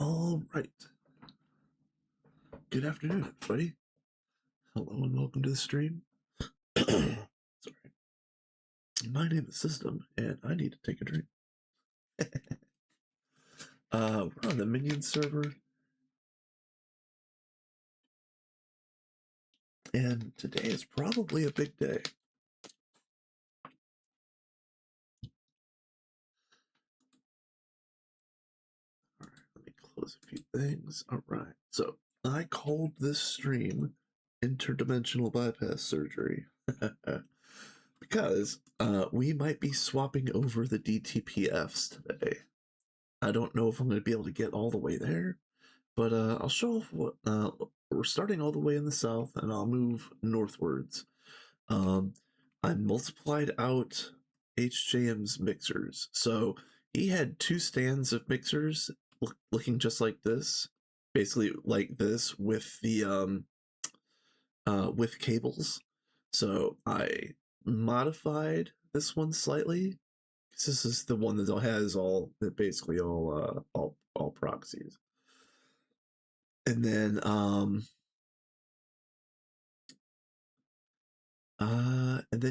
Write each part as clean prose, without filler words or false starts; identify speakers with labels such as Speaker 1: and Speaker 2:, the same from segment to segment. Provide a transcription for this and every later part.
Speaker 1: All right. Good afternoon, everybody. Hello and welcome to the stream. Sorry. My name is System, and I need to take a drink. We're on the Minion server. And today is probably a big day. All right, let me close a few things. All right. So I called this stream Interdimensional Bypass Surgery. Because we might be swapping over the DTPFs today. I don't know if I'm going to be able to get all the way there, but I'll show off what we're starting all the way in the south, and I'll move northwards. I multiplied out HJM's mixers, so he had 2 stands of mixers looking just like this, basically like this with the with cables. So I modified this one slightly. This is the one that has basically all proxies. And then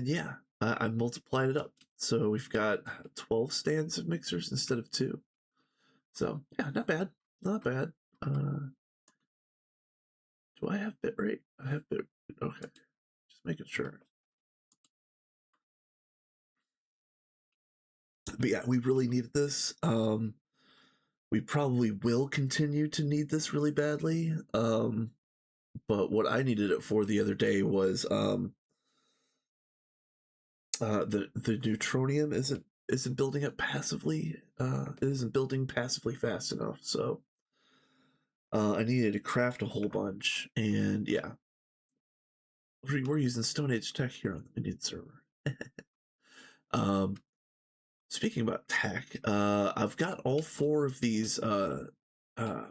Speaker 1: yeah, I multiplied it up. So we've got 12 stands of mixers instead of 2. So yeah, not bad. Not bad. Do I have bitrate? I have bitrate. Okay. Just making sure. But yeah, we really needed this. We probably will continue to need this really badly. But what I needed it for the other day was the neutronium isn't building up passively. It isn't building passively fast enough. So I needed to craft a whole bunch, and yeah, we're using Stone Age tech here on the Minion server. Speaking about tech, I've got all 4 of these.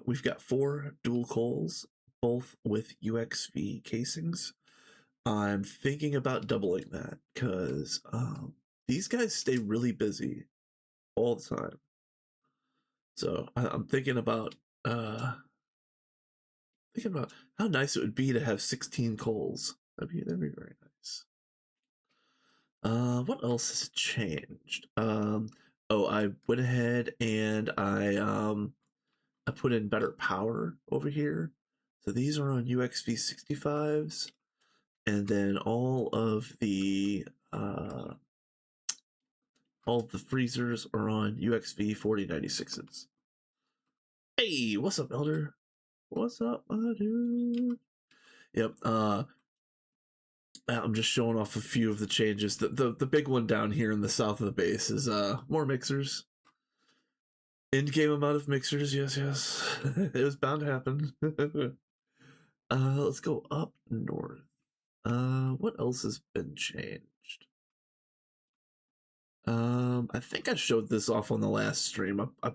Speaker 1: We've got 4 dual coals, both with UXV casings. I'm thinking about doubling that because these guys stay really busy all the time. So I'm thinking about how nice it would be to have 16 coals. That'd be very nice. What else has changed? I went ahead and I put in better power over here. So these are on UXV 65s, and then all of the freezers are on UXV 4096s. Hey, what's up, Elder? What's up, my dude? Yep. I'm just showing off a few of the changes. The big one down here in the south of the base is more mixers. In-game amount of mixers, yes. It was bound to happen. Let's go up north. What else has been changed? I think I showed this off on the last stream. I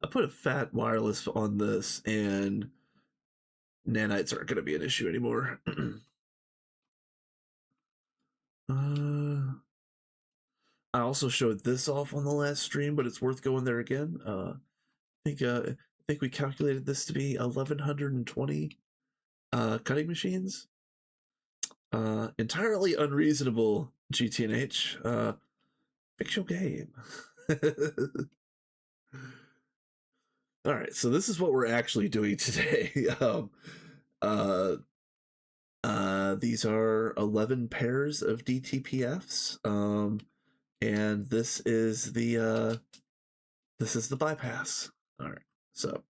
Speaker 1: put a fat wireless on this, and nanites aren't going to be an issue anymore. I also showed this off on the last stream, but it's worth going there again. I think we calculated this to be 1120 cutting machines. Entirely unreasonable, GTNH. Fix your game. All right, so this is what we're actually doing today. These are 11 pairs of DTPFs, and this is the bypass. All right, so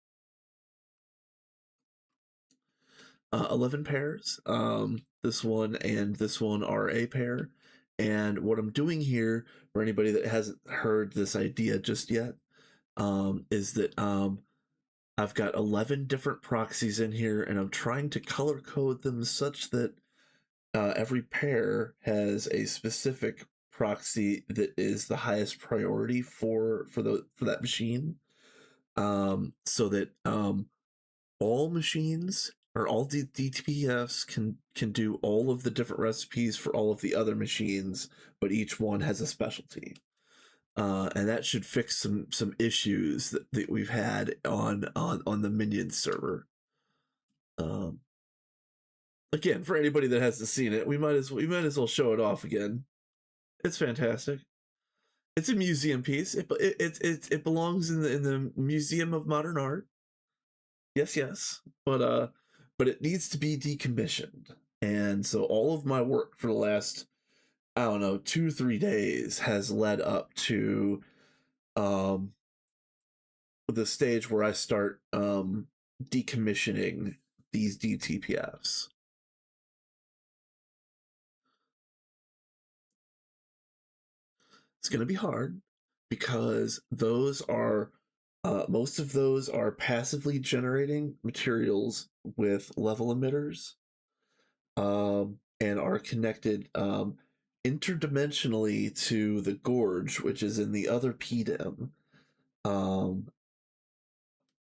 Speaker 1: 11 pairs. This one and this one are a pair. And what I'm doing here, for anybody that hasn't heard this idea just yet, is that I've got 11 different proxies in here, and I'm trying to color code them such that every pair has a specific proxy that is the highest priority for that machine, so that all machines or all DTPFs can do all of the different recipes for all of the other machines, but each one has a specialty. and that should fix some issues that we've had on the Minions server. Again, for anybody that hasn't seen it, we might as well show it off again. It's fantastic. It's a museum piece. It belongs in the Museum of Modern Art. Yes, but it needs to be decommissioned. And so all of my work for the last, I don't know, 2-3 days has led up to the stage where I start decommissioning these DTPFs. It's going to be hard because those are most of those are passively generating materials with level emitters, and are connected interdimensionally to the gorge, which is in the other PDEM.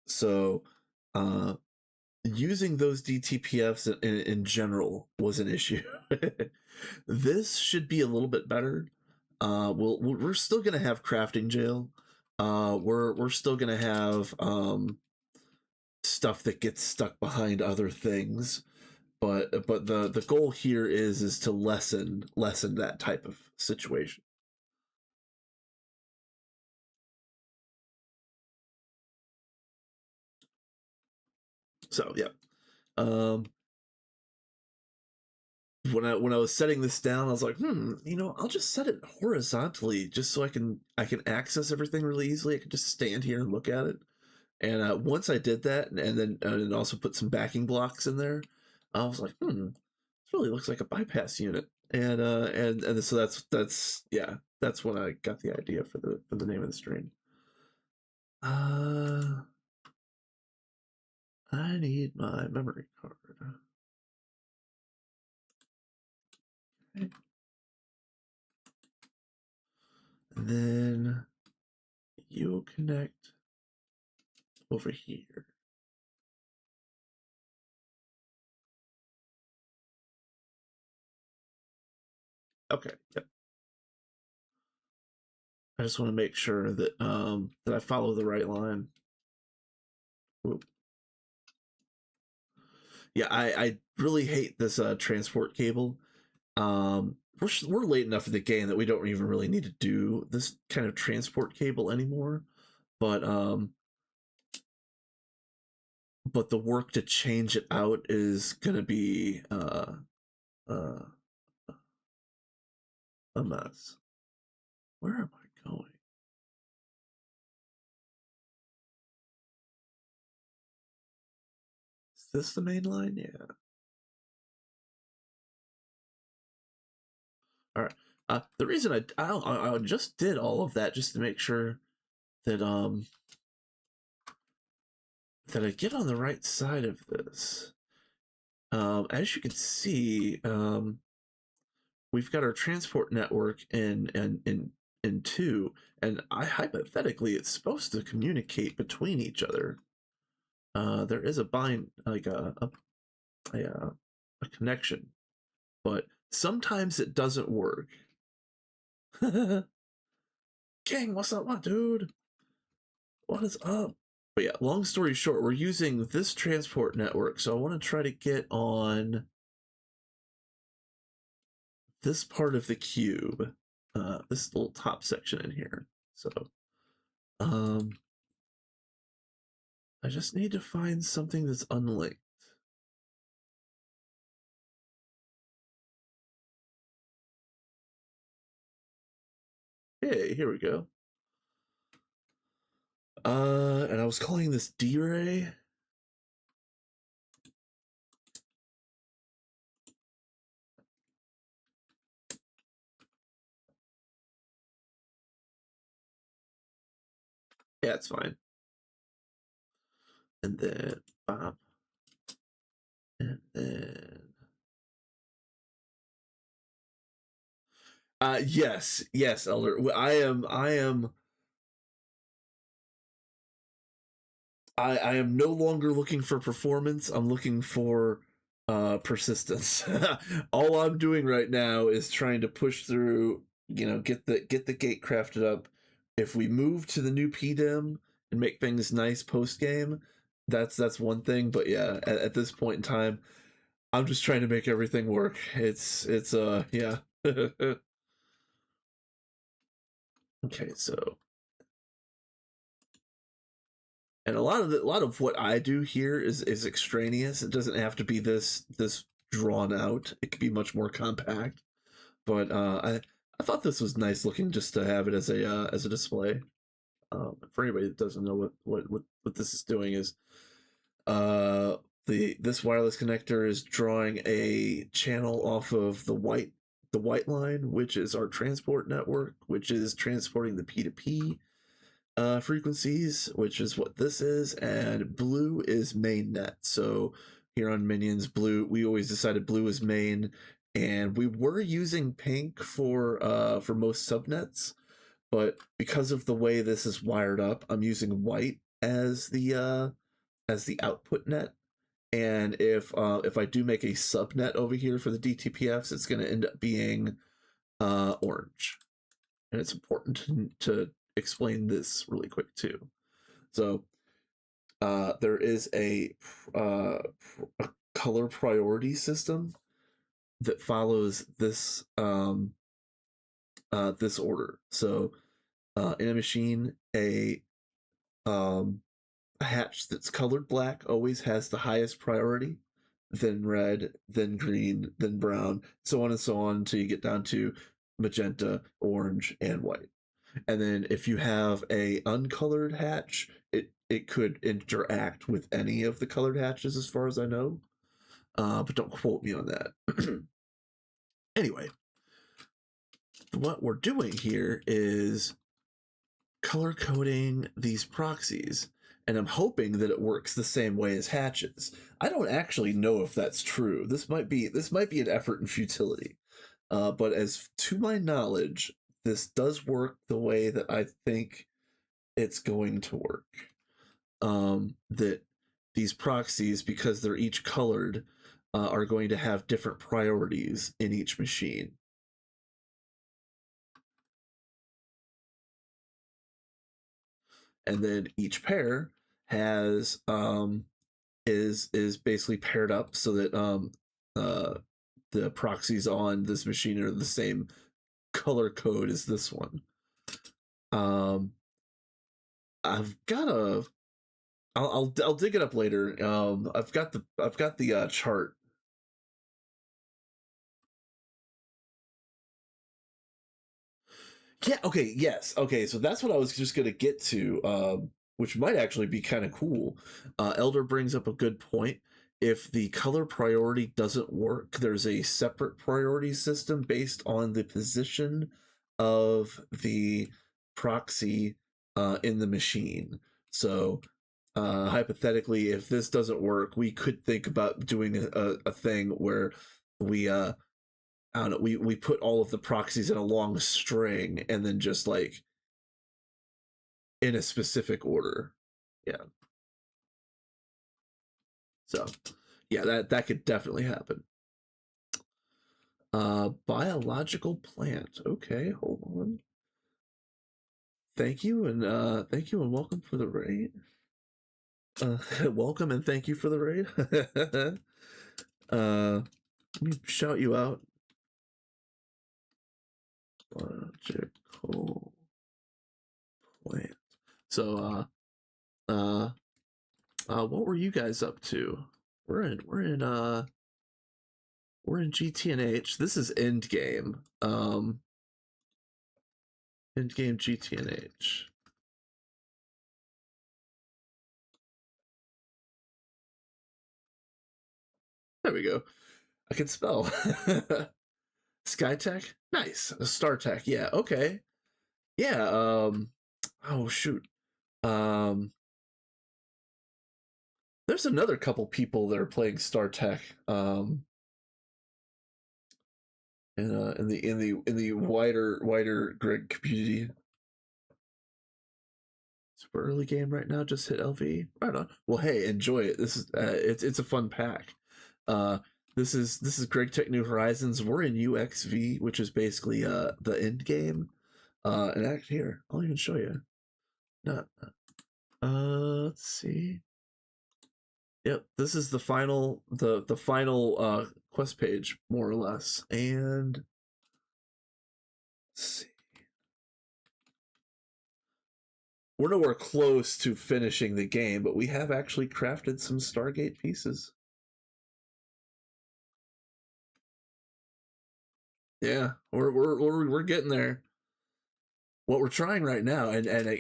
Speaker 1: So using those DTPFs in general was an issue. This should be a little bit better. We're still gonna have crafting jail. We're still gonna have stuff that gets stuck behind other things, but the goal here is to lessen that type of situation. So yeah, when I was setting this down, I was like, I'll just set it horizontally just so I can access everything really easily. I can just stand here and look at it. And once I did that, and then also put some backing blocks in there, I was like, this really looks like a bypass unit. And so that's when I got the idea for the name of the stream. I need my memory card. Okay. And then you'll connect over here. Okay, yep. I just want to make sure that that I follow the right line. Whoop. Yeah, I really hate this transport cable. We're late enough in the game that we don't even really need to do this kind of transport cable anymore. But the work to change it out is gonna be a mess. Where am I going? Is this the main line? Yeah. All right. The reason I just did all of that just to make sure that that I get on the right side of this. As you can see, we've got our transport network in 2, and hypothetically it's supposed to communicate between each other. There is a bind, like a connection, but sometimes it doesn't work. King, what's up, my dude? What is up? But yeah, long story short, we're using this transport network, so I want to try to get on this part of the cube, this little top section in here. So, I just need to find something that's unlinked. Hey, here we go. And I was calling this D-Ray. Yeah, it's fine. And then bop. And then yes, Elder. I am no longer looking for performance. I'm looking for persistence. All I'm doing right now is trying to push through, get the gate crafted up, if we move to the new PDIM and make things nice post game, that's one thing. But yeah, at this point in time, I'm just trying to make everything work. It's yeah. Okay, so and a lot of what I do here is extraneous. It doesn't have to be this drawn out. It could be much more compact. But I thought this was nice looking just to have it as a display. For anybody that doesn't know what this is doing is this wireless connector is drawing a channel off of the white line, which is our transport network, which is transporting the P2P frequencies, which is what this is, and blue is main net. So here on Minions, blue, we always decided blue is main, and we were using pink for most subnets, but because of the way this is wired up, I'm using white as the output net. And if I do make a subnet over here for the DTPFs, it's going to end up being orange. And it's important to explain this really quick too. So there is a color priority system that follows this this order. So in a machine, a hatch that's colored black always has the highest priority, then red, then green, then brown, so on and so on until you get down to magenta, orange, and white. And then if you have a uncolored hatch, it could interact with any of the colored hatches as far as I know. But don't quote me on that. Anyway, what we're doing here is color coding these proxies, and I'm hoping that it works the same way as hatches. I don't actually know if that's true. This might be an effort in futility. But as to my knowledge, this does work the way that I think it's going to work. That these proxies, because they're each colored, are going to have different priorities in each machine. And then each pair has is basically paired up so that the proxies on this machine are the same color code as this one. I've got a I'll dig it up later. I've got the chart. Yeah, okay, yes. Okay, so that's what I was just gonna get to, which might actually be kind of cool. Elder brings up a good point. If the color priority doesn't work, there's a separate priority system based on the position of the proxy in the machine. So hypothetically, if this doesn't work, we could think about doing a thing where we I don't know, we put all of the proxies in a long string and then just like in a specific order. Yeah. So yeah, that could definitely happen. Biological plant. Okay, hold on. Thank you and welcome for the raid. Welcome and thank you for the raid. Let me shout you out. Biological plant. So what were you guys up to? We're in GTNH. This is endgame. Endgame GTNH. There we go. I can spell. Skytech? Nice. StarTech. Yeah, okay. Yeah, oh shoot. There's another couple people that are playing StarTech. In the wider Greg community. Super early game right now. Just hit LV. Right on. Well, hey, enjoy it. This is it's a fun pack. This is Greg Tech New Horizons. We're in UXV, which is basically the end game. And act here, I'll even show you. Not. Let's see. Yep, this is the final final quest page, more or less. And let's see. We're nowhere close to finishing the game, but we have actually crafted some Stargate pieces. Yeah, we're getting there. What we're trying right now, and I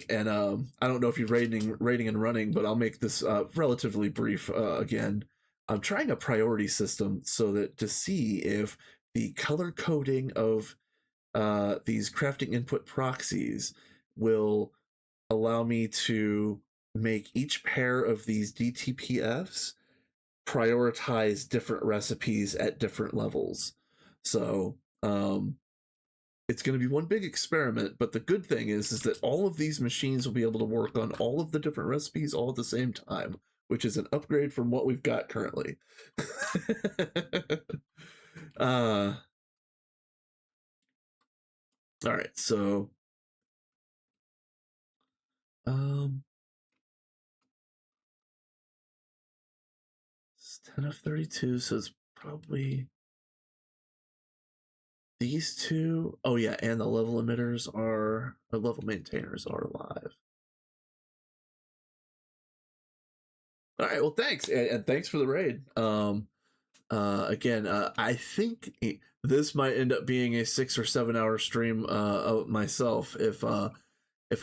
Speaker 1: don't know if you're rating and running, but I'll make this relatively brief again. I'm trying a priority system so that to see if the color coding of these crafting input proxies will allow me to make each pair of these DTPFs prioritize different recipes at different levels. So it's going to be one big experiment, but the good thing is that all of these machines will be able to work on all of the different recipes all at the same time, which is an upgrade from what we've got currently. All right, so it's 10 of 32, so it's probably these two. Oh yeah, and the level emitters are, or level maintainers are alive. All right, well thanks, and thanks for the raid. Again, I think this might end up being a 6 or 7 hour stream myself if I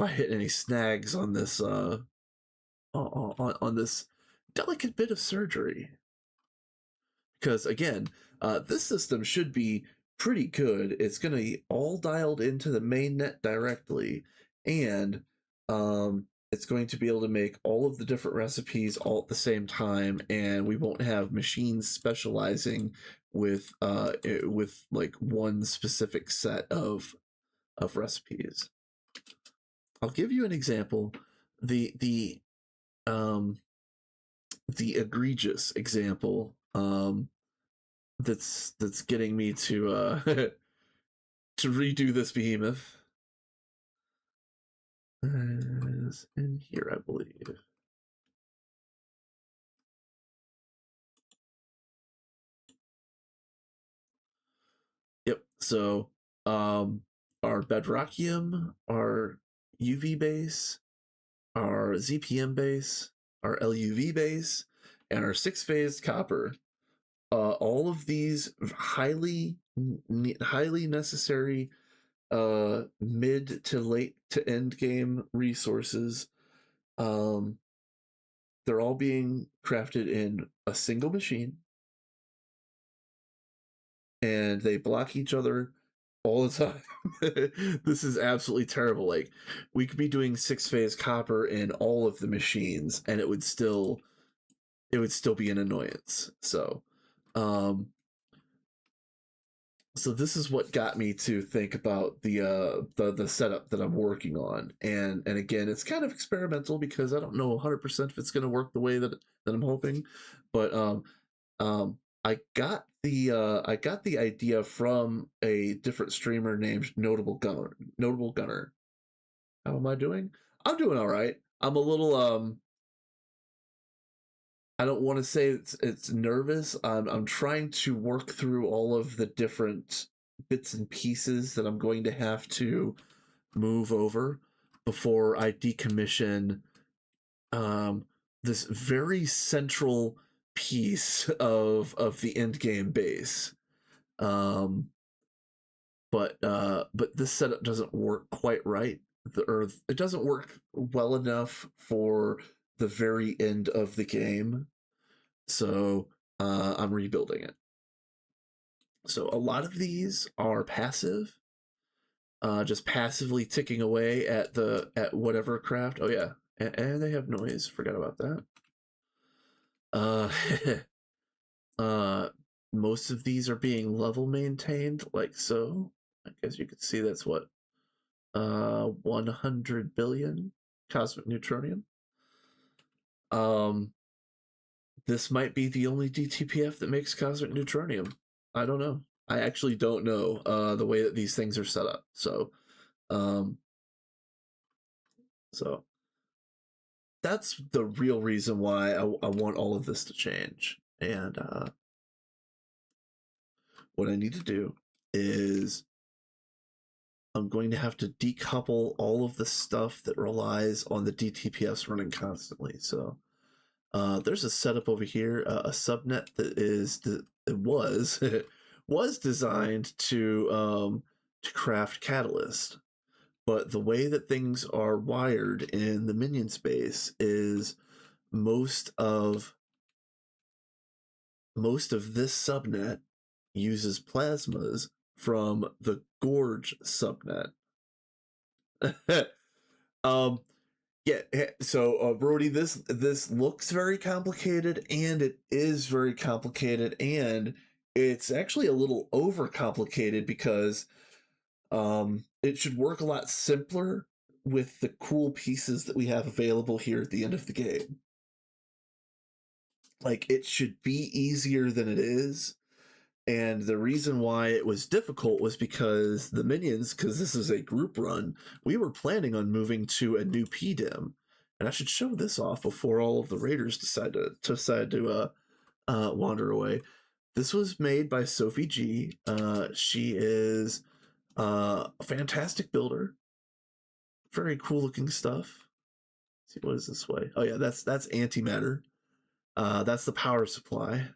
Speaker 1: hit any snags on this on this delicate bit of surgery. Because again, this system should be pretty good. It's going to be all dialed into the mainnet directly, and it's going to be able to make all of the different recipes all at the same time, and we won't have machines specializing with like one specific set of recipes. I'll give you an example. The egregious example that's getting me to to redo this behemoth is in here, I believe. Yep. So our bedrockium, our UV base, our ZPM base, our LUV base, and our 6-phased copper. All of these highly necessary mid to late to end game resources. They're all being crafted in a single machine, and they block each other all the time. This is absolutely terrible. Like, we could be doing 6-phase copper in all of the machines, and it would still be an annoyance. So this is what got me to think about the setup that I'm working on, and again, it's kind of experimental because I don't know 100% if it's going to work the way that I'm hoping, but I got the idea from a different streamer named Notable Gunner. How am I doing? I'm doing all right. I'm a little I don't want to say it's nervous. I'm trying to work through all of the different bits and pieces that I'm going to have to move over before I decommission this very central piece of the end game base. But this setup doesn't work quite right. It doesn't work well enough for the very end of the game. So I'm rebuilding it. So a lot of these are passive, just passively ticking away at whatever craft. Oh yeah, and they have noise. Forgot about that. Most of these are being level maintained, like so. I guess you could see that's what 100 billion cosmic neutronium. This might be the only DTPF that makes cosmic neutronium. I don't know. I actually don't know the way that these things are set up. So So that's the real reason why I want all of this to change. And what I need to do is I'm going to have to decouple all of the stuff that relies on the DTPFs running constantly. So there's a setup over here, a subnet that it was was designed to craft Catalyst, but the way that things are wired in the minion space is most of this subnet uses plasmas from the Gorge subnet. um, yeah, so Brody, this looks very complicated, and it is very complicated, and it's actually a little overcomplicated because it should work a lot simpler with the cool pieces that we have available here at the end of the game. Like, it should be easier than it is. And the reason why it was difficult was because the minions, because this is a group run, we were planning on moving to a new PDEM. And I should show this off before all of the raiders decide to wander away. This was made by Sophie G. She is a fantastic builder. Very cool looking stuff. Let's see, what is this way? Oh yeah, that's antimatter. That's the power supply.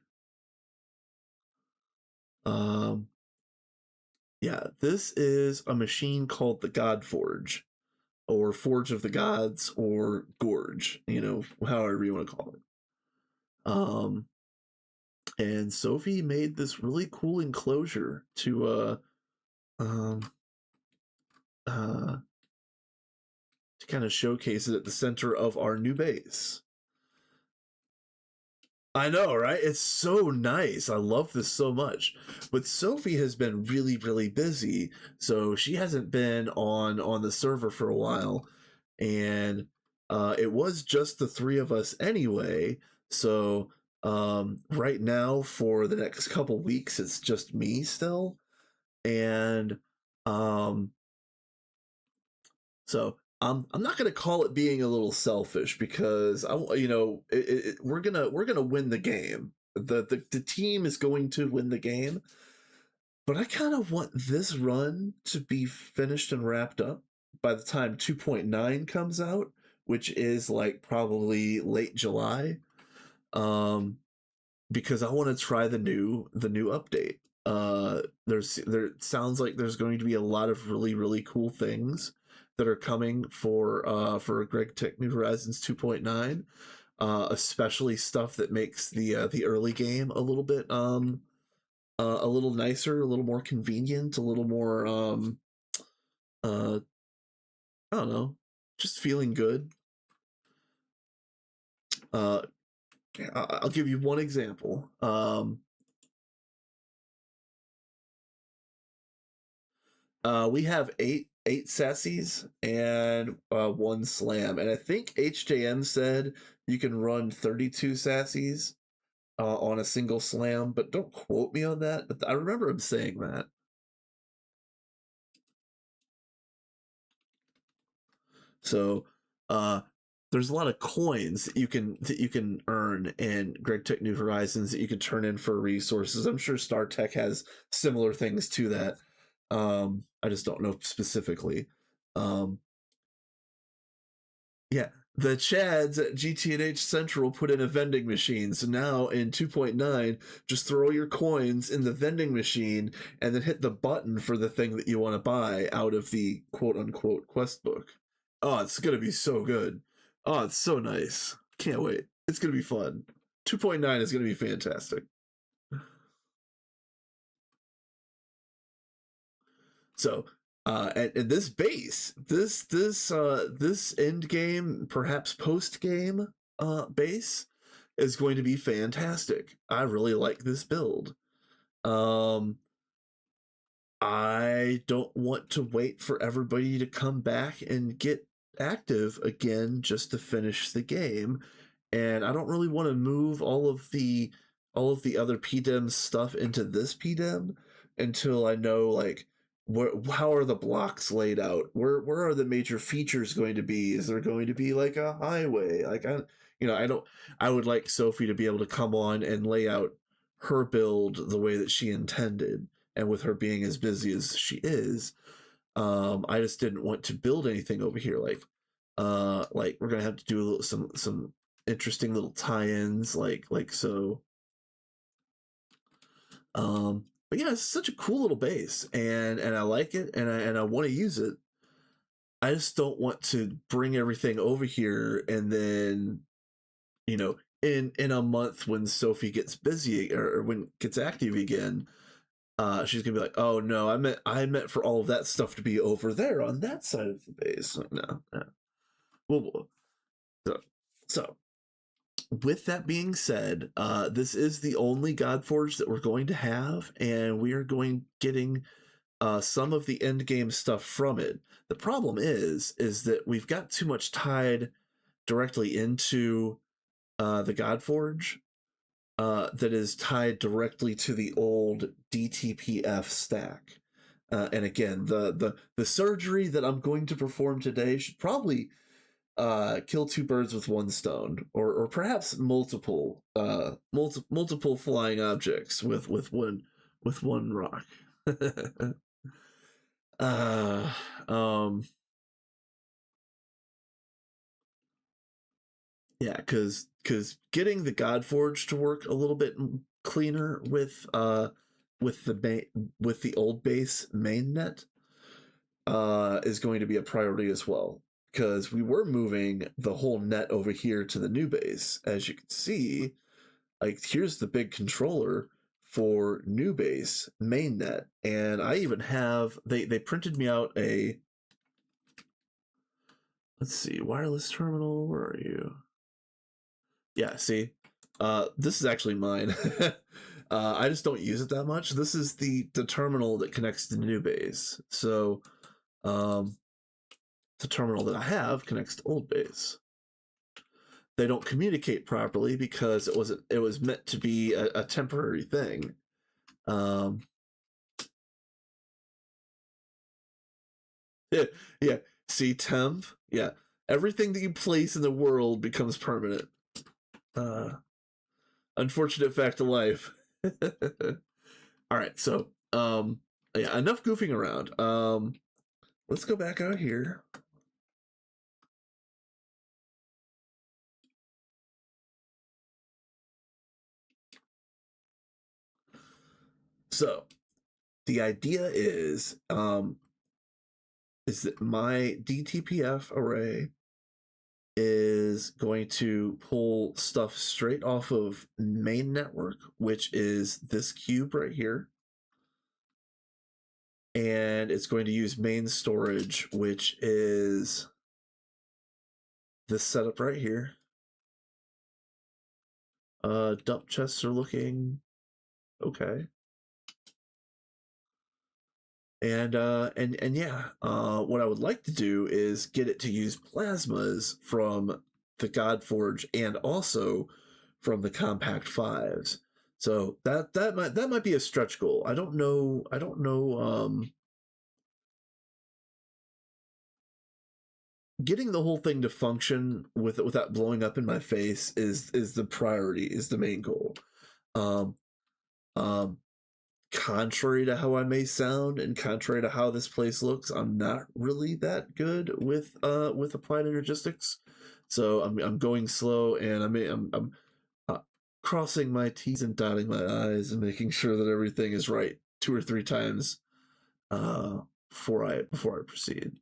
Speaker 1: Yeah, this is a machine called the God Forge, or Forge of the Gods, or Gorge, however you want to call it. And Sophie made this really cool enclosure to kind of showcase it at the center of our new base. I know, right? It's so nice. I love this so much. But Sophie has been really, really busy, so she hasn't been on the server for a while, and it was just the three of us anyway. So right now, for the next couple weeks, it's just me still, and so I'm not gonna call it being a little selfish, because we're gonna win the game. The team is going to win the game, but I kind of want this run to be finished and wrapped up by the time 2.9 comes out, which is like probably late July. Because I want to try the new update. There sounds like there's going to be a lot of really, really cool things that are coming for Greg Tech New Horizons 2.9, especially stuff that makes the early game a little bit a little nicer, a little more convenient, a little more I don't know, just feeling good. I'll give you one example. We have eight sassies and one slam, and I think HJM said you can run 32 sassies on a single slam, but don't quote me on that. But I remember him saying that. So there's a lot of coins that you can earn in Greg Tech New Horizons that you can turn in for resources. I'm sure Star Tech has similar things to that. I just don't know specifically. Yeah, the Chads at GTNH Central put in a vending machine. So now in 2.9, just throw your coins in the vending machine and then hit the button for the thing that you want to buy out of the quote unquote quest book. Oh, it's going to be so good. Oh, it's so nice. Can't wait. It's going to be fun. 2.9 is going to be fantastic. So, and this base, this end game, perhaps post game, base is going to be fantastic. I really like this build. I don't want to wait for everybody to come back and get active again just to finish the game, and I don't really want to move all of the other PDEM stuff into this PDEM until I know, like, how are the blocks laid out? Where are the major features going to be? Is there going to be like a highway? Like I don't. I would like Sophie to be able to come on and lay out her build the way that she intended, and with her being as busy as she is, I just didn't want to build anything over here. Like we're gonna have to do some interesting little tie-ins, like so. But yeah, it's such a cool little base, and I like it, and I want to use it. I just don't want to bring everything over here and then, in a month when Sophie gets busy or when gets active again, she's gonna be like, "Oh no, I meant for all of that stuff to be over there on that side of the base." Like, no, no. Well, so with that being said, this is the only Godforge that we're going to have, and we are getting some of the end game stuff from it. The problem is that we've got too much tied directly into the Godforge that is tied directly to the old DTPF stack. And again, the surgery that I'm going to perform today should probably kill two birds with one stone, or perhaps multiple flying objects with one rock. uh um yeah, because getting the Godforge to work a little bit cleaner with the old base mainnet is going to be a priority as well, because we were moving the whole net over here to the new base. As you can see, like, here's the big controller for new base mainnet, and I even have they printed me out a, let's see, wireless terminal. Where are you? Yeah, see, this is actually mine. I just don't use it that much. This is the terminal that connects to the new base. So the terminal that I have connects to old base. They don't communicate properly because it was meant to be a temporary thing. Yeah. See, temp. Yeah, everything that you place in the world becomes permanent. Unfortunate fact of life. All right, so yeah, enough goofing around. Let's go back out here. So the idea is that my DTPF array is going to pull stuff straight off of main network, which is this cube right here. And it's going to use main storage, which is this setup right here. Dump chests are looking okay. And yeah, what I would like to do is get it to use plasmas from the Godforge and also from the Compact Fives. So that might be a stretch goal. I don't know. Getting the whole thing to function without blowing up in my face is the priority, is the main goal. Um, um, Contrary to how I may sound and contrary to how this place looks, I'm not really that good with applied energistics. So I'm going slow, and I'm crossing my T's and dotting my I's and making sure that everything is right 2 or 3 times before I proceed.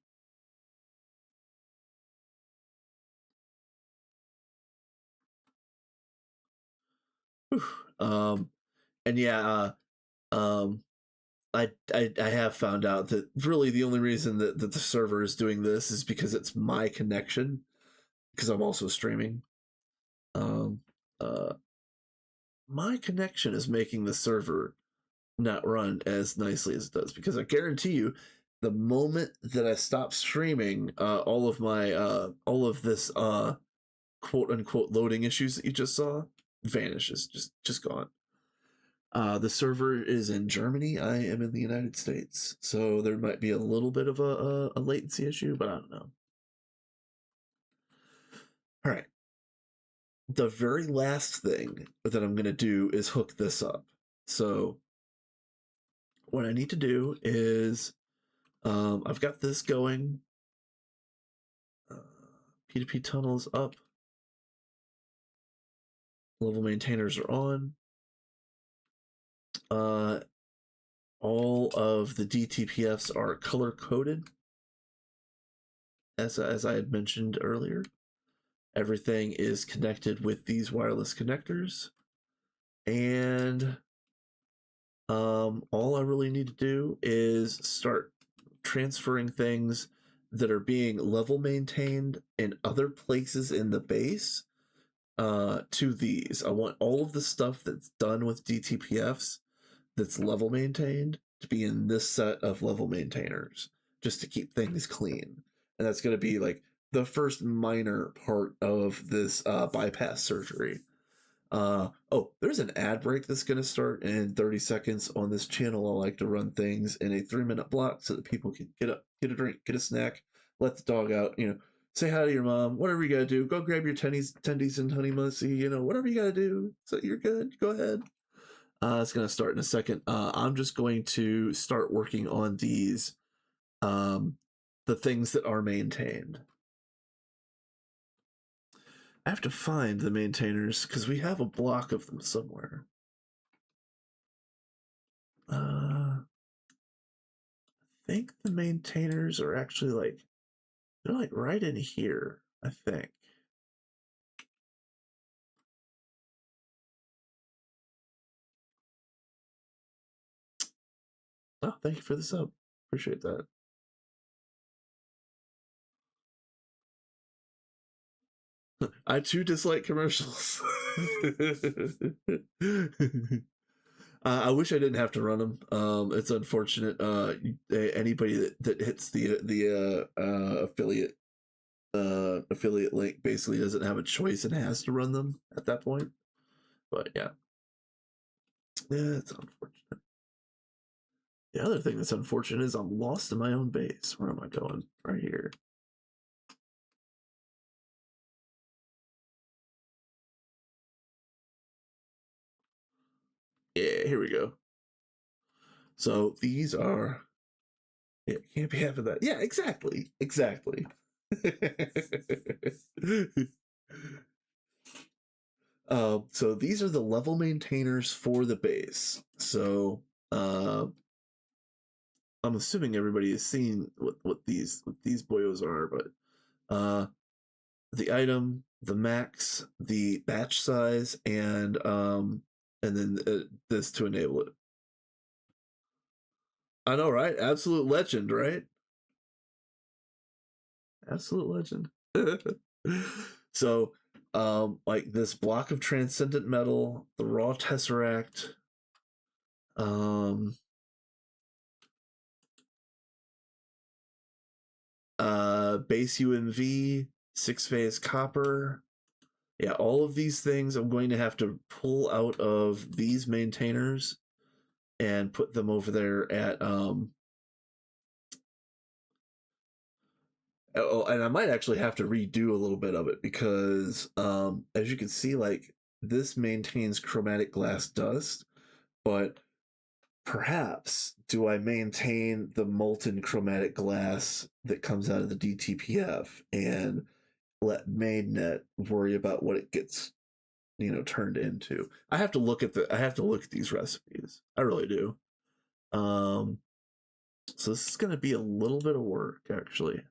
Speaker 1: And yeah, I have found out that really the only reason that the server is doing this is because it's my connection, because I'm also streaming. Um, my connection is making the server not run as nicely as it does, because I guarantee you, the moment that I stop streaming, all of this quote unquote loading issues that you just saw vanishes, just gone. The server is in Germany. I am in the United States, so there might be a little bit of a latency issue, but I don't know. All right. The very last thing that I'm going to do is hook this up. So what I need to do is I've got this going. P2P tunnels up. Level maintainers are on. All of the DTPFs are color coded, as I had mentioned earlier. Everything is connected with these wireless connectors, and all I really need to do is start transferring things that are being level maintained in other places in the base to these. I want all of the stuff that's done with DTPFs that's level maintained to be in this set of level maintainers, just to keep things clean. And that's going to be like the first minor part of this bypass surgery. Oh, there's an ad break that's going to start in 30 seconds on this channel. I like to run things in a 3-minute block so that people can get up, get a drink, get a snack, let the dog out, say hi to your mom, whatever you got to do. Go grab your tendies and honey mussy, whatever you got to do. So you're good. Go ahead. It's going to start in a second. I'm just going to start working on these, the things that are maintained. I have to find the maintainers because we have a block of them somewhere. I think the maintainers are actually they're like right in here, I think. Oh, thank you for the sub. Appreciate that. I too dislike commercials. I wish I didn't have to run them. It's unfortunate. Anybody that hits the affiliate link basically doesn't have a choice and has to run them at that point. But yeah, it's unfortunate. The other thing that's unfortunate is I'm lost in my own base. Where am I going? Right here. Yeah, here we go. So these are. Yeah, can't be having that. Yeah, exactly. So these are the level maintainers for the base. So I'm assuming everybody has seen what these boyos are, but the item, the max, the batch size, and then this to enable it. I know, right? Absolute legend, right? Absolute legend. So, like this block of transcendent metal, the raw tesseract, base UMV, 6-phase copper. Yeah, all of these things I'm going to have to pull out of these maintainers and put them over there at oh, and I might actually have to redo a little bit of it because as you can see, like this maintains chromatic glass dust, but perhaps do I maintain the molten chromatic glass that comes out of the DTPF and let mainnet worry about what it gets turned into. I have to look at these recipes. I really do. So this is going to be a little bit of work actually.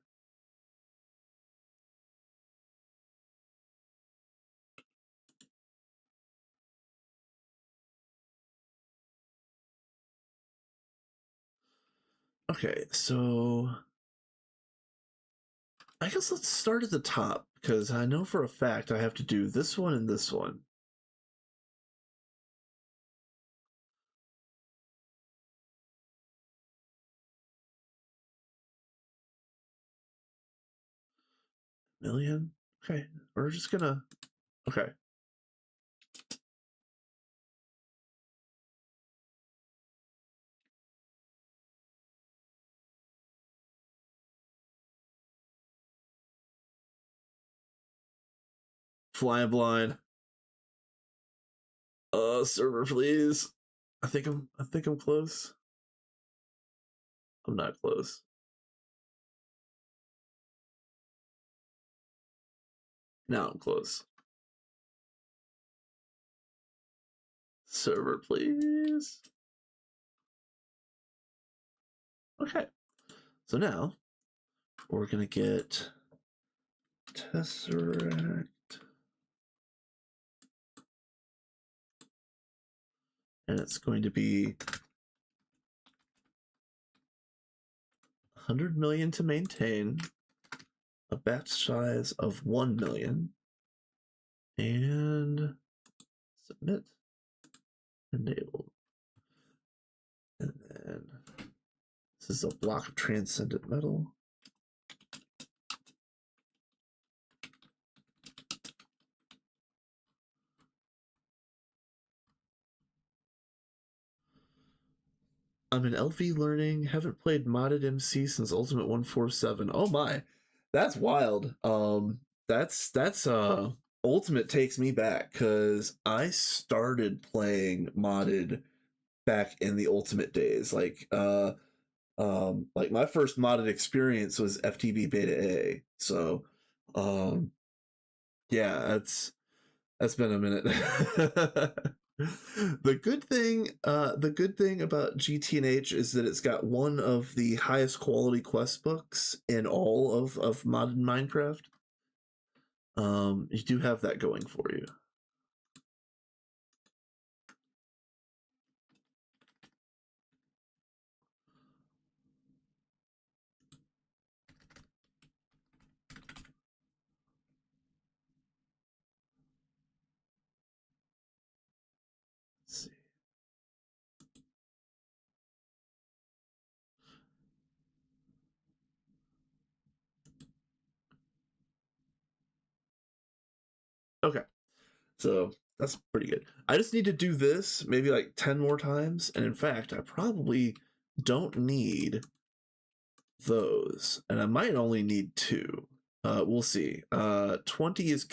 Speaker 1: Okay, so I guess let's start at the top because I know for a fact I have to do this one and this one. Million? Okay, we're just gonna. Okay. Flying blind. Server, please. I think I'm close. I'm not close. Now I'm close. Server, please. Okay. So now we're gonna get Tesseract. And it's going to be 100 million to maintain, a batch size of 1 million, and submit, enable. And then this is a block of transcendent metal. I'm in LV learning, haven't played modded MC since Ultimate 147. Oh my, that's wild. That's Ultimate takes me back because I started playing modded back in the Ultimate days. Like my first modded experience was FTB Beta A. So yeah, that's been a minute. The good thing about GTNH is that it's got one of the highest quality quest books in all of modern Minecraft. You do have that going for you. Let's see. Okay. So that's pretty good. I just need to do this maybe like 10 more times. And in fact, I probably don't need those. And I might only need 2. We'll see. 20 is,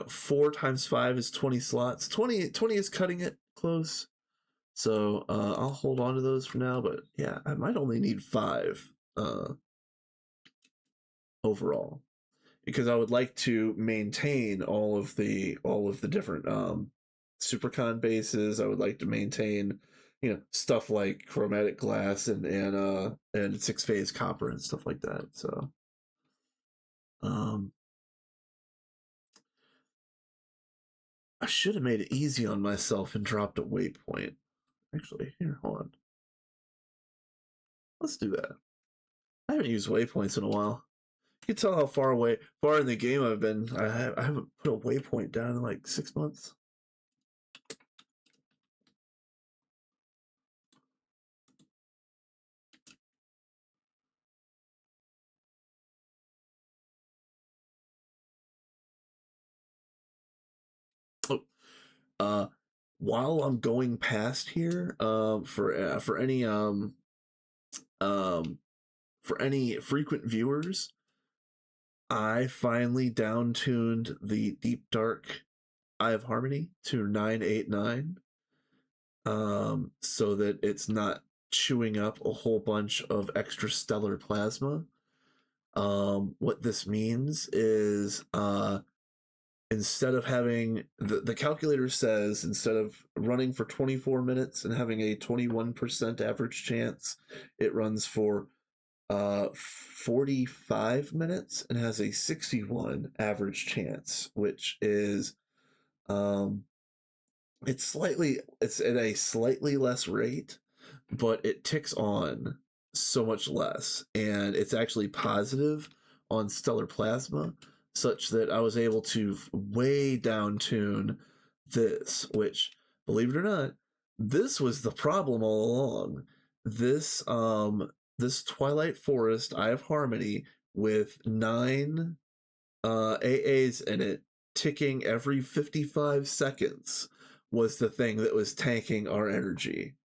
Speaker 1: 4 times 5 is 20 slots. 20 is cutting it close. So I'll hold on to those for now. But yeah, I might only need 5 overall, because I would like to maintain all of the different supercon bases. I would like to maintain, stuff like chromatic glass and 6-phase copper and stuff like that. So I should have made it easy on myself and dropped a waypoint. Actually, here, hold on. Let's do that. I haven't used waypoints in a while. You can tell how far in the game I've been. I haven't put a waypoint down in like 6 months. Oh, while I'm going past here, for any frequent viewers, I finally down-tuned the Deep Dark Eye of Harmony to 989, so that it's not chewing up a whole bunch of extra stellar plasma. What this means is, instead of having the calculator says, instead of running for 24 minutes and having a 21% average chance, it runs for 45 minutes and has a 61 average chance, which is it's at a slightly less rate, but it ticks on so much less, and it's actually positive on stellar plasma, such that I was able to way down tune this, which, believe it or not, this was the problem all along. This Twilight Forest Eye of Harmony with 9 AAs in it, ticking every 55 seconds, was the thing that was tanking our energy.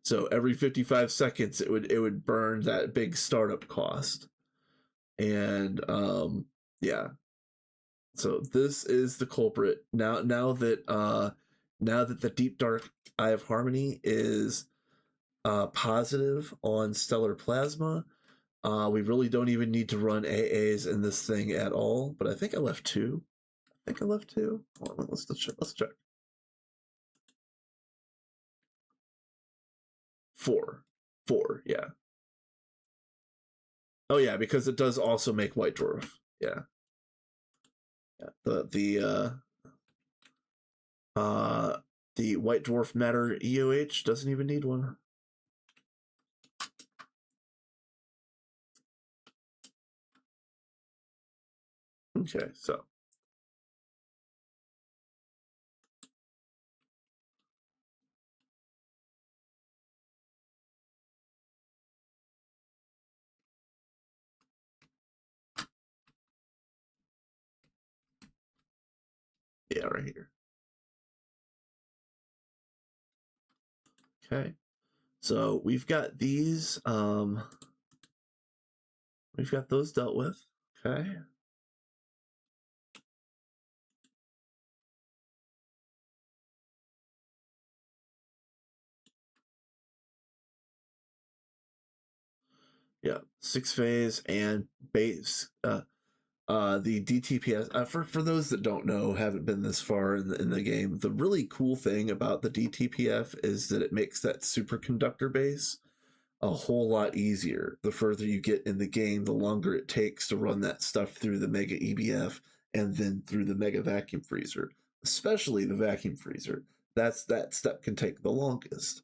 Speaker 1: So every 55 seconds it would burn that big startup cost. And yeah. So this is the culprit. Now that the Deep Dark Eye of Harmony is positive on stellar plasma, we really don't even need to run AAs in this thing at all. But I think I left 2. Hold on, let's check. 4. 4, yeah. Oh yeah, because it does also make white dwarf. Yeah. The white dwarf matter EOH doesn't even need one. Okay, so yeah, right here. Okay, so we've got these. We've got those dealt with. Okay. Yeah, 6 phase and base. The DTPS. For those that don't know, haven't been this far in the game, the really cool thing about the DTPF is that it makes that superconductor base a whole lot easier. The further you get in the game, the longer it takes to run that stuff through the Mega EBF and then through the Mega Vacuum Freezer, especially the Vacuum Freezer. That step can take the longest.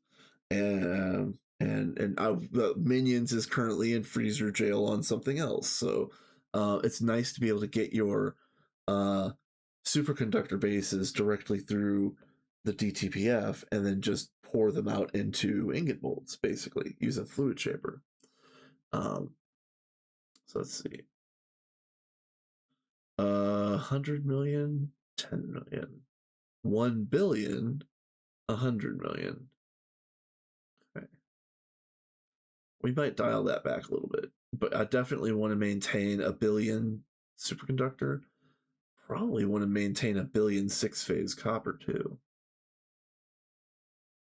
Speaker 1: And Minions is currently in freezer jail on something else, so it's nice to be able to get your superconductor bases directly through the DTPF and then just pour them out into ingot molds, basically, use a fluid shaper. So let's see. 100 million, 10 million, 1 billion, 100 million. Okay. We might dial that back a little bit, but I definitely want to maintain a billion superconductor. Probably want to maintain a billion 6-phase copper too.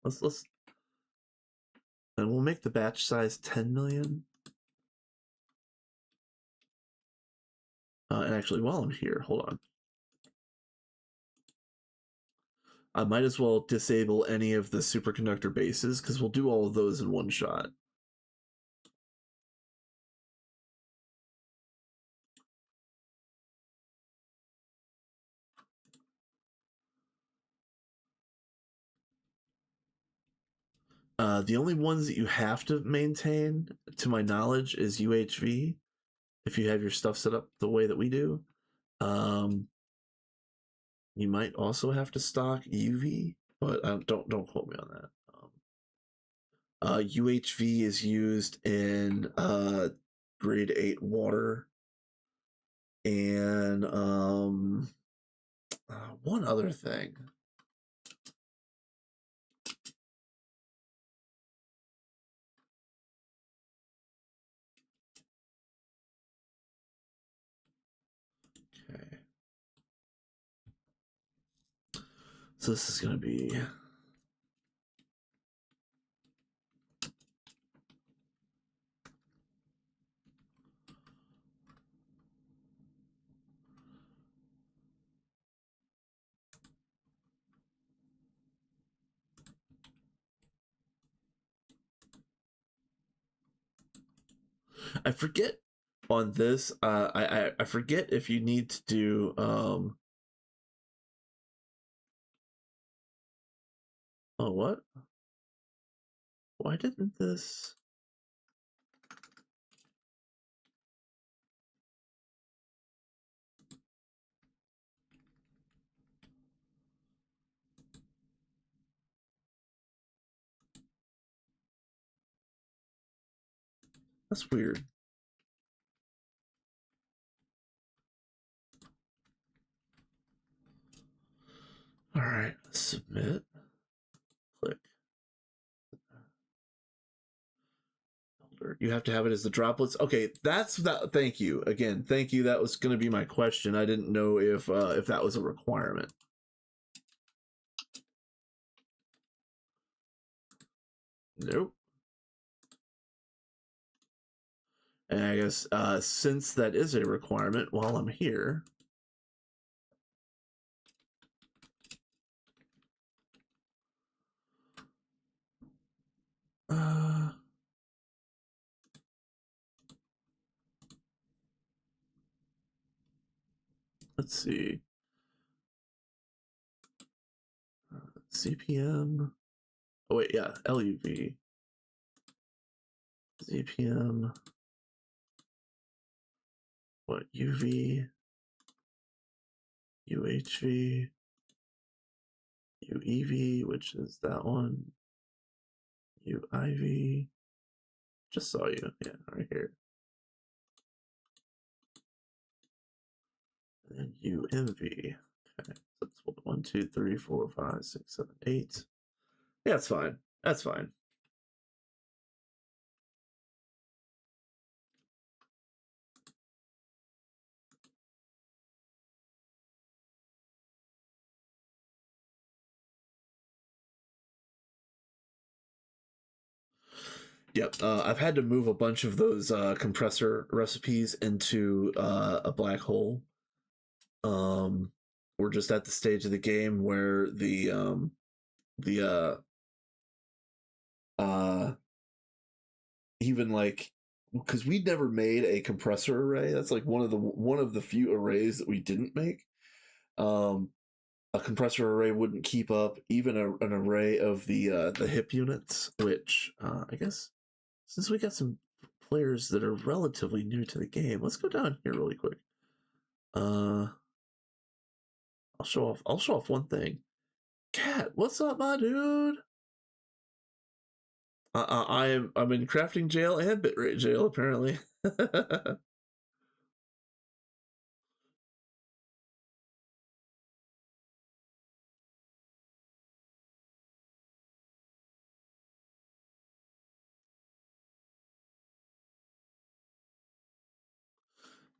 Speaker 1: Let's and we'll make the batch size 10 million. And actually, while I'm here, hold on. I might as well disable any of the superconductor bases because we'll do all of those in one shot. The only ones that you have to maintain, to my knowledge, is UHV. If you have your stuff set up the way that we do, you might also have to stock UV, but don't quote me on that. UHV is used in grade 8 water, and one other thing. Okay. So this is going to be... I forget on this. I forget if you need to do oh, what? Why didn't this? That's weird. All right, submit. Click. You have to have it as the droplets. Okay, that's that. Thank you again. Thank you. That was going to be my question. I didn't know if that was a requirement. Nope. And I guess since that is a requirement, while I'm here, let's see. CPM. Oh wait, yeah, LUV. ZPM. What, UV? UHV? UEV, which is that one. UIV. Just saw you. Yeah, right here. And UMV. Okay, so that's what, 1, 2, 3, 4, 5, 6, 7, 8. Yeah, that's fine. That's fine. Yep, I've had to move a bunch of those compressor recipes into a black hole. We're just at the stage of the game where the even like, because we never made a compressor array. That's like one of the few arrays that we didn't make. A compressor array wouldn't keep up even an array of the hip units, which I guess since we got some players that are relatively new to the game, let's go down here really quick. I'll show off one thing. Cat, what's up, my dude? I'm in crafting jail and bitrate jail apparently.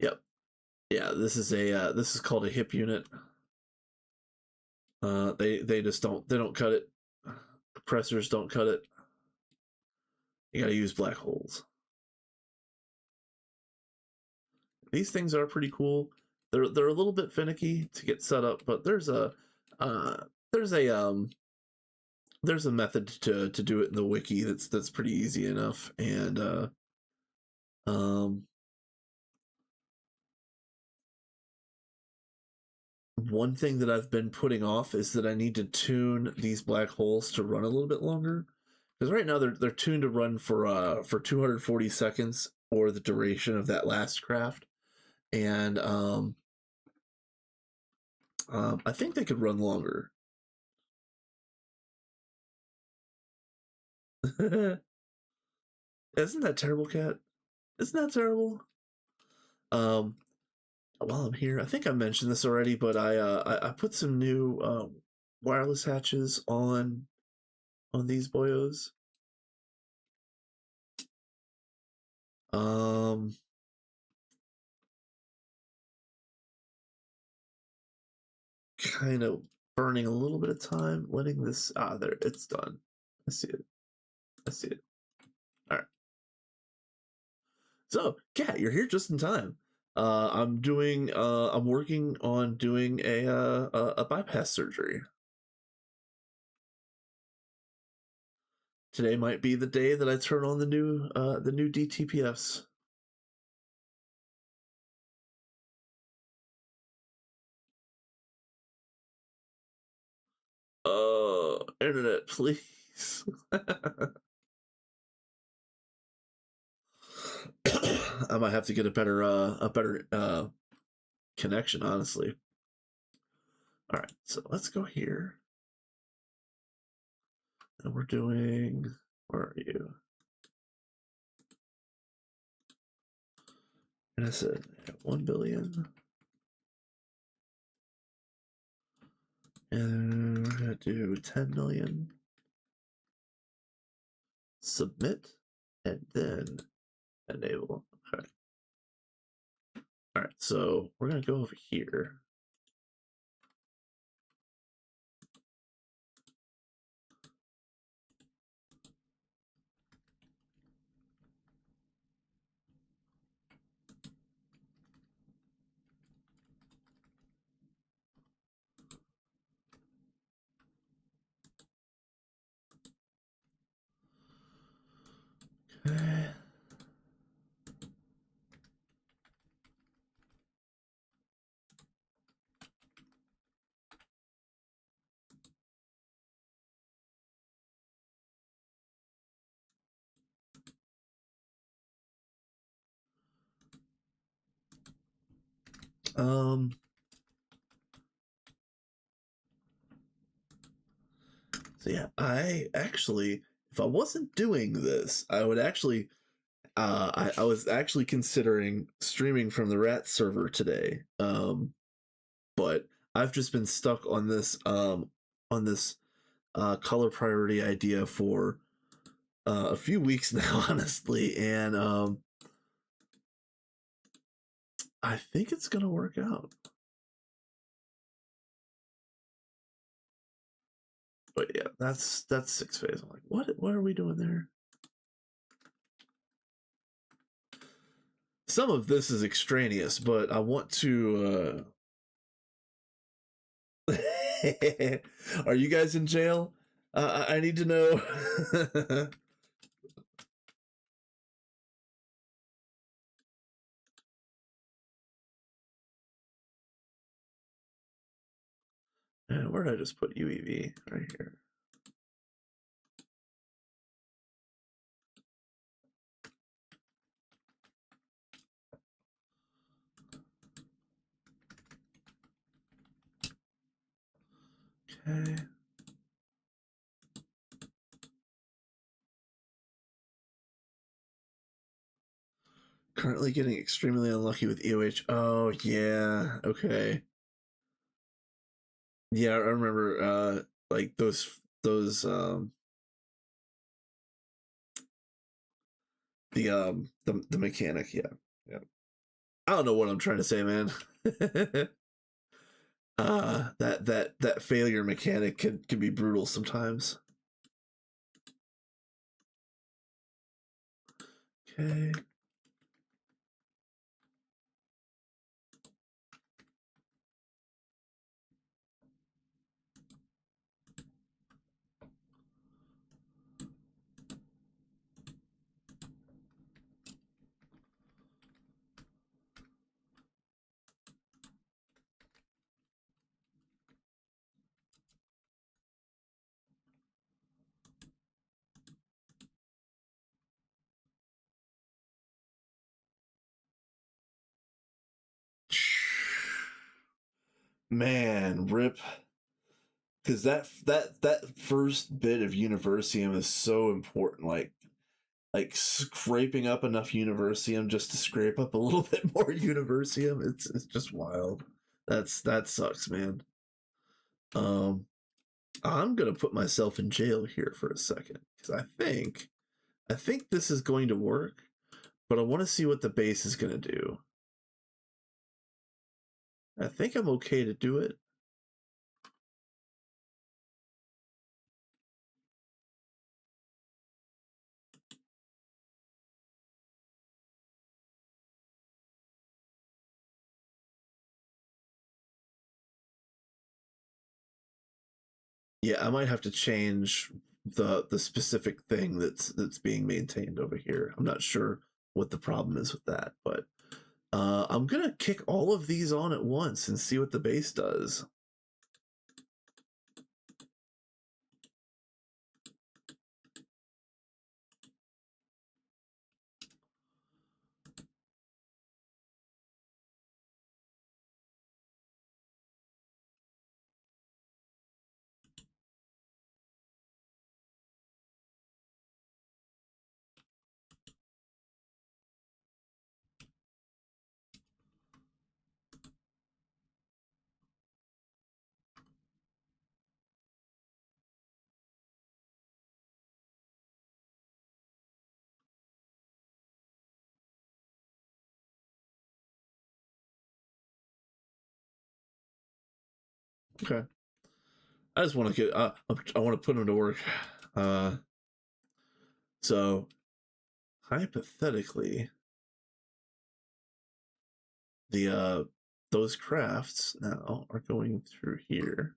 Speaker 1: Yep. Yeah, this is called a hip unit. They just don't cut it. Compressors don't cut it. You gotta use black holes. These things are pretty cool. They're a little bit finicky to get set up, but there's a there's a method to do it in the wiki that's pretty easy enough. And one thing that I've been putting off is that I need to tune these black holes to run a little bit longer, because right now they're tuned to run for 240 seconds or the duration of that last craft, and I think they could run longer. Isn't that terrible, Cat? Isn't that terrible? While I'm here, I think I mentioned this already, but I put some new wireless hatches on these boyos. Kind of burning a little bit of time, letting this there, it's done. I see it. All right. So, Kat, you're here just in time. I'm working on doing a bypass surgery. Today might be the day that I turn on the new DTPFs. Oh, internet, please. I might have to get a better connection, honestly. All right, so let's go here. And we're doing, where are you? And I said 1 billion. And we're gonna do 10 million. Submit, and then Enable. Okay. All right, so we're gonna go over here. Okay. Um. So yeah, I actually, if I wasn't doing this, I would actually, I was actually considering streaming from the Rat server today. But I've just been stuck on this color priority idea for a few weeks now, honestly, and I think it's gonna work out. But yeah, that's 6 phase. I'm like, what are we doing there? Some of this is extraneous, but I want to. Are you guys in jail? I need to know. Where did I just put UEV? Right here. Okay. Currently getting extremely unlucky with EOH. Oh yeah. Okay. Yeah, I remember like those the mechanic, yeah. Yeah. I don't know what I'm trying to say, man. That failure mechanic can be brutal sometimes. Okay. Man, rip. Because that first bit of Universium is so important. Like scraping up enough Universium just to scrape up a little bit more Universium. It's just wild. That sucks, man. Um, I'm gonna put myself in jail here for a second because I think this is going to work, but I want to see what the base is gonna do. I think I'm okay to do it. Yeah, I might have to change the specific thing that's being maintained over here. I'm not sure what the problem is with that, but I'm gonna kick all of these on at once and see what the base does. Okay. I just want to get. I want to put them to work. So hypothetically, the those crafts now are going through here.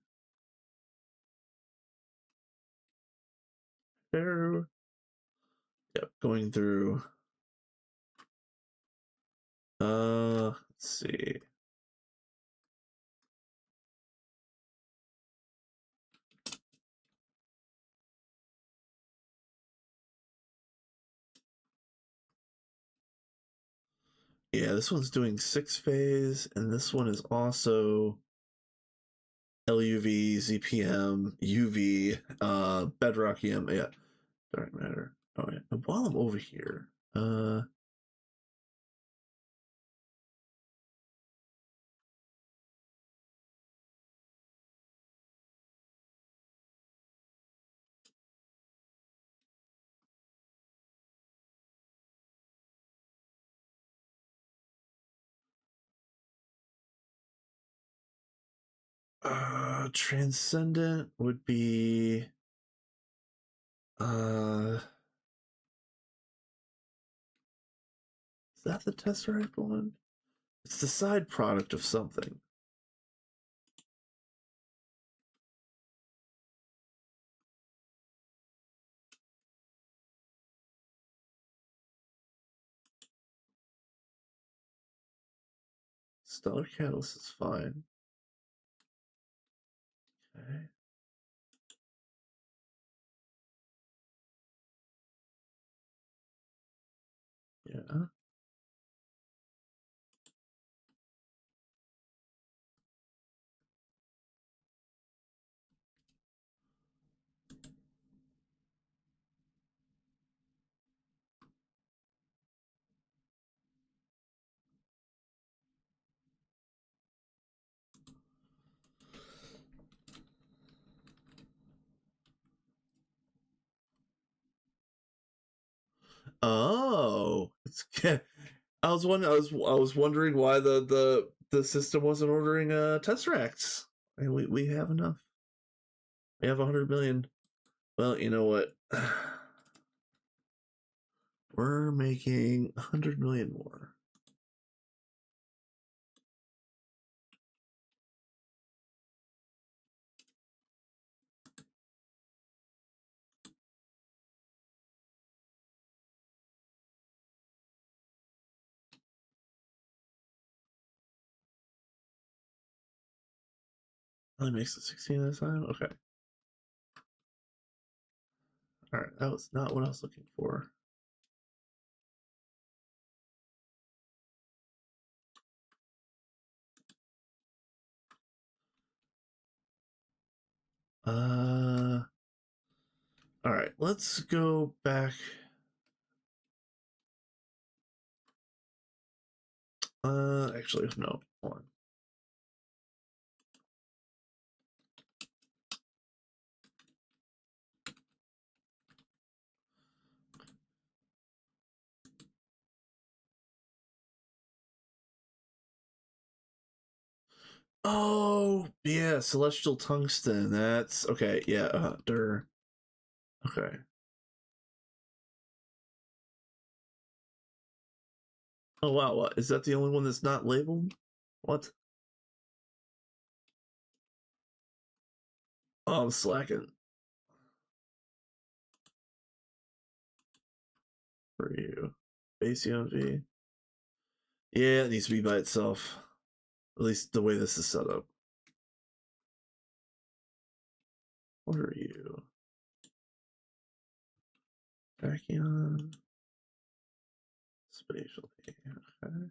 Speaker 1: They're going through. Let's see. Yeah, this one's doing 6-phase, and this one is also LUV, ZPM, UV, Bedrock EM, yeah, dark matter. Oh yeah. And while I'm over here, Transcendent would be is that the Tesseract one? It's the side product of something. Stellar Catalyst is fine. Okay. Yeah. Oh, it's. I was wondering why the system wasn't ordering Tesseracts. And we have enough. We have 100 million. Well, you know what? We're making 100 million more. Only makes it 16 at a time? Okay. Alright, that was not what I was looking for. Alright, let's go back. Actually, no. Hold on. Oh, yeah, Celestial Tungsten. That's okay. Yeah, Okay. Oh, wow. What? Is that the only one that's not labeled? What? Oh, I'm slacking. For you. Base UMV. Yeah, it needs to be by itself. At least the way this is set up. What are you? Tachyon. Spatial. Okay.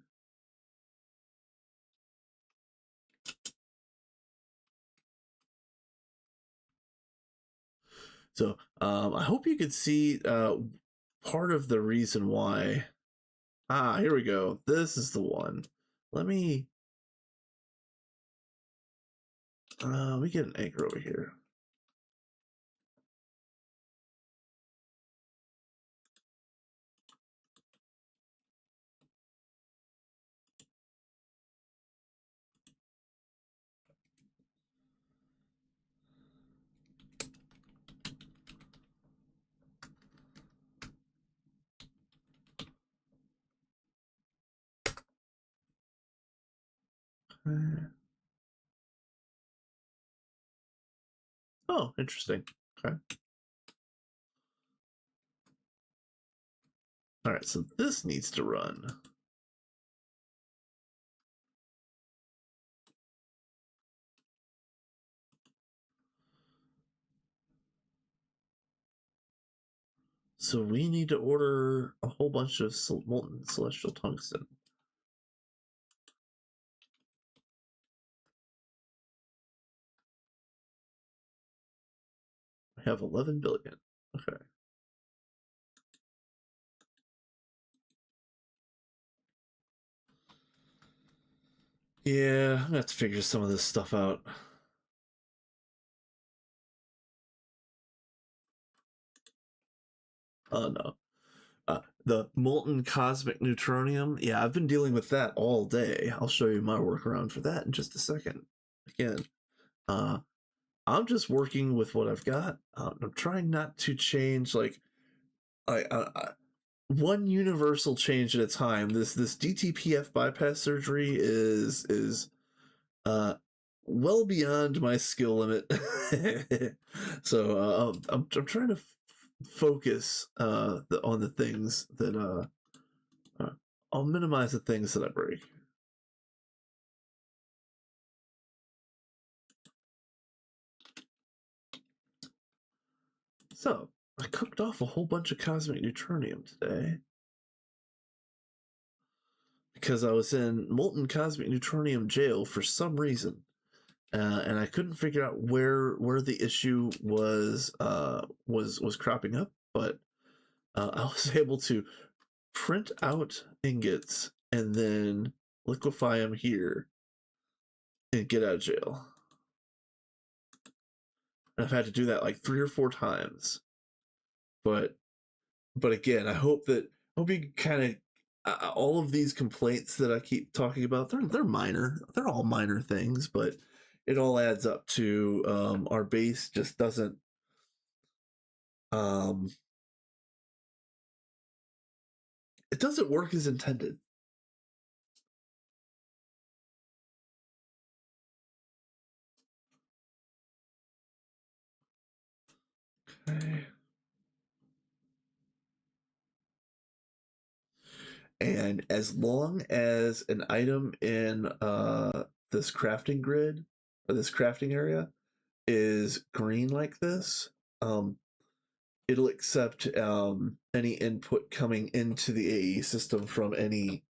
Speaker 1: So I hope you could see part of the reason why. Ah, here we go. This is the one. Let me get an anchor over here. Oh, interesting. Okay. All right, so this needs to run. So we need to order a whole bunch of molten celestial tungsten. We have 11 billion. Okay. Yeah, I'm gonna have to figure some of this stuff out. No. The molten cosmic neutronium. Yeah, I've been dealing with that all day. I'll show you my workaround for that in just a second. Again, I'm just working with what I've got. I'm trying not to change like one universal change at a time. This DTPF bypass surgery is well beyond my skill limit. So I'm trying to focus on the things that I'll minimize the things that I break. So I cooked off a whole bunch of cosmic neutronium today because I was in molten cosmic neutronium jail for some reason. And I couldn't figure out where the issue was cropping up, but I was able to print out ingots and then liquefy them here and get out of jail. And I've had to do that like 3 or 4 times, but again, I hope you kind of all of these complaints that I keep talking about, they're minor. They're all minor things, but it all adds up to our base just doesn't it doesn't work as intended. Okay. And as long as an item in this crafting grid or this crafting area is green like this, it'll accept any input coming into the AE system from any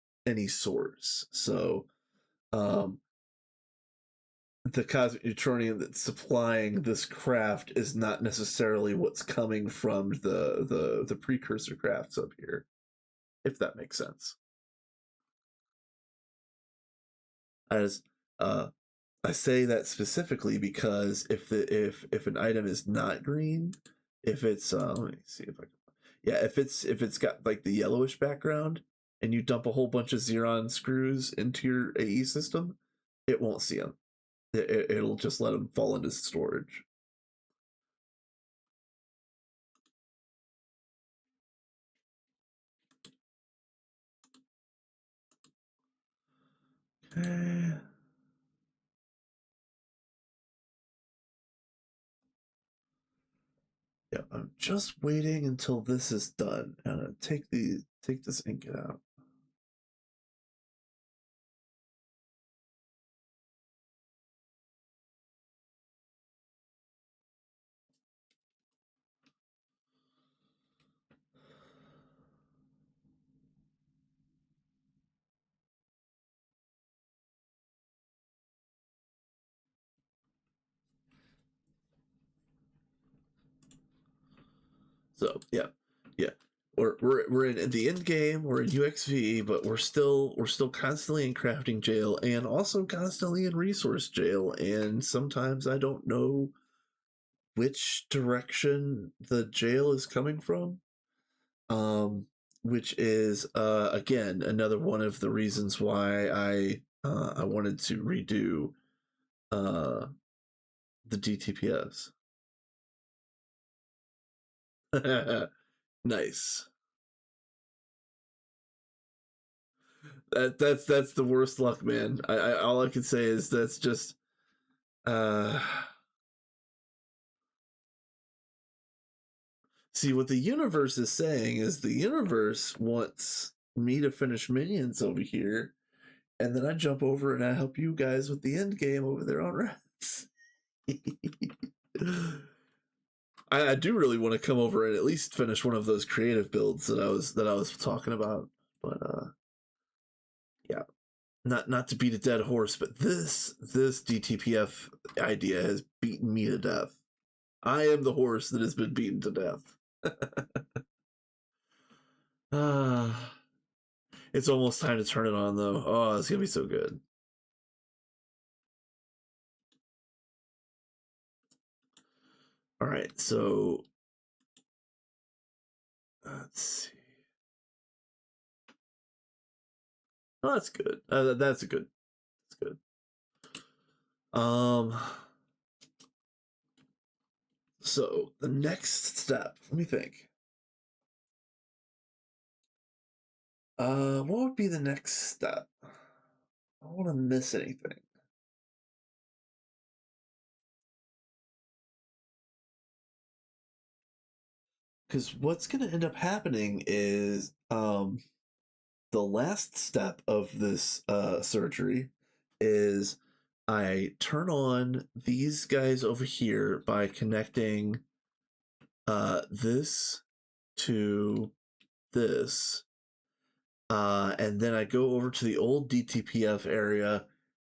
Speaker 1: source. So the cosmic neutronium that's supplying this craft is not necessarily what's coming from the precursor crafts up here, if that makes sense. As I say that specifically because if an item is not green, if it's let me see if I can, yeah, if it's got like the yellowish background and you dump a whole bunch of Xeron screws into your AE system, it won't see them. It'll just let them fall into storage. Okay. Yeah, I'm just waiting until this is done. Take this ingot out. So yeah, we're in the end game. We're in UXV, but we're still constantly in crafting jail and also constantly in resource jail. And sometimes I don't know which direction the jail is coming from. Which is again another one of the reasons why I wanted to redo the DTPS. Nice. That's the worst luck, man. All I can say is that's just uh see what the universe is saying is the universe wants me to finish minions over here, and then I jump over and I help you guys with the end game over there on rats. I do really want to come over and at least finish one of those creative builds that I was talking about, but yeah, not to beat a dead horse, but this DTPF idea has beaten me to death. I am the horse that has been beaten to death. It's almost time to turn it on though. Oh, it's gonna be so good. All right, so let's see. Oh, that's good. That's a good. That's good. So the next step. Let me think. What would be the next step? I don't want to miss anything. Because what's going to end up happening is the last step of this surgery is I turn on these guys over here by connecting this to this. And then I go over to the old DTPF area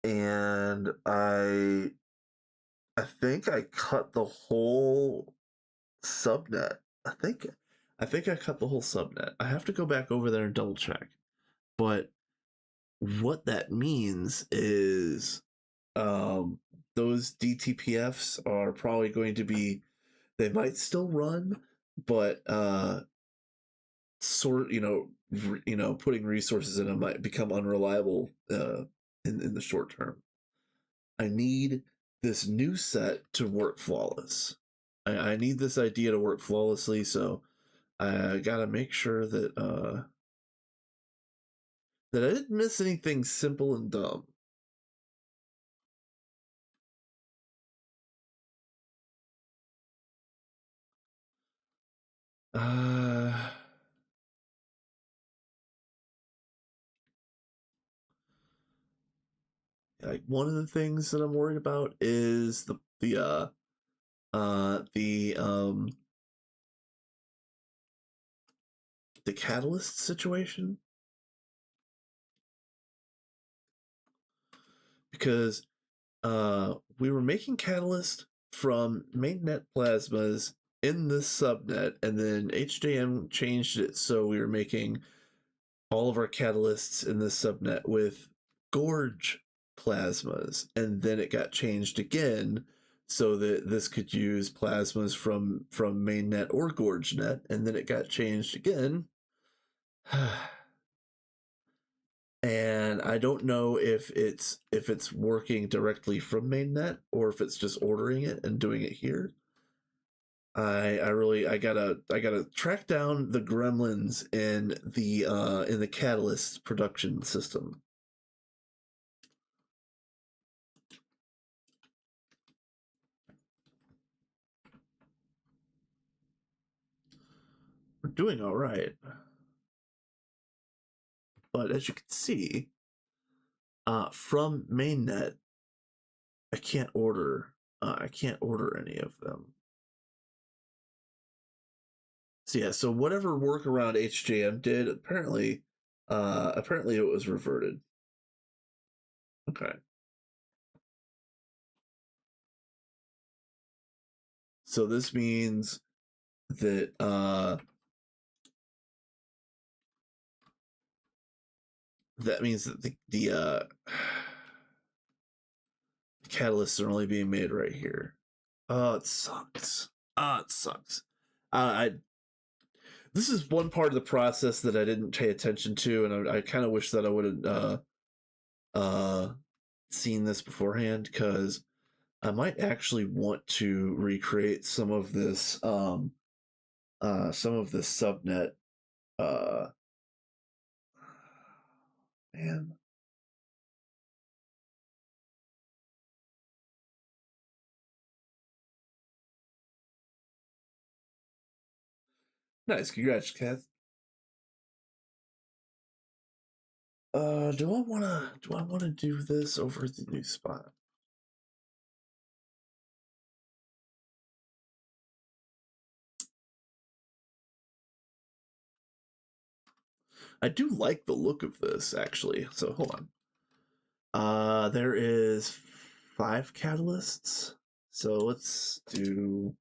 Speaker 1: and I think I cut the whole subnet. I think I cut the whole subnet. I have to go back over there and double check. But what that means is those DTPFs are probably going to be they might still run, but putting resources in them might become unreliable in the short term. I need this new set to work flawless. I need this idea to work flawlessly, so I gotta make sure that I didn't miss anything simple and dumb. Uh, like one of the things that I'm worried about is the catalyst situation, because we were making catalyst from mainnet plasmas in this subnet, and then HJM changed it so we were making all of our catalysts in this subnet with gorge plasmas, and then it got changed again so that this could use plasmas from mainnet or gorgenet, and then it got changed again. And I don't know if it's working directly from mainnet or if it's just ordering it and doing it here. I gotta track down the gremlins in the catalyst production system. We're doing all right, but as you can see, from mainnet, I can't order. I can't order any of them. So yeah, so whatever workaround HJM did, apparently it was reverted. Okay. So this means that that means that the catalysts are only being made right here. Oh, it sucks. It sucks. I this is one part of the process that I didn't pay attention to, and I kind of wish that I would have seen this beforehand, because I might actually want to recreate some of this subnet uh Man. Nice, congrats, Kath. Do I wanna do this over the new spot? I do like the look of this actually. So hold on. There is 5 catalysts. So let's do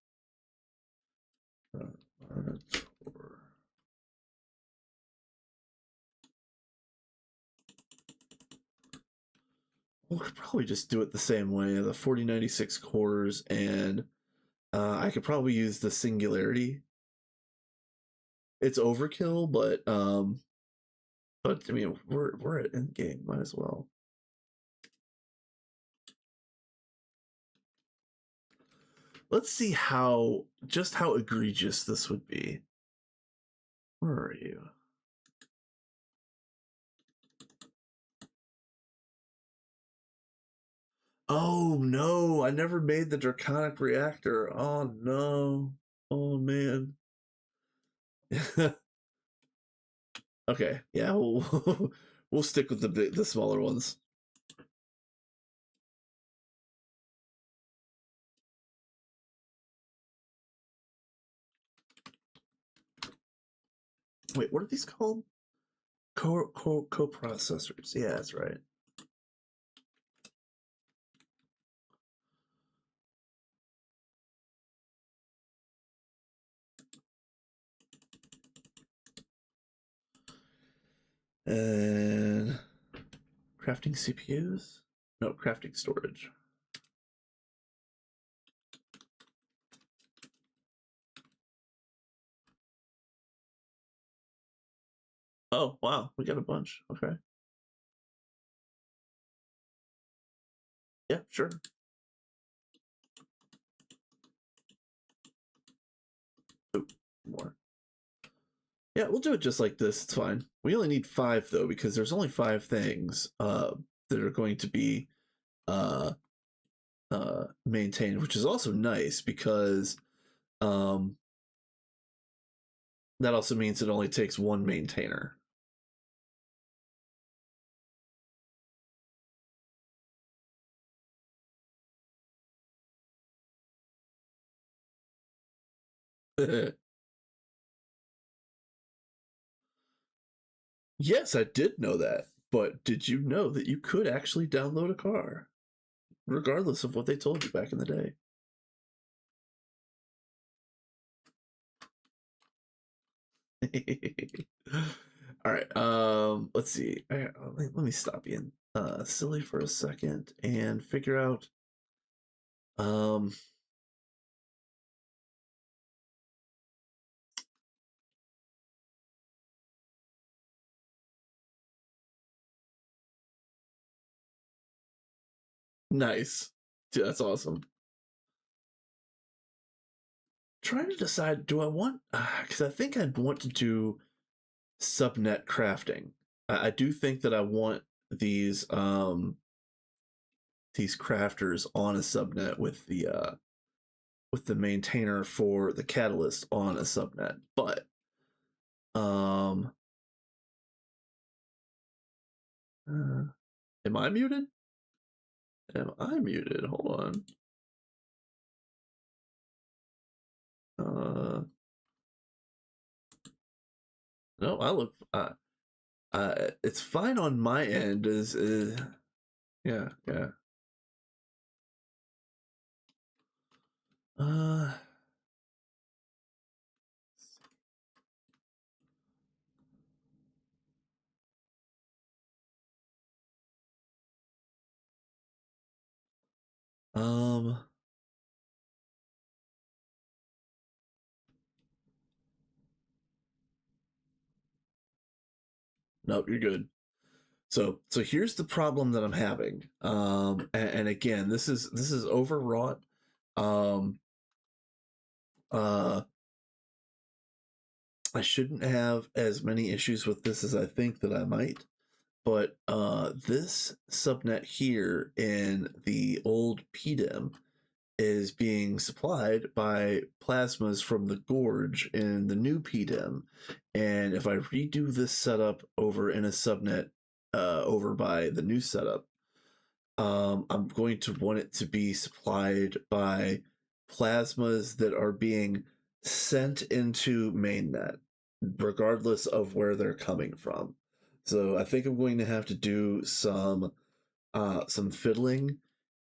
Speaker 1: we could probably just do it the same way. The 4096 cores, and I could probably use the singularity. It's overkill, but I mean we're at end game, might as well. Let's see how egregious this would be. Where are you? Oh no, I never made the draconic reactor. Oh no. Oh man. Okay, yeah, we'll stick with the smaller ones. Wait, what are these called? Co-processors. Yeah, that's right. And crafting CPUs? No, crafting storage. Oh, wow, we got a bunch. Okay. Yeah, sure. Oh, more. Yeah, we'll do it just like this. It's fine. We only need 5 though, because there's only 5 things that are going to be uh maintained, which is also nice because um that also means it only takes 1 maintainer. Yes, I did know that. But did you know that you could actually download a car, regardless of what they told you back in the day? All right. Let's see. Let me stop being silly for a second and figure out. Um. Nice. Dude, that's awesome. Trying to decide. Do I want? Because I think I'd want to do subnet crafting. I do think that I want these crafters on a subnet with the maintainer for the catalyst on a subnet. But um am I muted? Am I muted? Hold on. No, I look it's fine on my end. Is yeah, yeah. Uh um nope, you're good. So here's the problem that I'm having. And again, this is overwrought. Um uh I shouldn't have as many issues with this as I think that I might. but this subnet here in the old PDIM is being supplied by plasmas from the gorge in the new PDIM. And if I redo this setup over in a subnet over by the new setup, I'm going to want it to be supplied by plasmas that are being sent into mainnet, regardless of where they're coming from. So I think I'm going to have to do some fiddling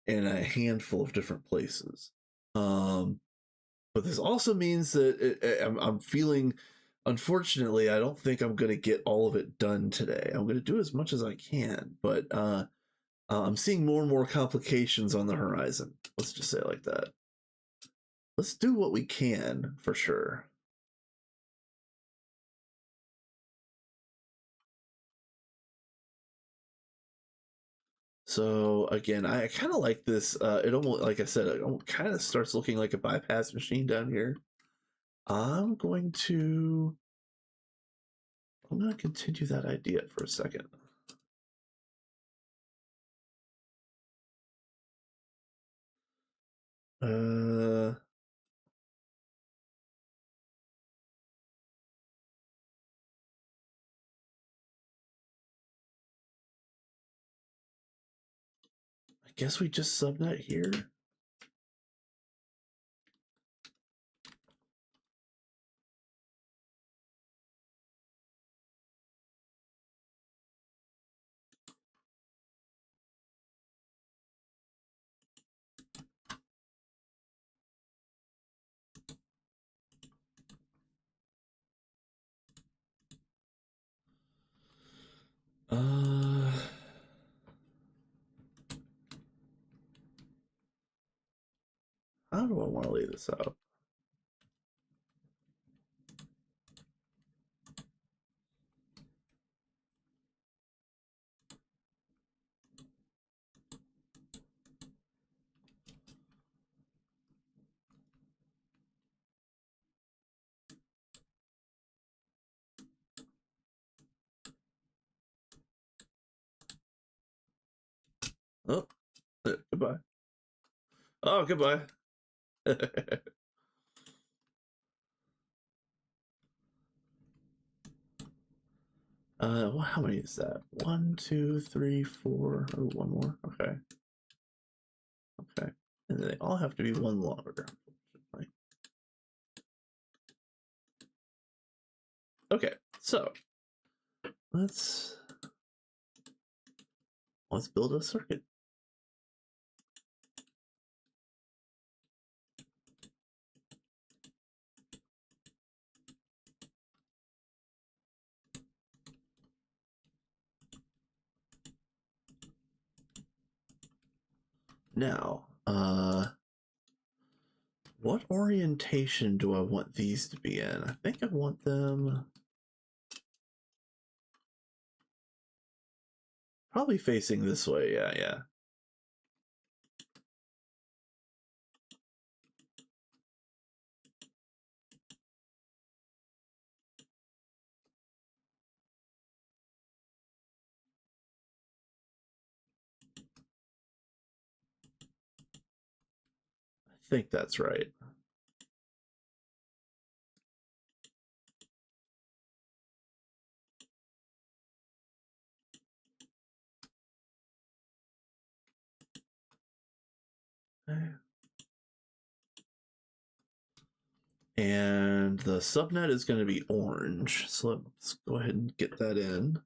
Speaker 1: in a handful of different places. But this also means that I'm feeling, unfortunately, I don't think I'm going to get all of it done today. I'm going to do as much as I can, but I'm seeing more and more complications on the horizon. Let's just say it like that. Let's do what we can for sure. So again, I kind of like this. It almost, like I said, it kind of starts looking like a bypass machine down here. I'm going to continue that idea for a second. I guess we just subnet here. How do I want to lay this out? Oh, goodbye. Oh, goodbye. Well, how many is that? 1, 2, 3, 4. Oh, one more. Okay. Okay. And they all have to be one longer. Okay, so let's build a circuit. Now, what orientation do I want these to be in? I think I want them probably facing this way. Yeah. I think that's right. And the subnet is going to be orange. So let's go ahead and get that in.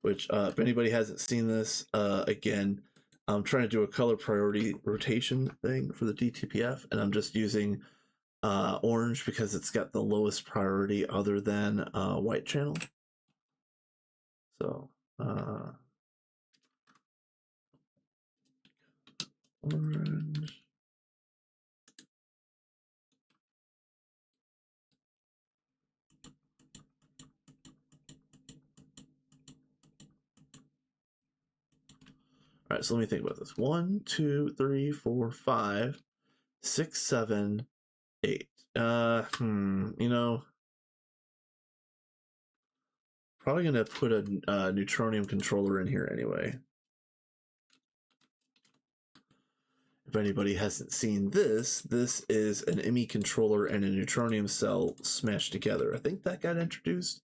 Speaker 1: Which, if anybody hasn't seen this, again, I'm trying to do a color priority rotation thing for the DTPF, and I'm just using orange because it's got the lowest priority other than white channel. So, orange. All right, so let me think about this. 1, 2, 3, 4, 5, 6, 7, 8. You know, Probably going to put a neutronium controller in here anyway. If anybody hasn't seen this, this is an ME controller and a neutronium cell smashed together. I think that got introduced.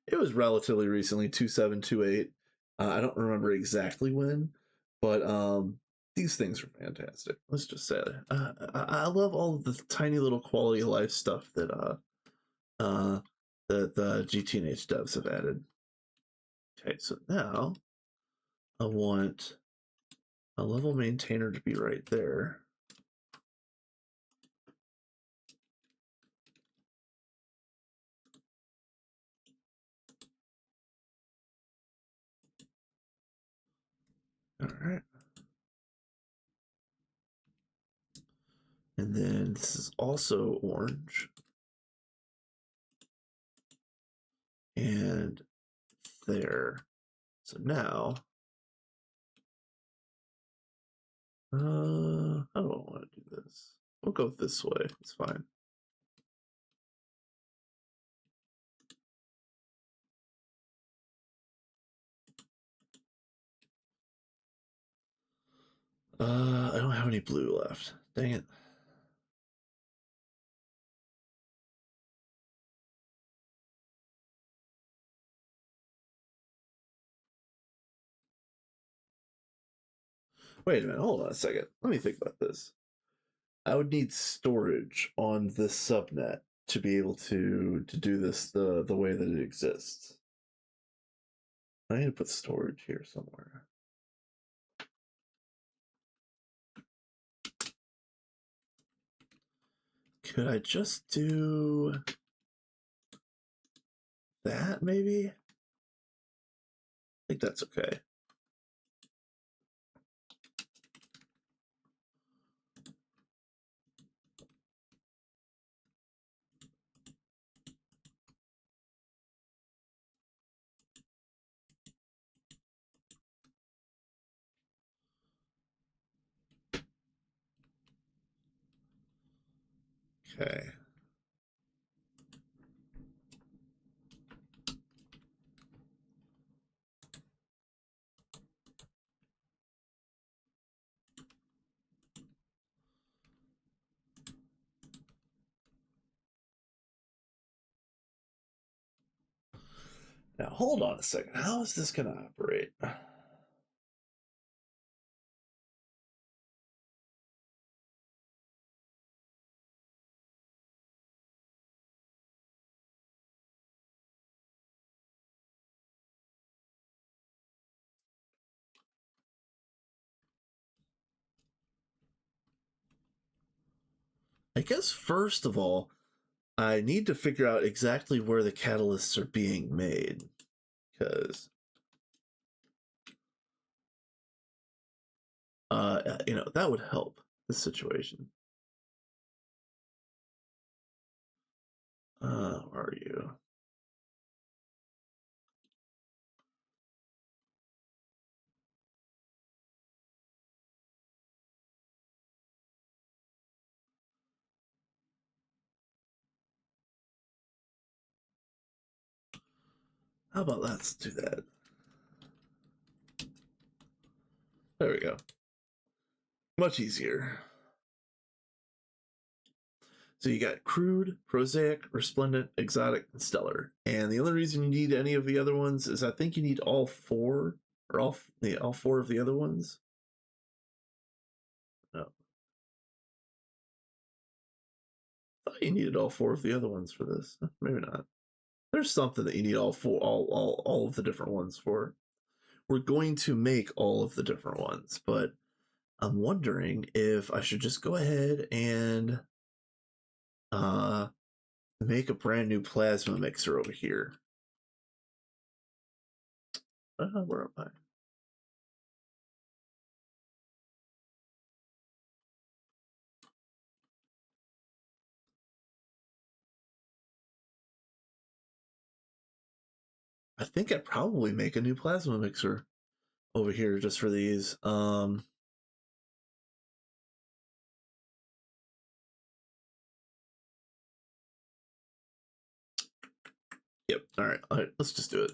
Speaker 1: It was relatively recently, 2728. I don't remember exactly when, but these things are fantastic. Let's just say I love all of the tiny little quality of life stuff that the GTNH devs have added. Okay, so now I want a level maintainer to be right there. All right. And then this is also orange. And there. So now, I don't want to do this. We'll go this way. It's fine. I don't have any blue left. Dang it. Wait a minute. Hold on a second. Let me think about this. I would need storage on this subnet to be able to do this the way that it exists. I need to put storage here somewhere. Could I just do that maybe? I think that's okay. Okay. Now hold on a second. How is this going to operate? I guess first of all, I need to figure out exactly where the catalysts are being made, because that would help the situation. Where are you? How about let's do that? There we go. Much easier. So you got crude, prosaic, resplendent, exotic, and stellar. And the only reason you need any of the other ones is I think you need all four, or all four of the other ones. No. I thought you needed all four of the other ones for this. Maybe not. There's something that you need all of the different ones for. We're going to make all of the different ones, but I'm wondering if I should just go ahead and make a brand new plasma mixer over here. Where am I? I think I'd probably make a new plasma mixer over here just for these. Yep. All right. Let's just do it.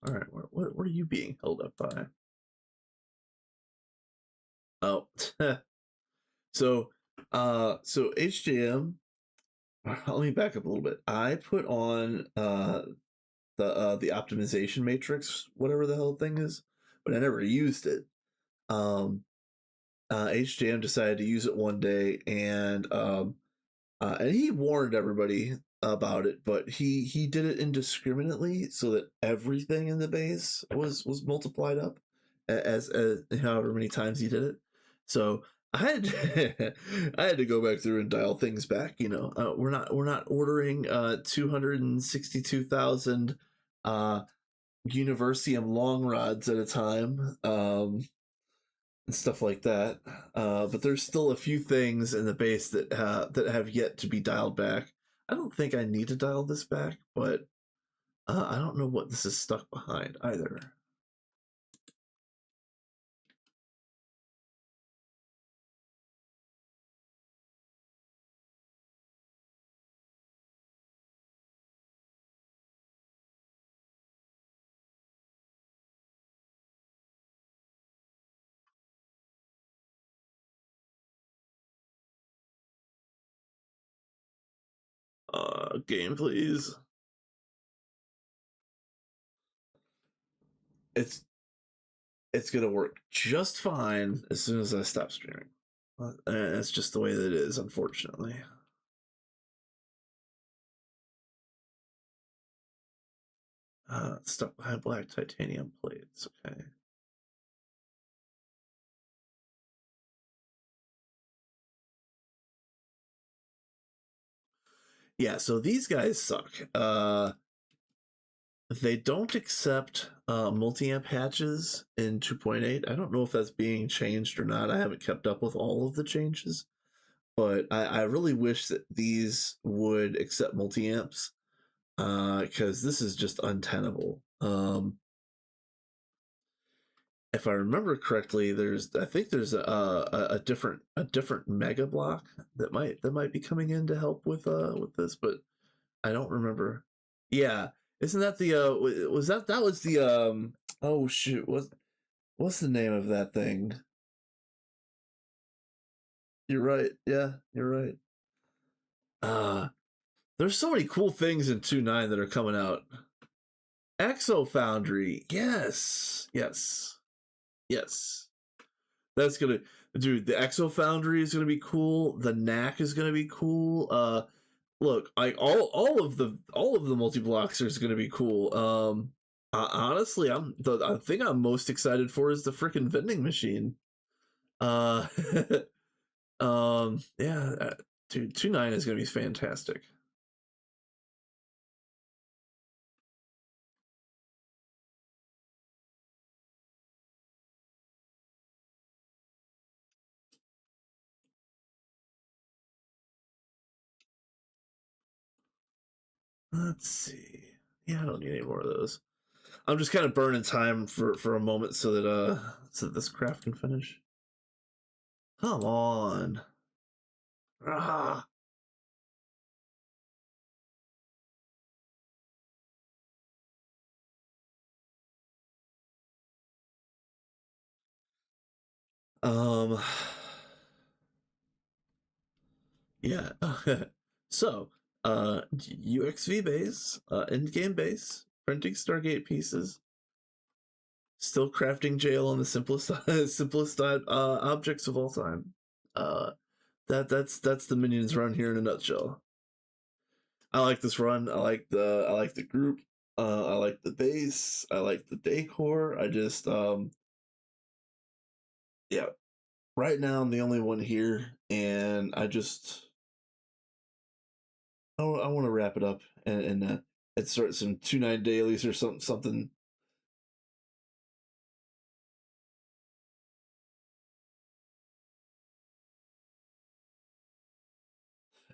Speaker 1: All right, what are you being held up by? Oh, so so HJM. Let me back up a little bit. I put on the optimization matrix, whatever the hell thing is, but I never used it. HJM decided to use it one day, and he warned everybody about it, but he did it indiscriminately so that everything in the base was multiplied up as however many times he did it. So I had I had to go back through and dial things back. We're not ordering 262,000 Universium long rods at a time. And stuff like that. But there's still a few things in the base that have yet to be dialed back. I don't think I need to dial this back, but I don't know what this is stuck behind either. Game, please. It's gonna work just fine as soon as I stop streaming. That's just the way that it is, unfortunately. Stuck behind black titanium plates. Okay. Yeah, so these guys suck. They don't accept multi-amp hatches in 2.8. I don't know if that's being changed or not. I haven't kept up with all of the changes, but I really wish that these would accept multi-amps because this is just untenable. If I remember correctly, I think there's a different mega block that might be coming in to help with this, but I don't remember. Yeah, isn't that the was that was the oh shoot, what's the name of that thing? You're right. Yeah, you're right. Uh there's so many cool things in 2.9 that are coming out. Exo Foundry. Yes. Yes. Yes. That's gonna dude, the Exo Foundry is gonna be cool. The knack is gonna be cool. Look, like all of the multi blocks is gonna be cool. Honestly, the thing I'm most excited for is the freaking vending machine. Uh, yeah, dude, 2.9 is gonna be fantastic. Let's see. Yeah, I don't need any more of those. I'm just kind of burning time for a moment so that this craft can finish. Come on. Ah. Um. Yeah. So, UXV base, in-game base, printing Stargate pieces, still crafting jail on the simplest simplest objects of all time. Uh, that's the minions run here in a nutshell. I like this run. I like the group. I like the base. I like the decor. I just yeah. Right now I'm the only one here, and I want to wrap it up and start some 2.9 dailies or something.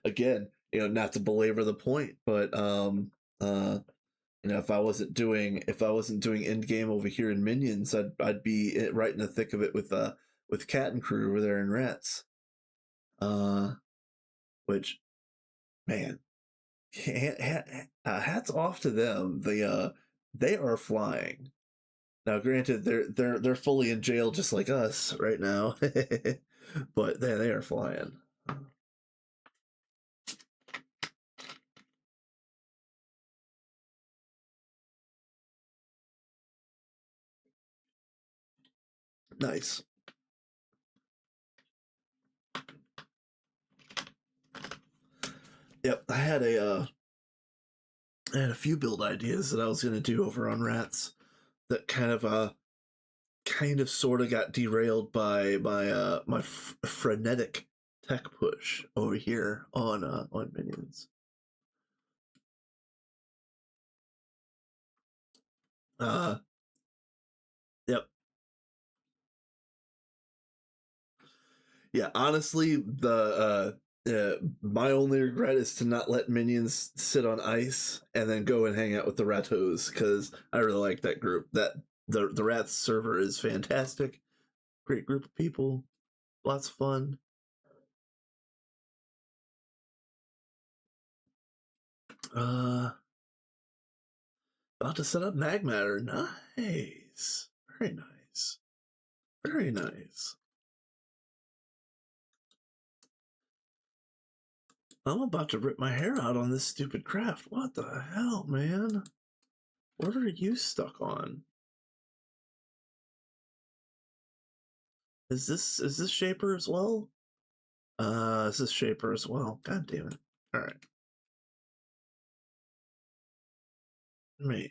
Speaker 1: Again, not to belabor the point, but if I wasn't doing end game over here in Minions, I'd be right in the thick of it with Cat and Crew over there in Rats. Which, man, hats off to them. they are flying. Now, granted, they're fully in jail just like us right now, but they are flying. Nice. Yep, I had a few build ideas that I was gonna do over on Rats that kind of sort of got derailed by my frenetic tech push over here on Minions. Yep. Yeah, honestly, the my only regret is to not let Minions sit on ice and then go and hang out with the Ratos, because I really like that group. That the Rats server is fantastic. Great group of people, lots of fun. About to set up Magmatter. Nice, very nice, very nice. I'm about to rip my hair out on this stupid craft. What the hell, man? What are you stuck on? Is this Shaper as well? Is this Shaper as well? God damn it. Alright. Man.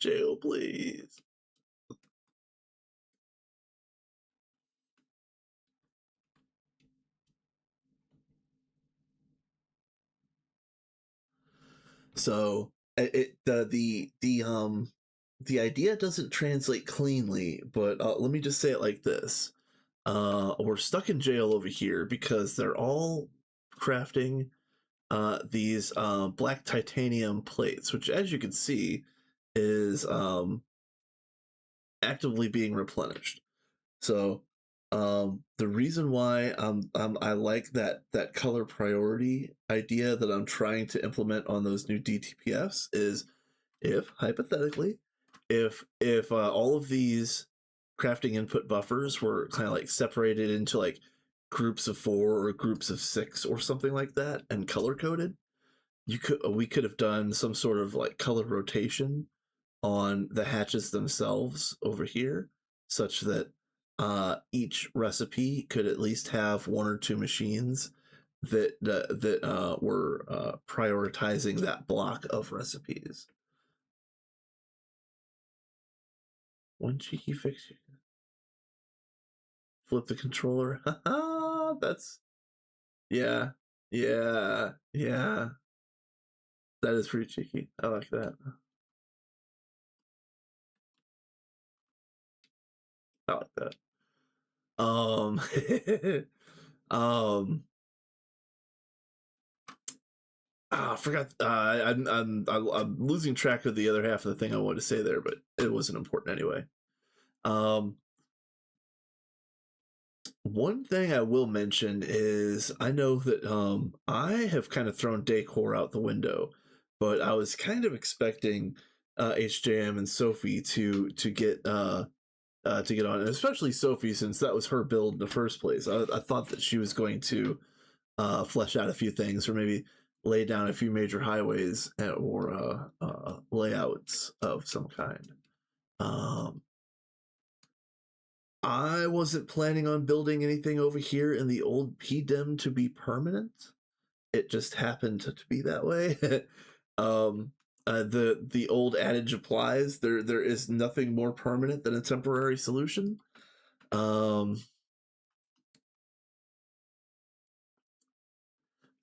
Speaker 1: Jail, please. So the idea doesn't translate cleanly, but let me just say it like this. We're stuck in jail over here because they're all crafting these black titanium plates, which, as you can see, is actively being replenished. So the reason why I like that color priority idea that I'm trying to implement on those new DTPFs is, if hypothetically, if all of these crafting input buffers were kind of like separated into like groups of 4 or groups of 6 or something like that and color coded, we could have done some sort of like color rotation on the hatches themselves over here, such that each recipe could at least have 1 or 2 machines that were prioritizing that block of recipes. One cheeky fix. Flip the controller. That's yeah, yeah. That is pretty cheeky. I like that. I like that. Um, um, I forgot. I'm losing track of the other half of the thing I wanted to say there, but it wasn't important anyway. Um, One thing I will mention is I know that I have kind of thrown decor out the window, but I was kind of expecting HJM and Sophie to get on, and especially Sophie, since that was her build in the first place. I thought that she was going to flesh out a few things, or maybe lay down a few major highways or layouts of some kind. Um, I wasn't planning on building anything over here in the old PDEM to be permanent. It just happened to be that way. um, the old adage applies. There is nothing more permanent than a temporary solution. Um,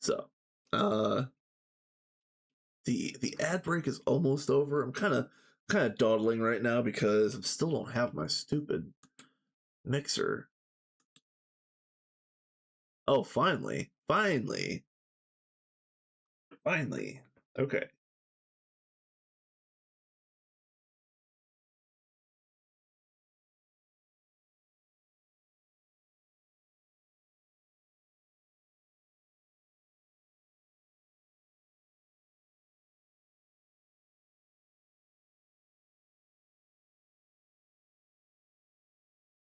Speaker 1: so the ad break is almost over. I'm kind of dawdling right now because I still don't have my stupid mixer. Oh, finally. Okay.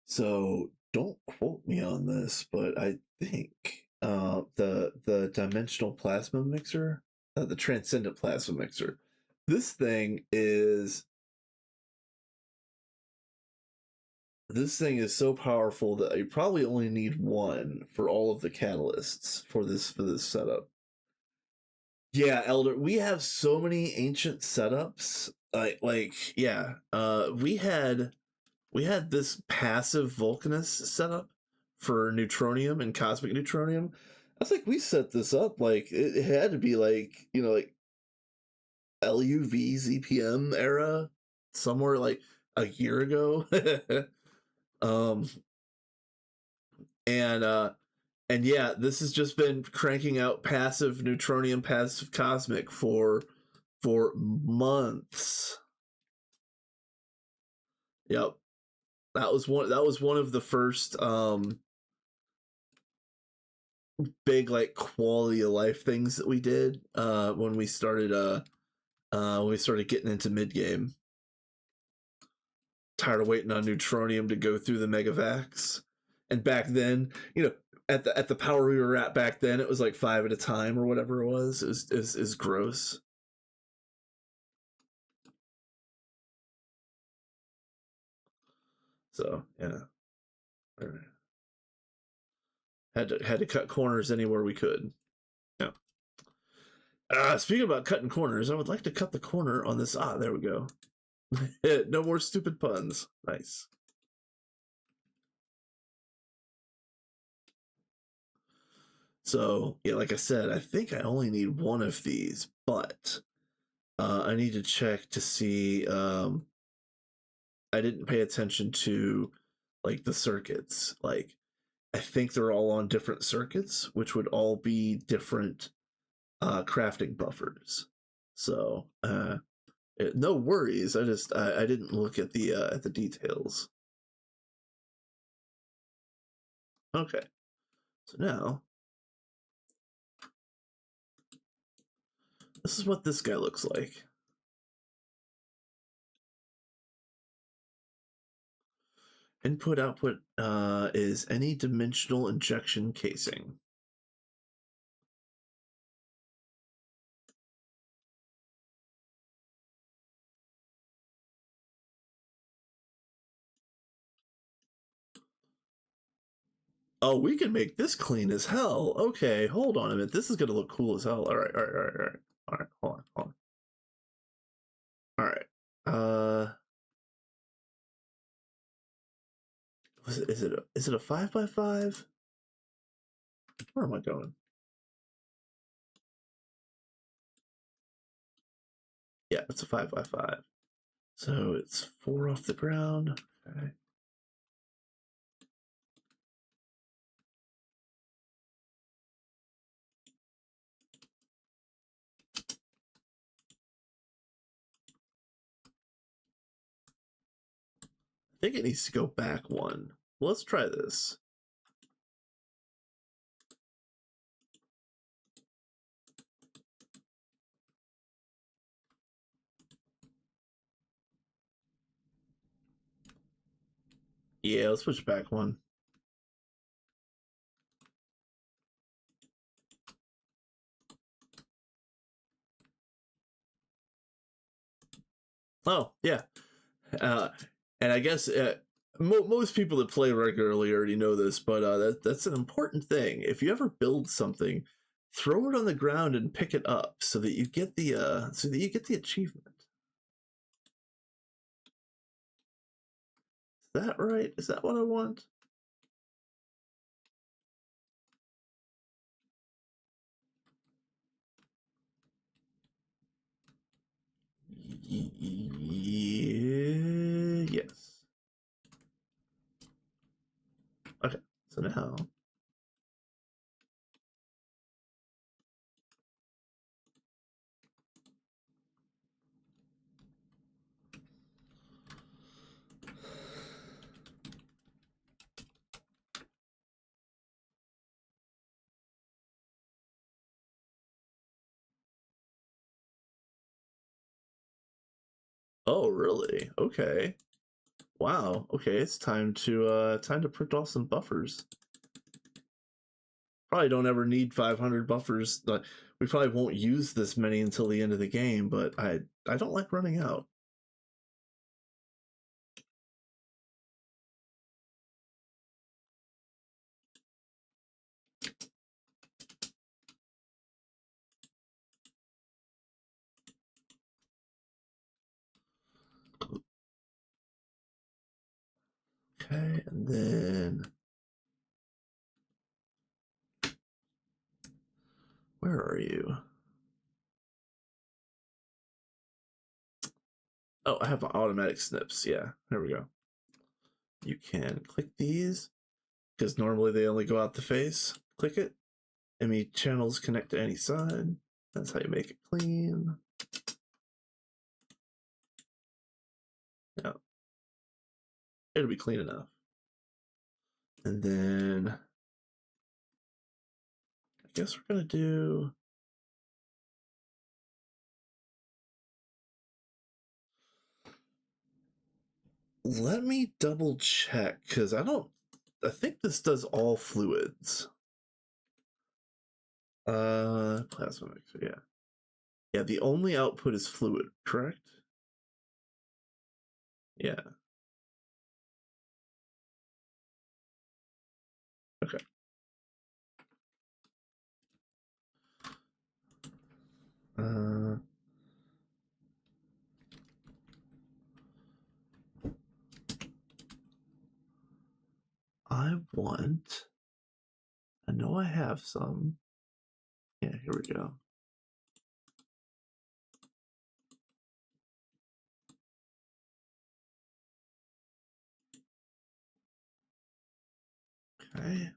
Speaker 1: So don't quote me on this, but I think the dimensional plasma mixer, the transcendent plasma mixer, this thing is so powerful that you probably only need one for all of the catalysts for this setup. Yeah, Elder, we have so many ancient setups. Yeah, we had this passive Vulcanus setup for neutronium and cosmic neutronium. I was like, we set this up like it had to be like, you know, like LUV ZPM era, somewhere like a year ago. um and yeah, this has just been cranking out passive neutronium, passive cosmic for months. Yep. That was one of the first big like quality of life things that we did when we started getting into mid game. Tired of waiting on neutronium to go through the megavacs. And back then, you know, at the power we were at back then, it was like 5 at a time or whatever it was. It was gross. So yeah, had to cut corners anywhere we could. Yeah. Speaking about cutting corners, I would like to cut the corner on this. There we go. No more stupid puns. Nice. So yeah, like I said, I think I only need one of these, but I need to check to see. I didn't pay attention to like the circuits. Like I think they're all on different circuits, which would all be different crafting buffers. So no worries. I didn't look at the details. Okay, so now this is what this guy looks like. Input output is any dimensional injection casing. Oh, we can make this clean as hell. Okay, hold on a minute. This is gonna look cool as hell. All right, all right, all right, all right. All right, hold on. All right. Is it a 5x5? Where am I going? Yeah, it's a 5x5. So it's 4 off the ground. Okay. I think it needs to go back one. Let's try this. Yeah, let's push back one. Oh, yeah. And I guess most people that play regularly already know this, but that's an important thing. If you ever build something, throw it on the ground and pick it up so that you get the achievement. Is that right? Is that what I want? Yes. Okay. So now. Oh, really? Okay. Wow. Okay, it's time to print off some buffers. Probably don't ever need 500 buffers. We probably won't use this many until the end of the game, but I don't like running out. Okay, and then where are you? Oh, I have automatic snips. Yeah, there we go. You can click these because normally they only go out the face. Click it. Any channels connect to any side. That's how you make it clean. Yeah, it'll be clean enough. And then I guess we're gonna do. Let me double check because I think this does all fluids. Plasma mixer, yeah. Yeah, the only output is fluid, correct? Yeah. Okay. Uh, I want. I know I have some. Yeah, here we go. Okay.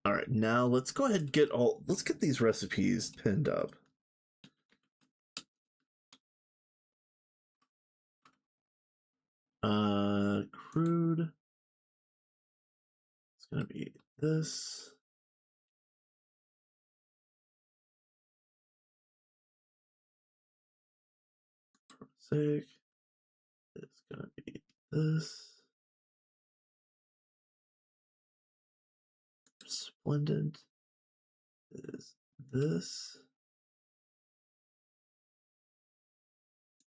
Speaker 1: All right, now let's go ahead and let's get these recipes pinned up. Crude. It's gonna be this. Prosaic. It's gonna be this. Splendid is this.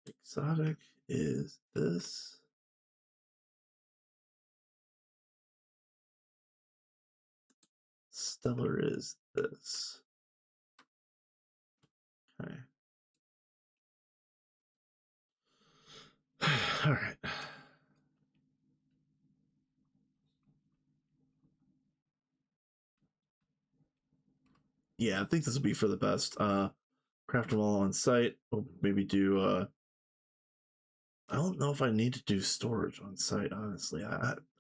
Speaker 1: Exotic is this. Stellar is this. Okay. All right. Yeah, I think this will be for the best. Craft them all on site. We'll maybe do I don't know if I need to do storage on site, honestly.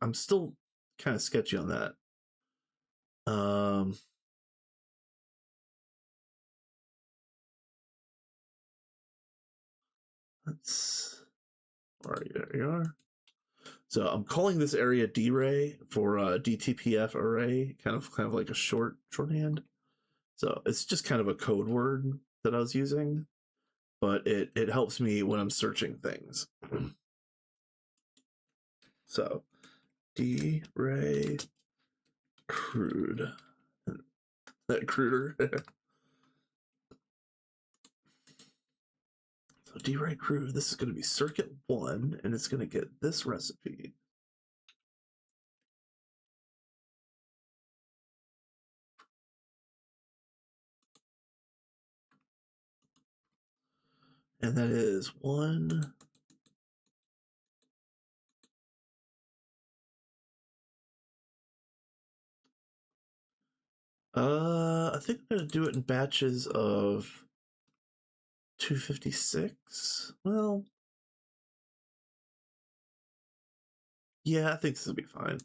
Speaker 1: I'm still kind of sketchy on that. Let's where are you? There you are. So I'm calling this area D-Ray for DTPF array, kind of like a shorthand. So it's just kind of a code word that I was using, but it helps me when I'm searching things. So D-Ray crude. That cruder. So D-Ray crude, this is going to be circuit 1, and it's going to get this recipe. And that is 1. I think I'm going to do it in batches of 256. Well, yeah, I think this will be fine.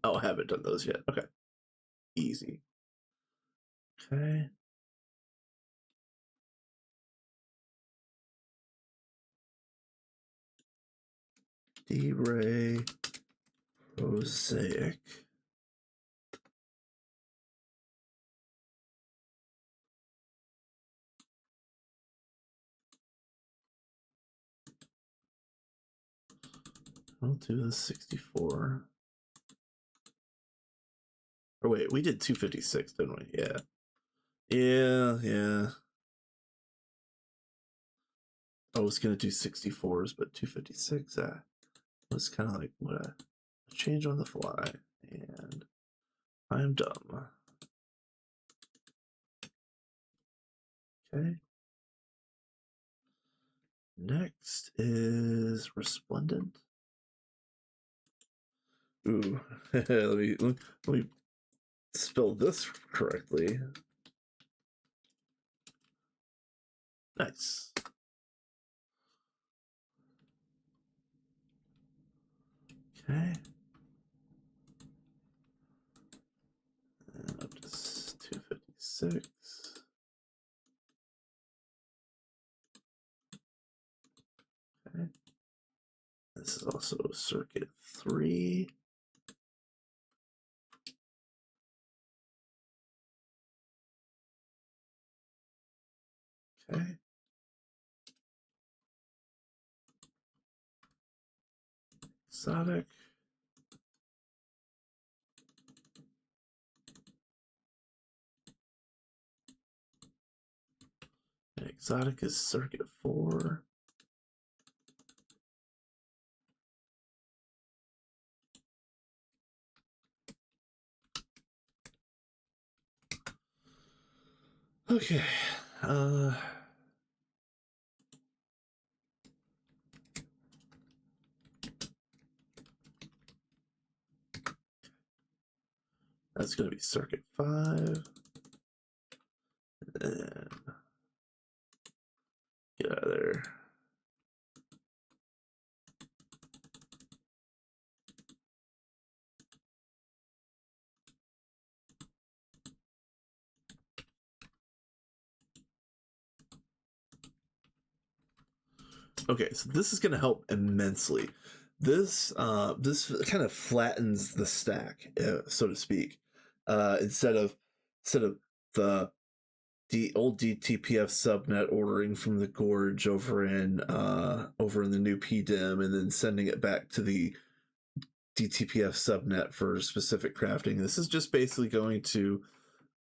Speaker 1: Oh, I haven't done those yet. Okay. Easy. Okay. D-ray prosaic. I'll do the 64. Or wait, we did 256, didn't we? Yeah. Yeah. I was gonna do 64s, but 256 was kind of like what a change on the fly, and I'm dumb. Okay. Next is resplendent. Ooh, let me spell this correctly. Nice. Okay. And up to 256. Okay. This is also circuit 3. Okay. Exotic. And exotic is circuit 4. Okay. That's going to be circuit 5. And get out of there. Okay, so this is going to help immensely. This kind of flattens the stack, so to speak. Instead of the old DTPF subnet ordering from the gorge over in the new PDIM and then sending it back to the DTPF subnet for specific crafting. This is just basically going to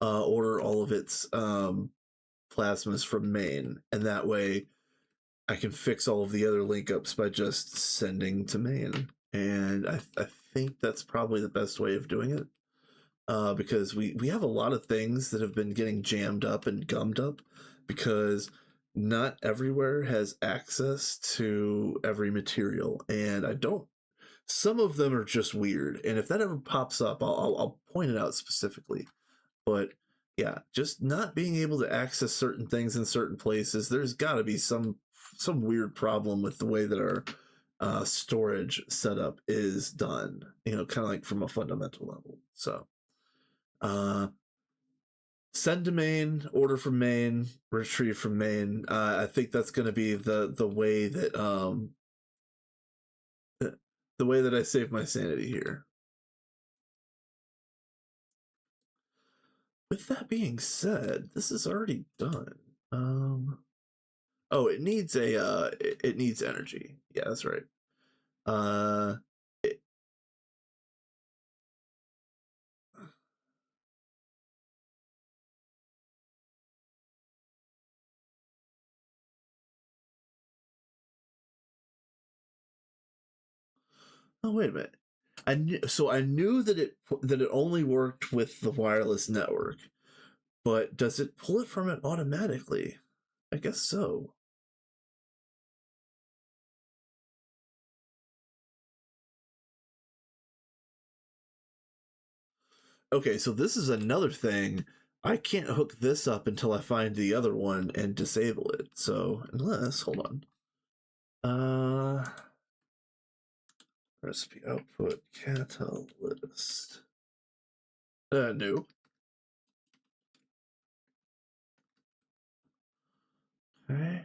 Speaker 1: order all of its plasmas from main, and that way I can fix all of the other link ups by just sending to main. And I think that's probably the best way of doing it. Because we have a lot of things that have been getting jammed up and gummed up because not everywhere has access to every material, and some of them are just weird, and if that ever pops up, I'll point it out specifically. But yeah, just not being able to access certain things in certain places, there's got to be some weird problem with the way that our storage setup is done, kind of like from a fundamental level. So send to main, order from main, retrieve from main. I think that's going to be the way that the way that I save my sanity here. With that being said, this is already done. Oh, it needs it needs energy. Yeah, that's right. It, oh, wait a minute. I knew that it only worked with the wireless network, but does it pull it from it automatically? I guess so. Okay, so this is another thing. I can't hook this up until I find the other one and disable it. So unless, hold on. Recipe output catalyst. No. Okay.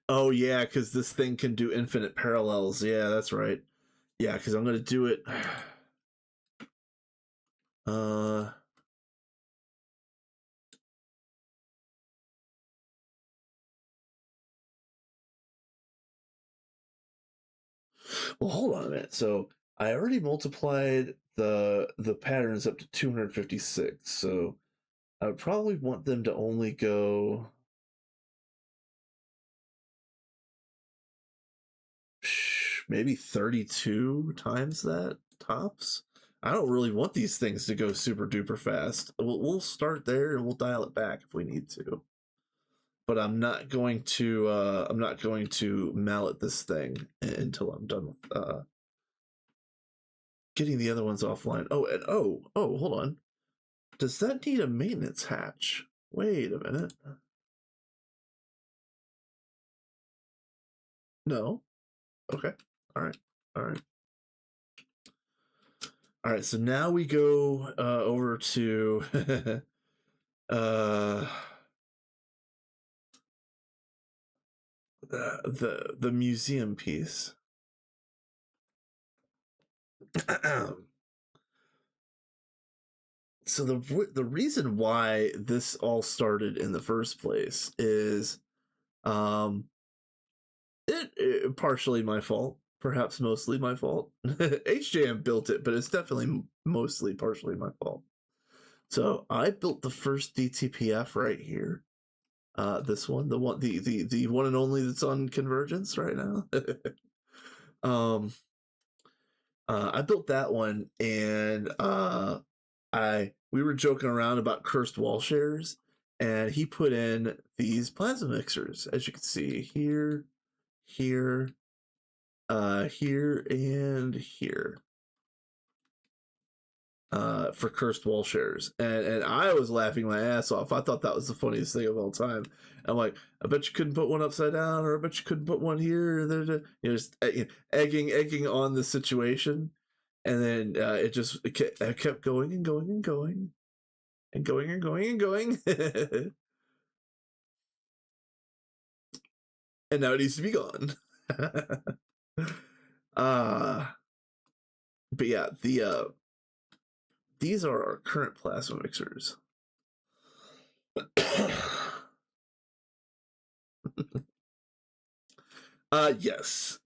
Speaker 1: Oh yeah, because this thing can do infinite parallels. Yeah, that's right. Yeah, because I'm gonna do it. Uh, well, hold on a minute. So I already multiplied the patterns up to 256. So I would probably want them to only go maybe 32 times that tops. I don't really want these things to go super duper fast. We'll start there and we'll dial it back if we need to. But I'm not going to mallet this thing until I'm done with getting the other ones offline. Oh, and hold on. Does that need a maintenance hatch? Wait a minute. No. Okay. All right. All right. All right. So now we go over to the museum piece. So the reason why this all started in the first place is it partially my fault, perhaps mostly my fault. HJM built it, but it's definitely mostly partially my fault. So I built the first DTPF right here. This one, the one and only that's on Convergence right now. I built that one, and we were joking around about cursed wall shares, and he put in these plasma mixers, as you can see here, here, here, and here. For cursed wall shares, and I was laughing my ass off. I thought that was the funniest thing of all time. I'm like, I bet you couldn't put one upside down, or I bet you couldn't put one here. Just egging on the situation, and then it kept going and going and going and going and going and going, and now it needs to be gone. But yeah, these are our current plasma mixers. Yes.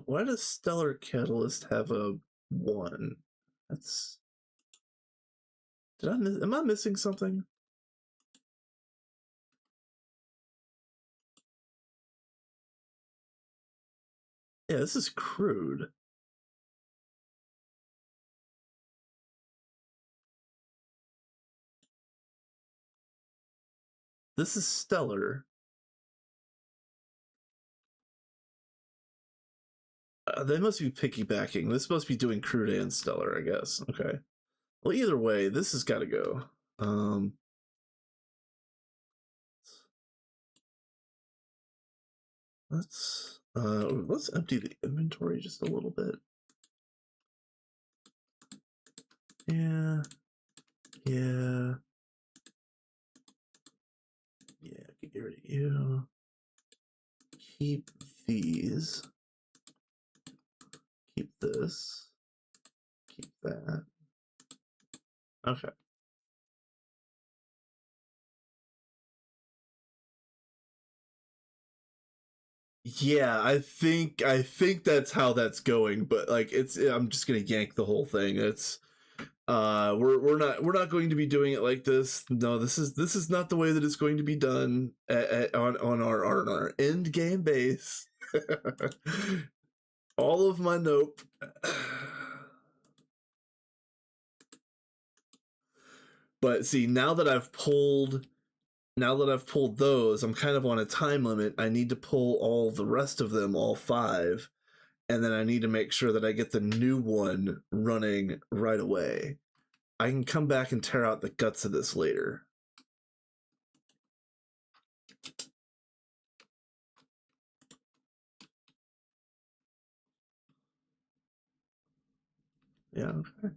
Speaker 1: Why does Stellar Catalyst have a 1? That's... am I missing something? Yeah, this is crude. This is Stellar. They must be piggybacking. This must be doing crude and Stellar, I guess. Okay. Well, either way, this has got to go. Let's empty the inventory just a little bit. Yeah. Get rid of you. Keep these. Keep this. Keep that. Okay. Yeah, I think that's how that's going, but like I'm just gonna yank the whole thing. It's we're not going to be doing it like this. No, this is not the way that it's going to be done on our end game base. All of my nope. But see, now that I've pulled those, I'm kind of on a time limit. I need to pull all the rest of them, all 5, and then I need to make sure that I get the new one running right away. I can come back and tear out the guts of this later. Yeah, okay.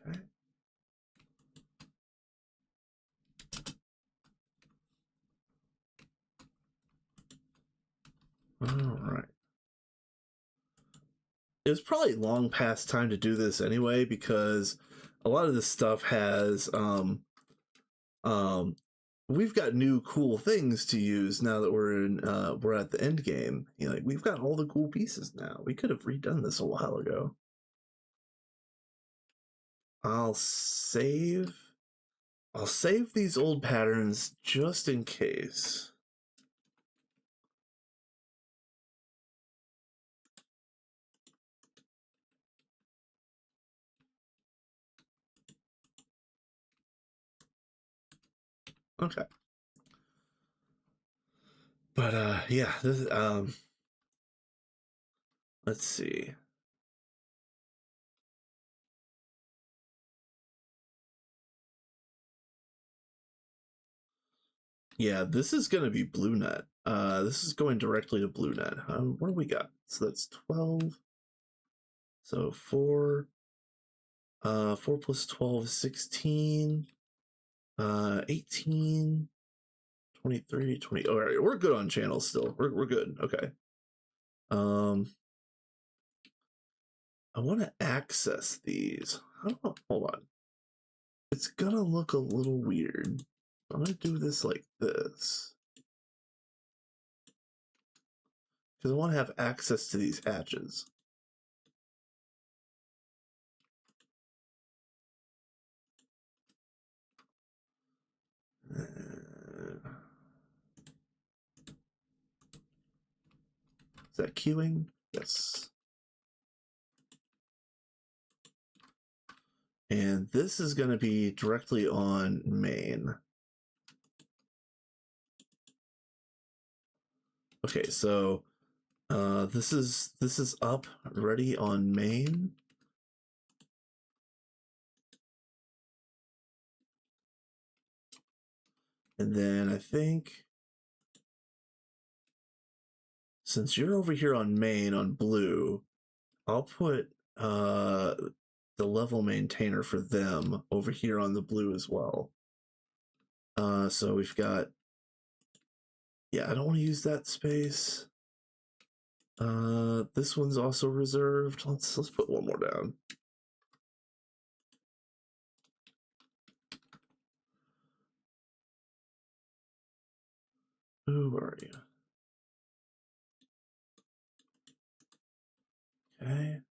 Speaker 1: Okay. All right. It was probably long past time to do this anyway, because a lot of this stuff has um we've got new cool things to use now that we're at the end game. You know, like, we've got all the cool pieces now. We could have redone this a while ago. I'll save these old patterns just in case. Okay. But yeah, this let's see. Yeah, this is going to be BlueNet. This is going directly to BlueNet. What do we got? So that's 12. So 4 4 plus 12 is 16. 18, 23, 20. All right, we're good on channels still. We're good. Okay. I want to access these. Hold on. It's gonna look a little weird. I'm gonna do this like this, because I want to have access to these hatches. Is that queuing? Yes. And this is going to be directly on main. Okay, so this is up ready on main. And then I think, since you're over here on main on blue, I'll put the level maintainer for them over here on the blue as well. So we've got, yeah, I don't want to use that space. This one's also reserved. Let's put one more down. Who are you? Okay.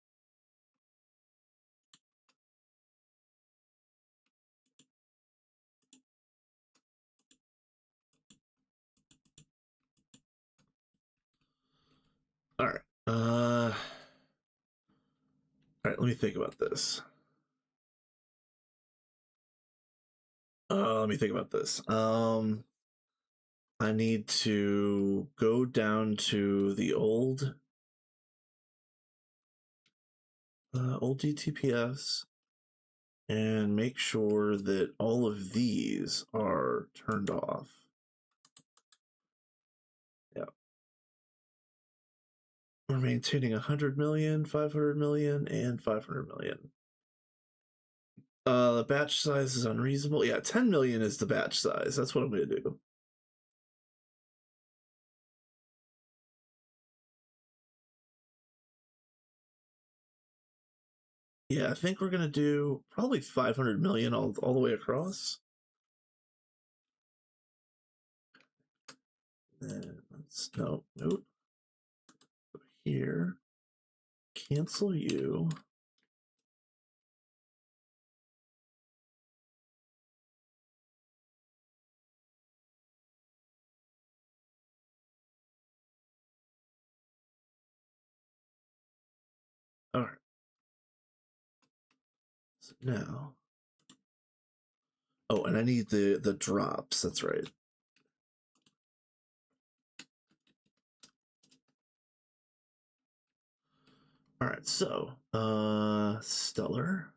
Speaker 1: All right. All right. Let me think about this. Let me think about this. I need to go down to the old DTPS and make sure that all of these are turned off. Yeah. We're maintaining 100 million, 500 million, and 500 million. The batch size is unreasonable. Yeah, 10 million is the batch size. That's what I'm going to do. Yeah, I think we're going to do probably 500 million all the way across. And let's, nope. Go here. Cancel you. Now, oh, and I need the drops. That's right. All right, so stellar,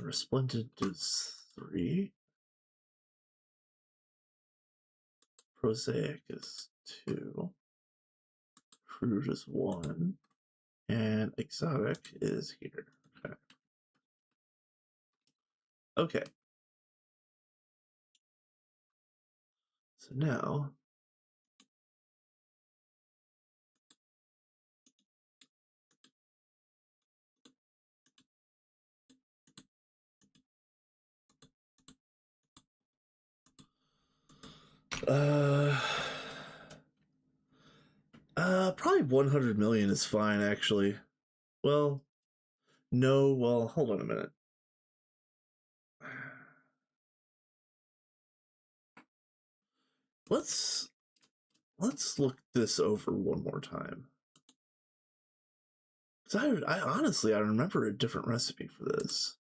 Speaker 1: resplendent is 3, prosaic is 2, crude is 1, and exotic is here. Okay. Okay. So now, probably 100 million is fine, actually. Well, no, well, hold on a minute. Let's look this over one more time. Because I honestly, I remember a different recipe for this.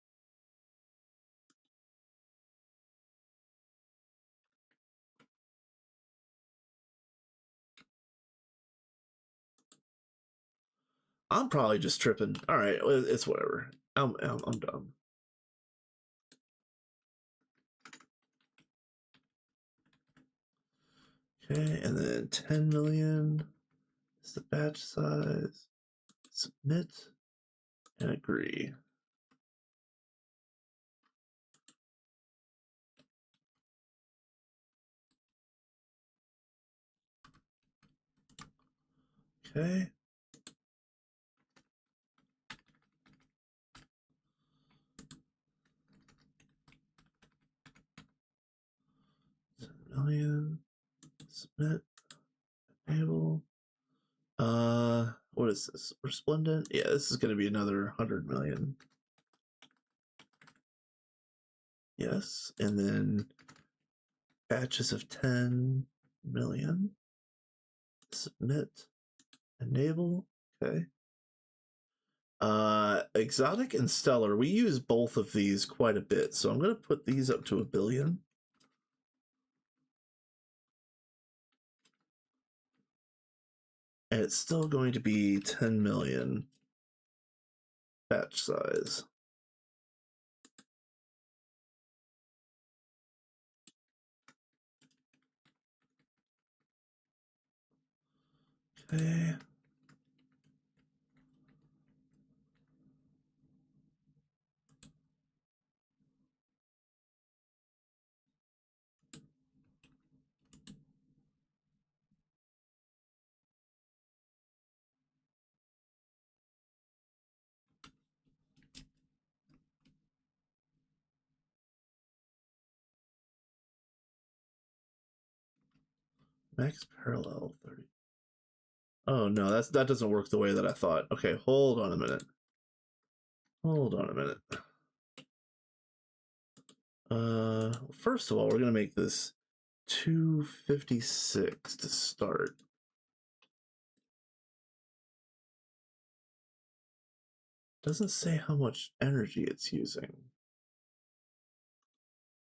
Speaker 1: I'm probably just tripping. All right, it's whatever. I'm dumb. Okay, and then 10 million is the batch size. Submit and agree. Okay. Million. Submit. Enable. What is this? Resplendent? Yeah, this is going to be another 100 million. Yes, and then batches of 10 million. Submit. Enable. Okay. Exotic and stellar. We use both of these quite a bit, so I'm going to put these up to 1 billion. And it's still going to be 10 million batch size. Okay. Max parallel 30. Oh no, that doesn't work the way that I thought. Okay, hold on a minute. Hold on a minute. First of all, we're gonna make this 256 to start. Doesn't say how much energy it's using.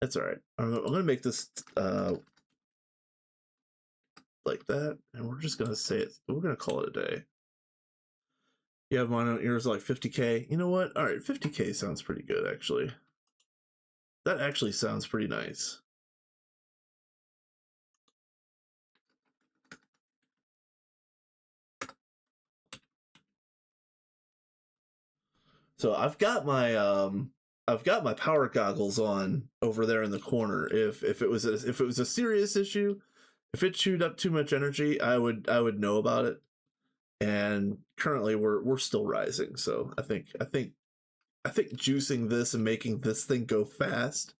Speaker 1: That's all right. I'm gonna make this like that, and we're just gonna say it. We're gonna call it a day. You have mine on yours like 50k. You know what? All right, 50k sounds pretty good actually. That actually sounds pretty nice. So I've got my power goggles on over there in the corner. If it was a serious issue, if it chewed up too much energy, I would know about it. And currently we're still rising, so I think juicing this and making this thing go fast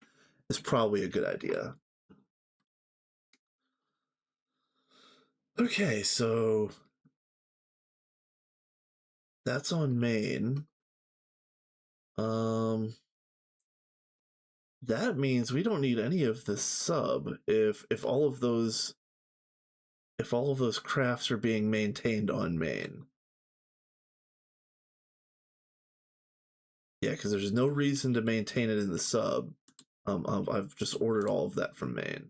Speaker 1: is probably a good idea. Okay, so that's on main. That means we don't need any of this sub if all of those crafts are being maintained on main. Yeah, because there's no reason to maintain it in the sub. I've just ordered all of that from main.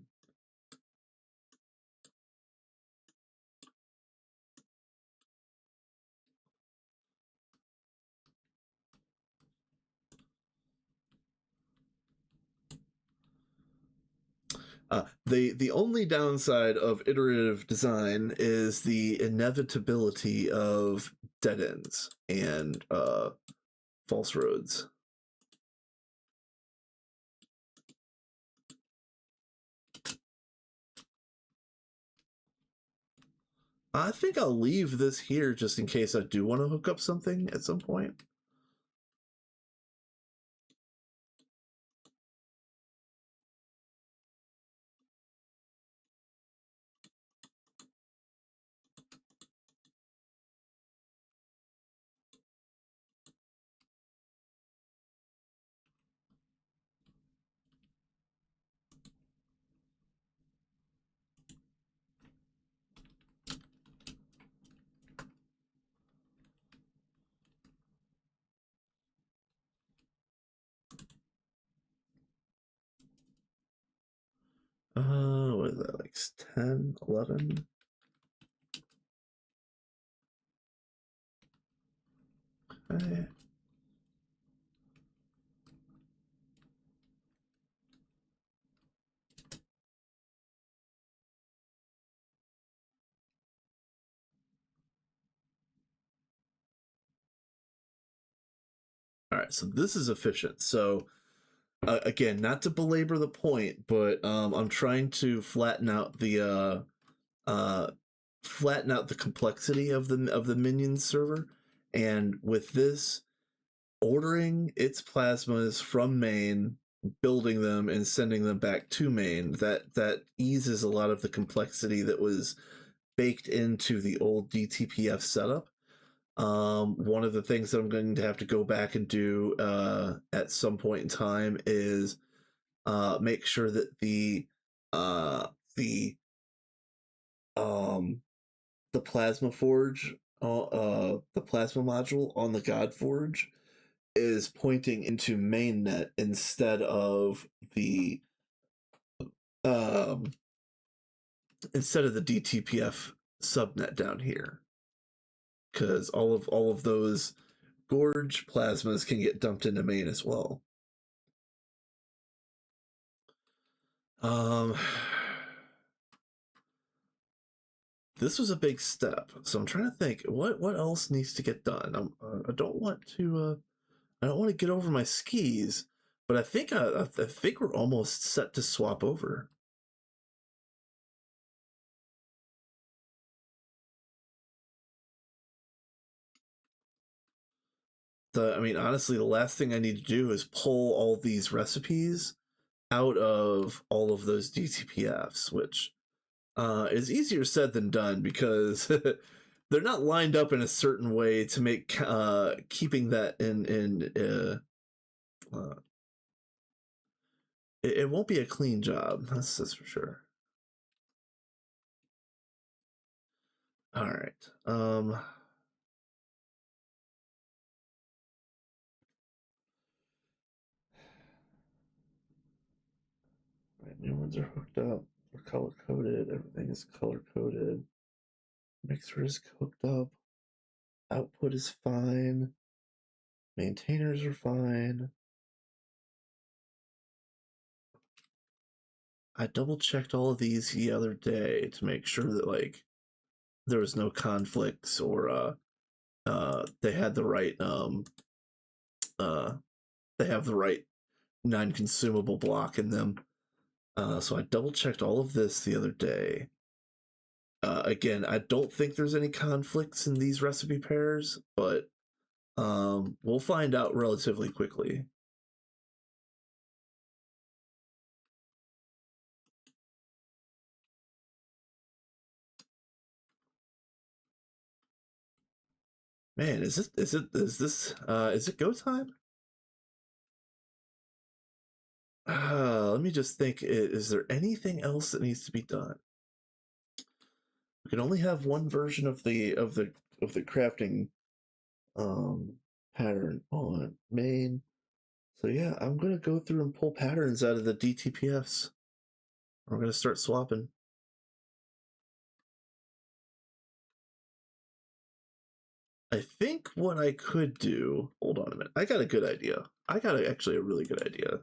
Speaker 1: The only downside of iterative design is the inevitability of dead ends and false roads. I think I'll leave this here just in case I do want to hook up something at some point. What is that, like 10, 11? Okay. All right, so this is efficient. So again, not to belabor the point, but I'm trying to flatten out the complexity of the minion server, and with this, ordering its plasmas from main, building them, and sending them back to main, that eases a lot of the complexity that was baked into the old DTPF setup. One of the things that I'm going to have to go back and do at some point in time is make sure that uh, the um, the plasma forge, the plasma module on the God Forge is pointing into mainnet um, instead of the DTPF subnet down here, because all of those gorge plasmas can get dumped into main as well. Um, this was a big step, so I'm trying to think what else needs to get done. I don't want to get over my skis, but I think I think we're almost set to swap over. I mean, honestly, the last thing I need to do is pull all these recipes out of all of those DTPFs, which is easier said than done because they're not lined up in a certain way to make keeping that it won't be a clean job. That's for sure. All right. Right, new ones are hooked up. They're color coded. Everything is color coded. Mixer is hooked up. Output is fine. Maintainers are fine. I double checked all of these the other day to make sure that like there was no conflicts or they had the right uh they have the right non-consumable block in them. So I double checked all of this the other day. Again, I don't think there's any conflicts in these recipe pairs, but we'll find out relatively quickly. Man, is it go time? Let me just think. Is there anything else that needs to be done? We can only have one version of the crafting pattern on main. So yeah, I'm gonna go through and pull patterns out of the DTPFs. I'm gonna start swapping. I think what I could do, hold on a minute, I got a good idea. I got actually a really good idea.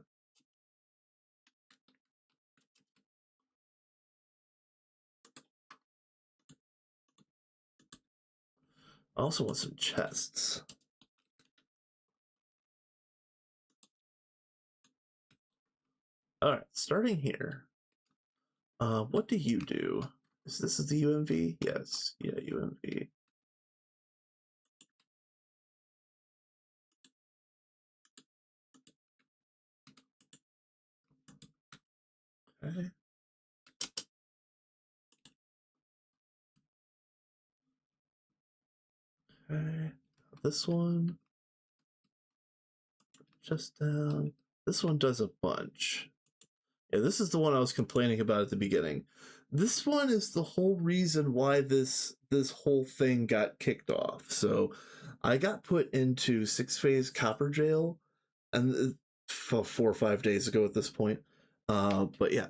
Speaker 1: I also want some chests. All right, starting here. What do you do? This is the UMV? Yes, yeah, UMV. Okay. Okay. This one. Just down. This one does a bunch. Yeah, this is the one I was complaining about at the beginning. This one is the whole reason why this whole thing got kicked off. So I got put into 6-phase copper jail and 4 or 5 days ago at this point. But yeah,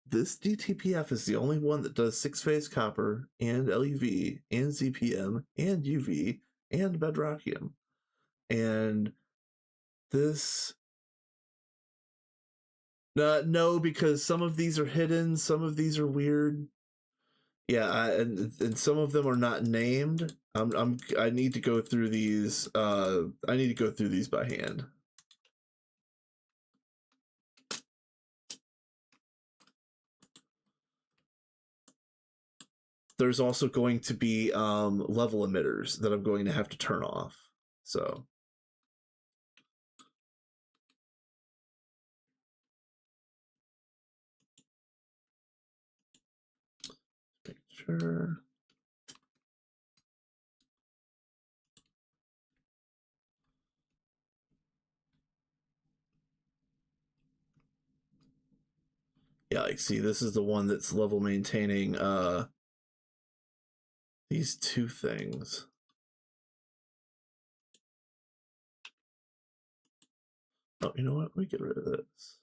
Speaker 1: this DTPF is the only one that does 6-phase copper and LUV and ZPM and UV and bedrockium. And this no, because some of these are hidden, some of these are weird. Yeah, and some of them are not named. I need to go through these. I need to go through these by hand. There's also going to be level emitters that I'm going to have to turn off. So. Make sure. Yeah, like see, this is the one that's level maintaining these two things. Oh, you know what? Let me get rid of this.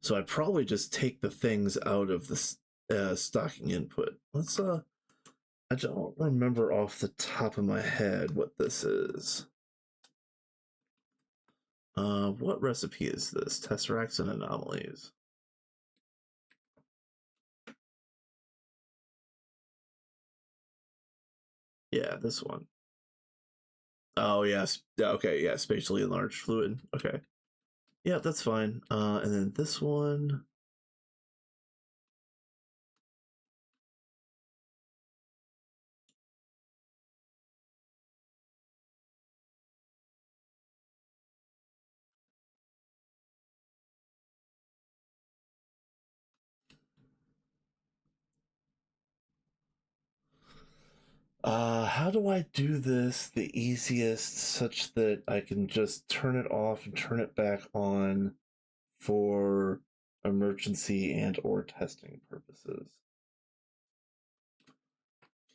Speaker 1: So I'd probably just take the things out of the stocking input. Let's I don't remember off the top of my head what this is. What recipe is this? Tesseracts and anomalies. Yeah, this one. Oh yes. Okay, yeah, spatially enlarged fluid. Okay. Yeah, that's fine. And then this one. How do I do this the easiest such that I can just turn it off and turn it back on for emergency and or testing purposes?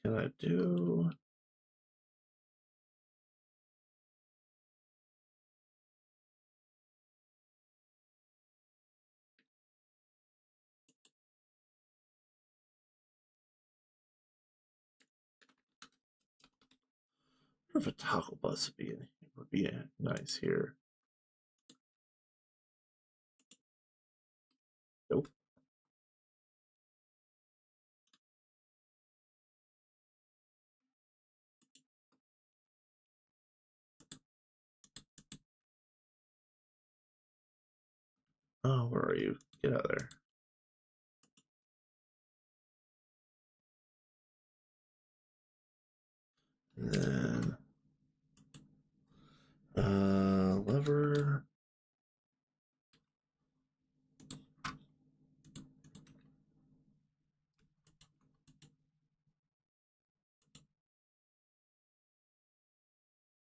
Speaker 1: Can I do? I wonder if a toggle bus would be nice here. Nope. Oh, where are you? Get out of there. And then lever.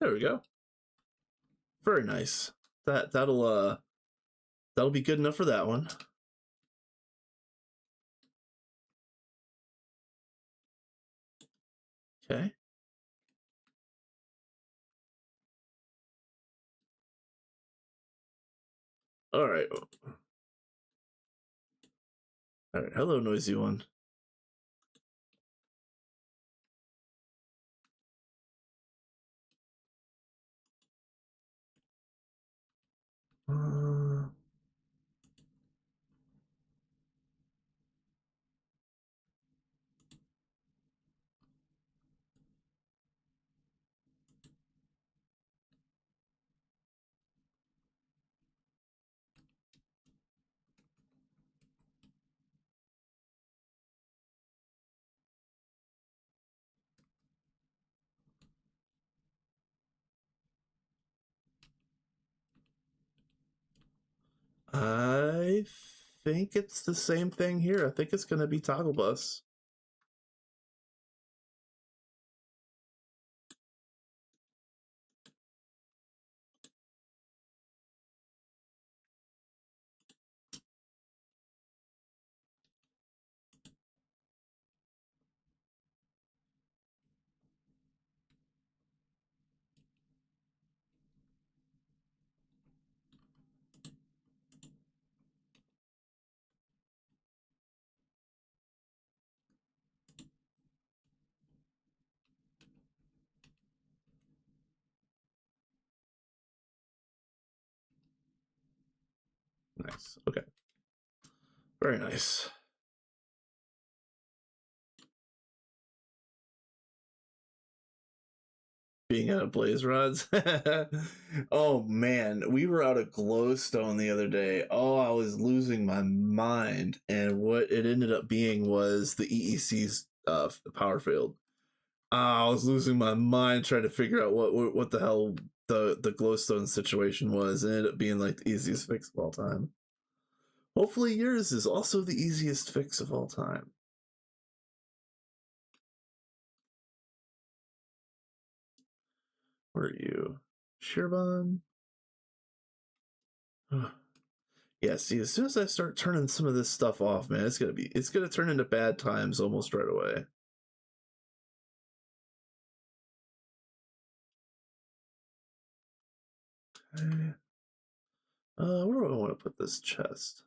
Speaker 1: There we go. Very nice. That'll be good enough for that one. Okay. All right. All right. Hello, noisy one. Uh, I think it's the same thing here. I think it's going to be toggle bus. Nice. Okay. Very nice. Being out of blaze rods. Oh man, we were out of glowstone the other day. Oh, I was losing my mind, and what it ended up being was the EEC's power field. I was losing my mind trying to figure out what the hell the glowstone situation was. It ended up being like the easiest fix of all time. Hopefully yours is also the easiest fix of all time. Where are you? Sherbon? Yeah, see, as soon as I start turning some of this stuff off, man, it's gonna turn into bad times almost right away. Okay. Where do I want to put this chest?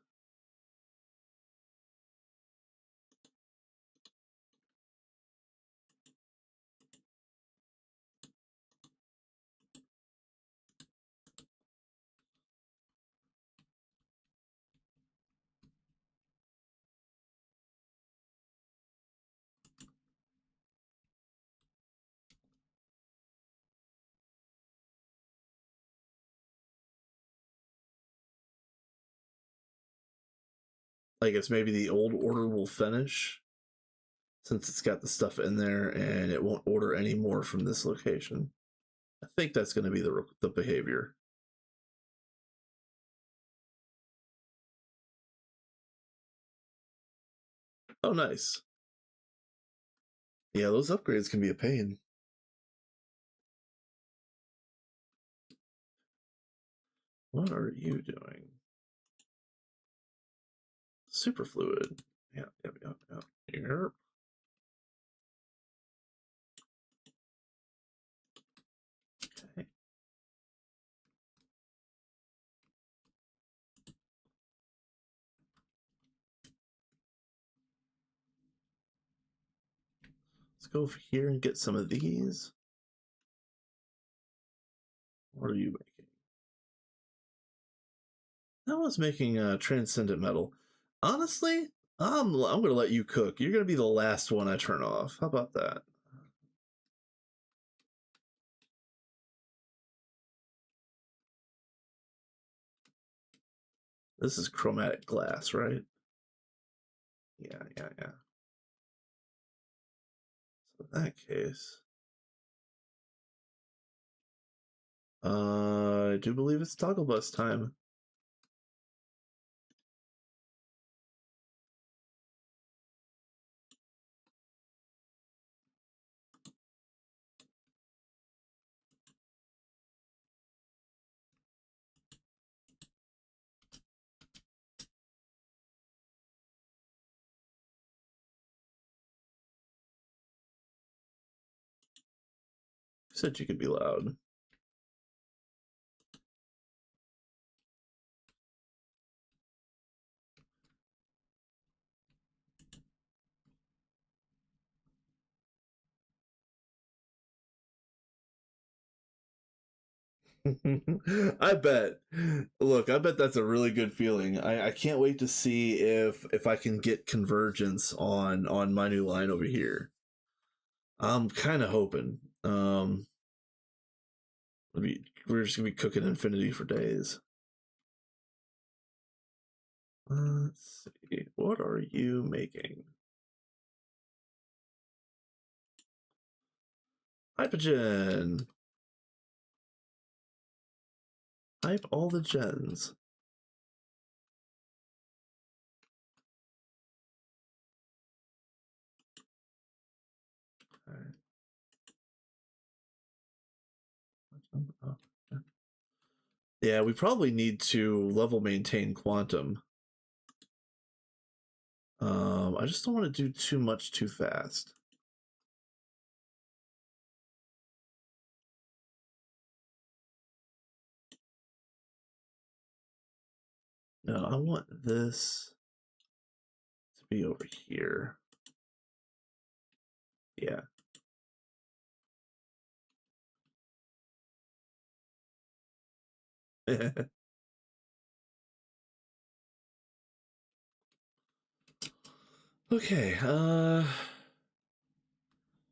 Speaker 1: I guess maybe the old order will finish since it's got the stuff in there and it won't order any more from this location. I think that's going to be the behavior. Oh, nice. Yeah, those upgrades can be a pain. What are you doing? Super fluid. Yeah. Here. Okay. Let's go over here and get some of these. What are you making? I was making transcendent metal. Honestly, I'm gonna let you cook. You're gonna be the last one I turn off. How about that? This is chromatic glass, right? Yeah. So in that case, I do believe it's toggle bus time. said you could be loud. I bet. Look, I bet that's a really good feeling. I can't wait to see if I can get convergence on my new line over here. I'm kind of hoping. We're just gonna be cooking infinity for days. Let's see. What are you making? Hypogen. Hype all the gens. All right. Yeah, we probably need to level maintain quantum. I just don't want to do too much too fast. No, I want this to be over here. Yeah. Okay,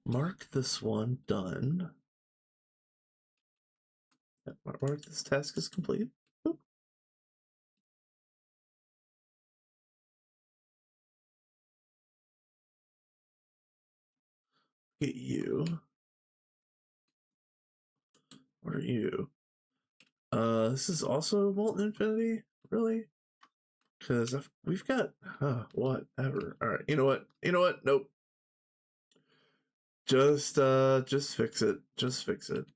Speaker 1: mark this one done. Mark this task is complete. Boop. Get you. What are you? This is also Molten Infinity? Really? Because we've got whatever. All right, you know what? Nope. Just fix it. Just fix it.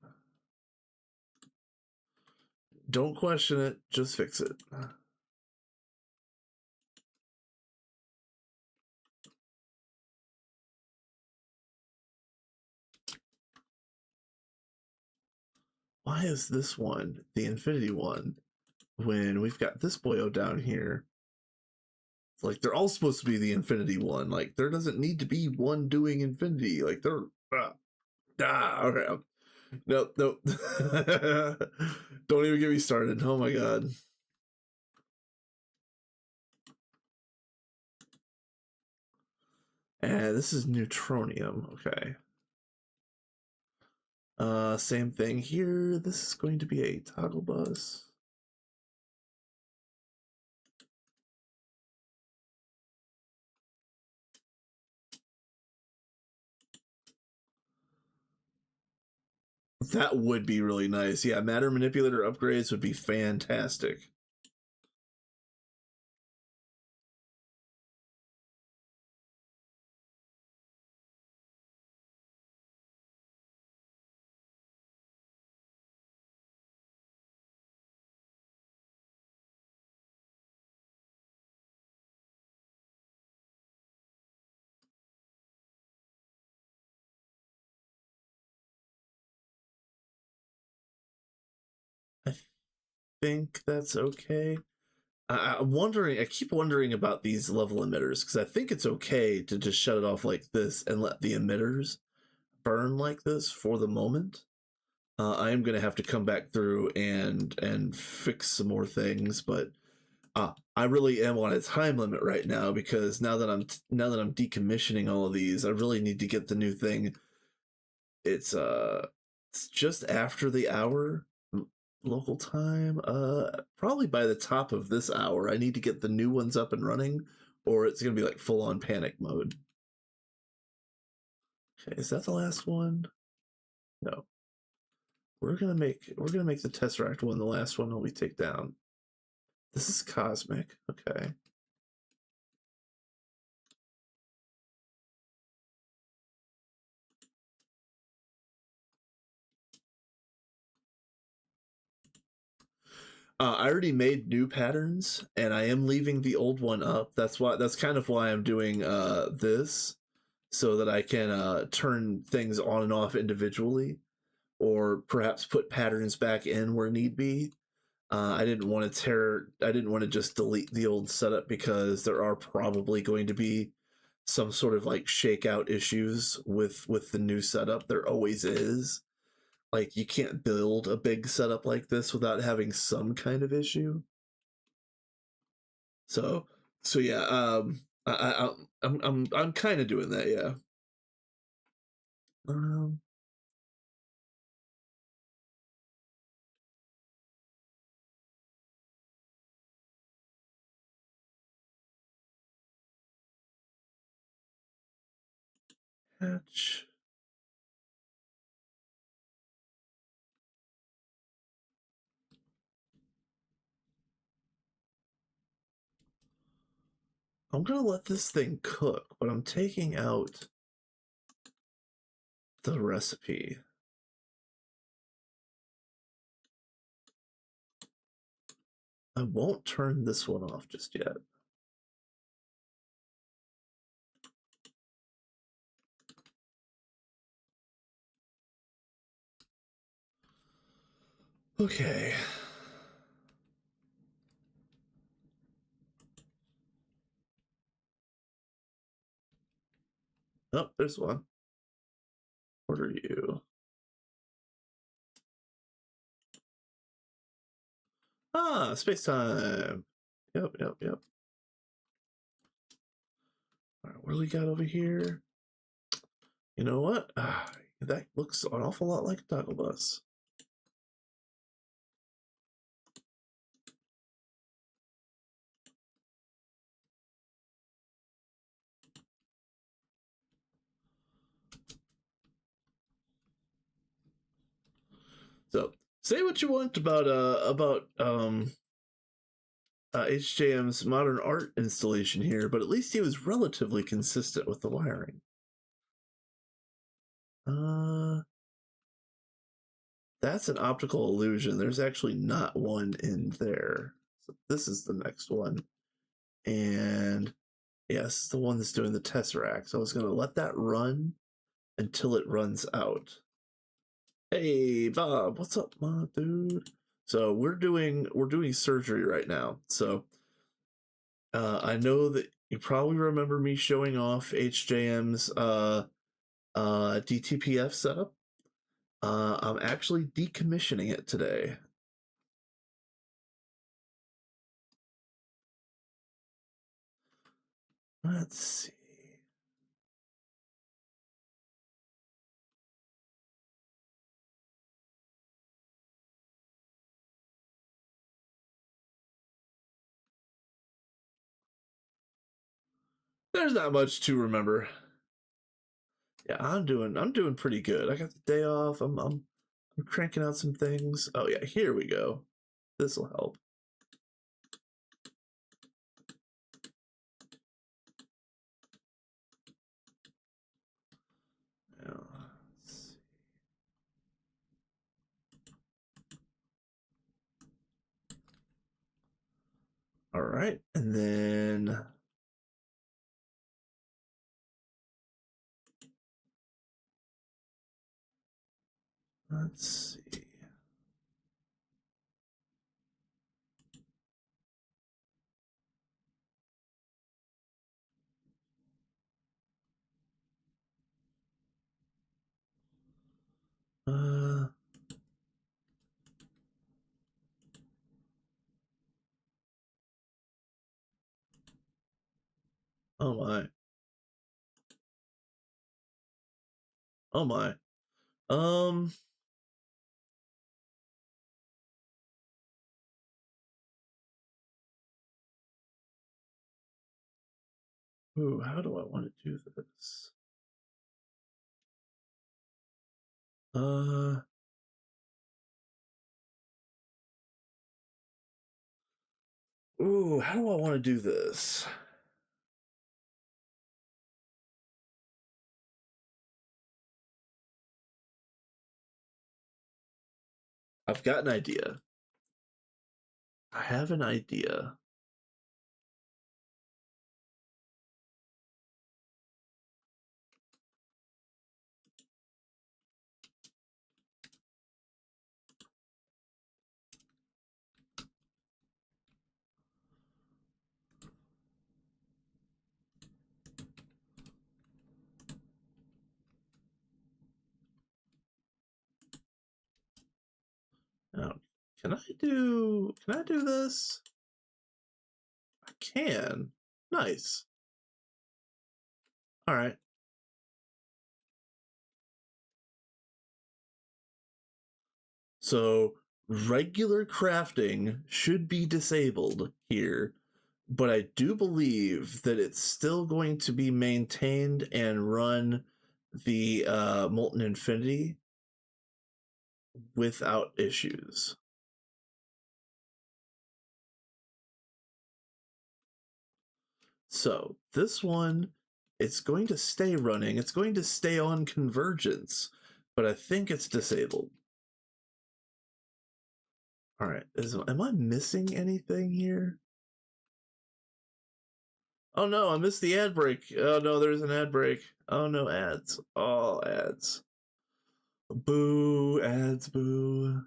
Speaker 1: Don't question it. Just fix it. Why is this one the Infinity one when we've got this boyo down here? Like, they're all supposed to be the Infinity one. Like, there doesn't need to be one doing Infinity. Like, they're okay. Nope. Don't even get me started. Oh my god. And this is neutronium. Okay. Same thing here. This is going to be a toggle bus. That would be really nice. Yeah, matter manipulator upgrades would be fantastic. I think that's okay. I'm wondering. I keep wondering about these level emitters because I think it's okay to just shut it off like this and let the emitters burn like this for the moment. I am gonna have to come back through and fix some more things, but I really am on a time limit right now because now that I'm decommissioning all of these, I really need to get the new thing. It's just after the hour local time. Probably by the top of this hour, I need to get the new ones up and running, or it's gonna be like full on panic mode. Okay, is that the last one? No. We're gonna make the Tesseract one the last one that we take down. This is cosmic. Okay. I already made new patterns, and I am leaving the old one up. That's kind of why I'm doing this, so that I can turn things on and off individually. or perhaps put patterns back in where need be. I didn't want to just delete the old setup because there are probably going to be some sort of like shakeout issues with the new setup. There always is. Like you can't build a big setup like this without having some kind of issue. So yeah, I'm kind of doing that, yeah. Um, Hatch. I'm gonna let this thing cook, but I'm taking out the recipe. I won't turn this one off just yet. Okay. Oh, there's one. What are you? Ah, space time. Yep. All right, what do we got over here? You know what? That looks an awful lot like a taco bus. So, say what you want about HJM's modern art installation here, but at least he was relatively consistent with the wiring. That's an optical illusion. There's actually not one in there. So this is the next one. And yes, the one that's doing the Tesseract. So I was going to let that run until it runs out. Hey, Bob, what's up, my dude? So we're doing surgery right now. So I know that you probably remember me showing off HJM's DTPF setup. I'm actually decommissioning it today. Let's see. There's not much to remember. Yeah, I'm doing pretty good. I got the day off. I'm cranking out some things. Oh yeah, here we go. This will help. Now, all right, and then let's see. Uh, oh my. Oh my. Um. Ooh, how do I want to do this? Uh. Ooh, how do I want to do this? I've got an idea. I have an idea. Can I do this? I can. Nice. All right. So regular crafting should be disabled here, but I do believe that it's still going to be maintained and run the Molten Infinity without issues. So this one, it's going to stay running. It's going to stay on convergence, but I think it's disabled. All right, am I missing anything here? Oh no, I missed the ad break. Oh no, there's an ad break. Oh no, ads. Oh, ads. Boo, ads, boo.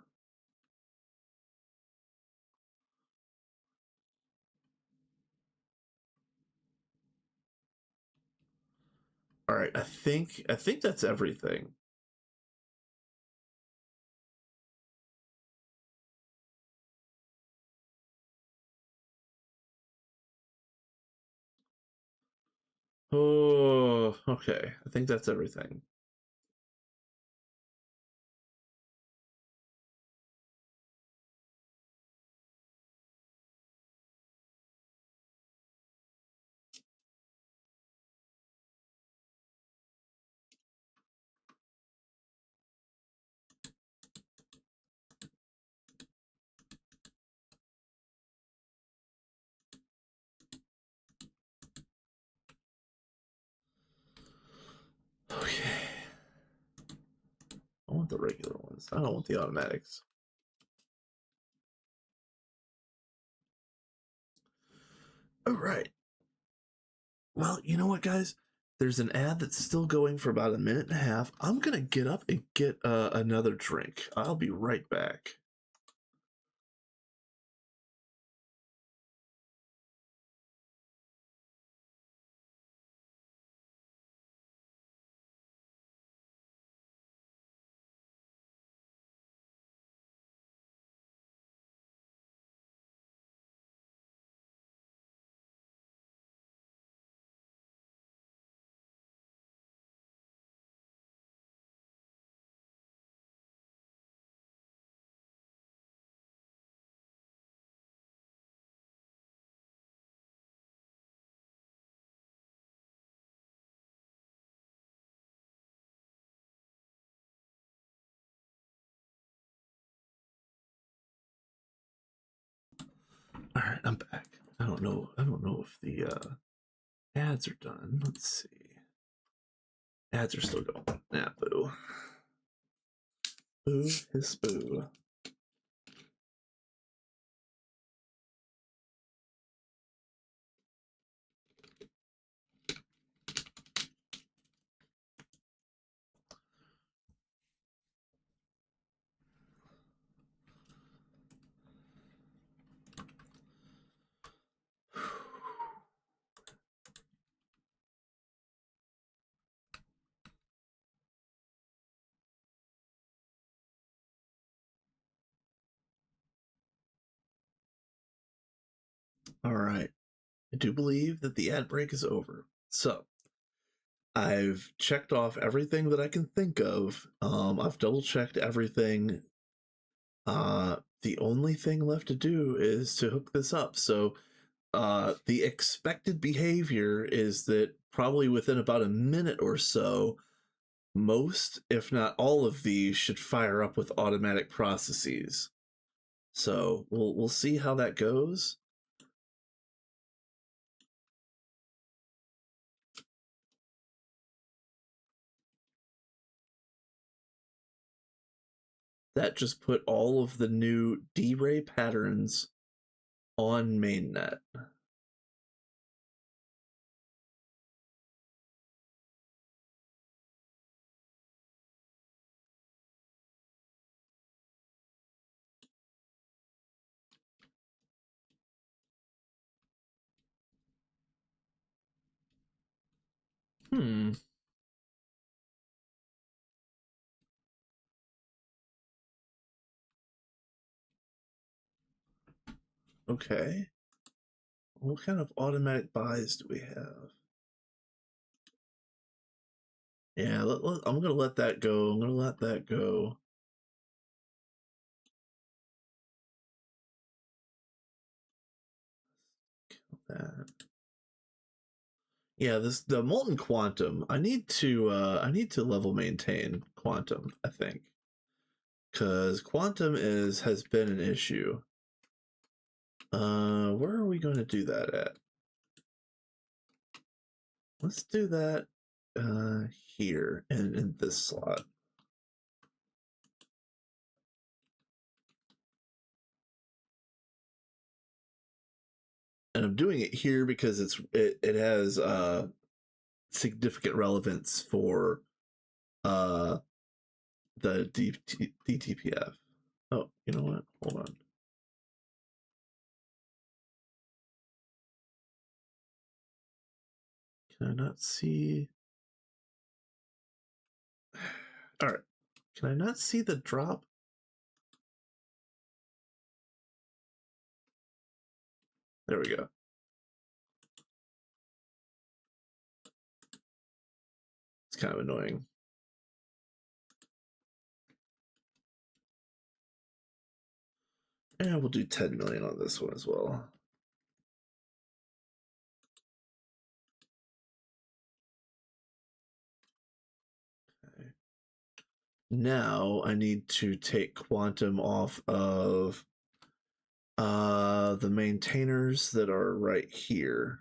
Speaker 1: All right, I think that's everything. Oh, okay. I think that's everything. Okay. I want the regular ones. I don't want the automatics. All right. Well, you know what, guys? There's an ad that's still going for about a minute and a half. I'm gonna get up and get another drink. I'll be right back. All right, I'm back. I don't know. I don't know if the ads are done. Let's see. Ads are still going. Nah, boo. Boo his boo. All right. I do believe that the ad break is over. So I've checked off everything that I can think of. I've double checked everything. The only thing left to do is to hook this up. So the expected behavior is that probably within about a minute or so, most, if not all of these, should fire up with automatic processes. So we'll see how that goes. That just put all of the new D-Ray patterns on mainnet. Hmm. Okay. What kind of automatic buys do we have? Yeah, I'm gonna let that go. I'm gonna let that go. Kill that. Yeah, the molten quantum. I need to level maintain quantum, I think. Cause quantum has been an issue. Where are we gonna do that at? Let's do that here in this slot. And I'm doing it here because it has significant relevance for the DTPF. Oh, you know what? Hold on. Can I not see? All right. Can I not see the drop? There we go. It's kind of annoying. And we'll do 10 million on this one as well. Okay. Now I need to take quantum off of the maintainers that are right here.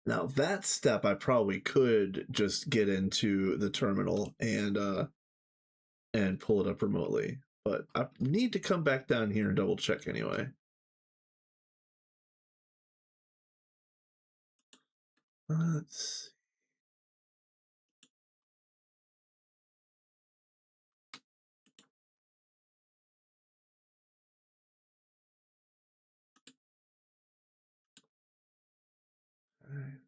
Speaker 1: Now that step I probably could just get into the terminal and pull it up remotely, but I need to come back down here and double check anyway. Let's see. All right.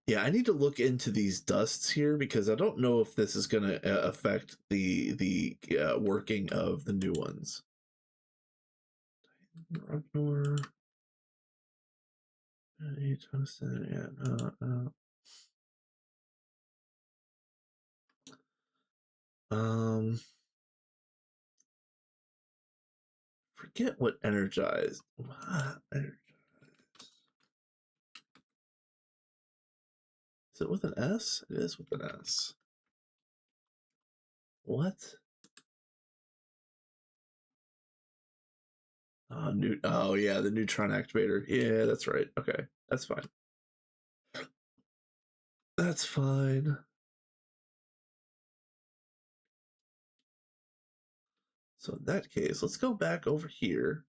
Speaker 1: Yeah, I need to look into these dusts here because I don't know if this is going to affect the working of the new ones. Ragnar. Yeah, no. Forget what energized. Energized. Is it with an S? It is with an S. What? Oh yeah, the neutron activator. Yeah, that's right. Okay, that's fine. That's fine. So in that case, let's go back over here.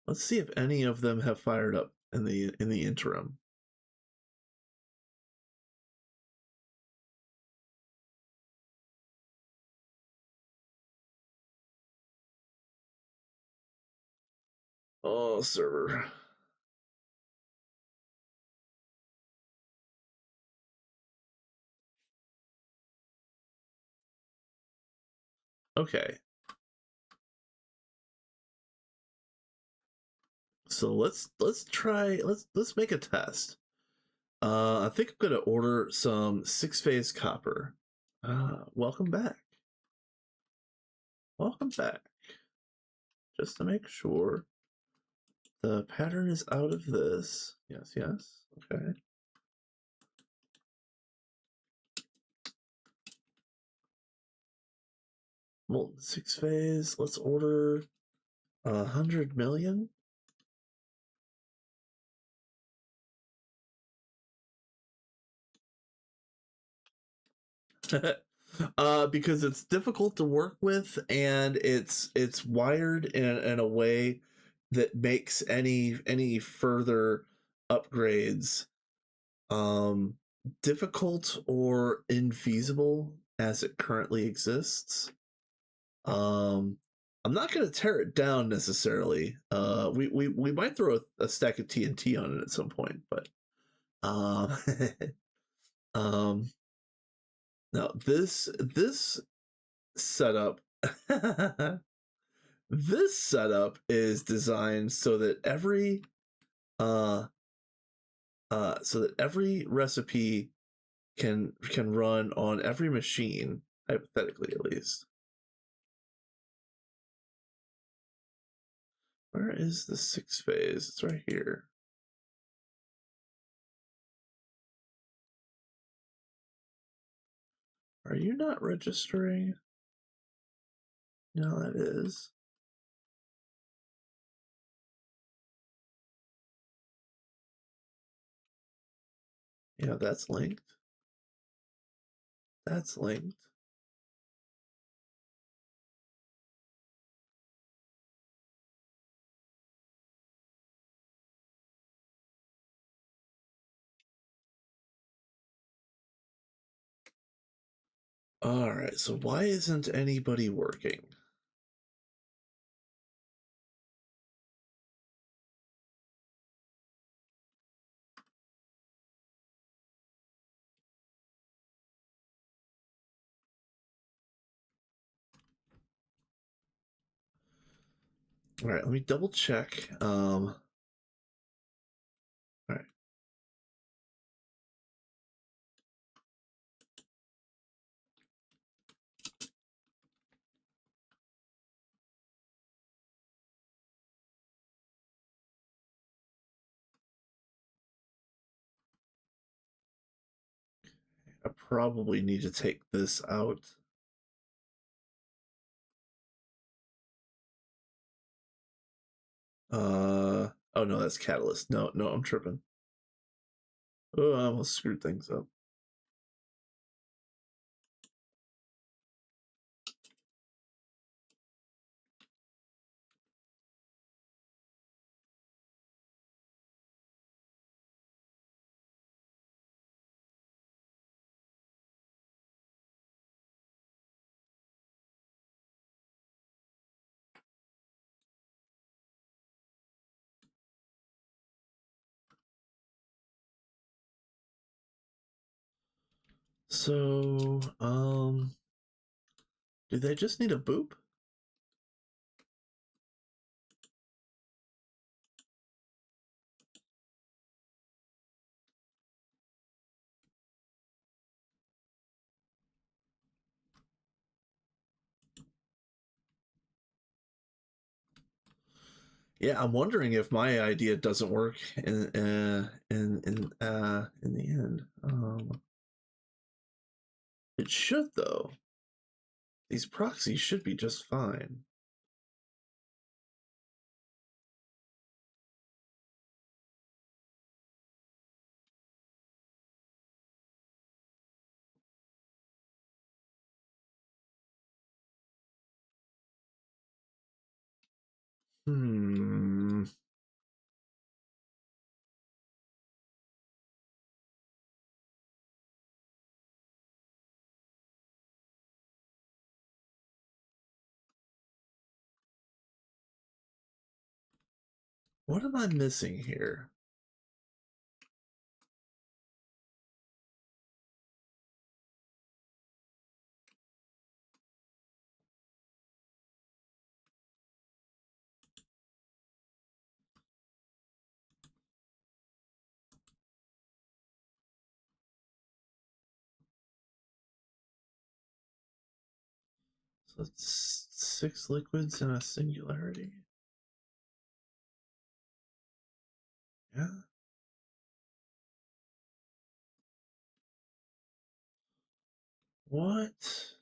Speaker 1: Let's see if any of them have fired up in the interim. Oh, server. Okay. So let's try let's make a test. I think I'm gonna order some 6-phase copper. Welcome back. Welcome back. Just to make sure the pattern is out of this. Yes, yes. Okay. Molten 6-phase. Let's order 100 million. Because it's difficult to work with and it's wired in a way that makes any further upgrades difficult or infeasible as it currently exists. I'm not gonna tear it down necessarily. We might throw a stack of TNT on it at some point, but um, um, no, this setup, this setup is designed so that uh every recipe can run on every machine, hypothetically at least. Where is the 6-phase? It's right here. Are you not registering? No, that is. Yeah, that's linked. That's linked. All right, so why isn't anybody working? All right, let me double check. All right. I probably need to take this out. Oh no, that's catalyst. No, I'm tripping. Oh, I almost screwed things up. So, do they just need a boop? Yeah, I'm wondering if my idea doesn't work in the end. It should though. These proxies should be just fine. Hmm. What am I missing here? So it's 6 liquids and a singularity. Yeah. What?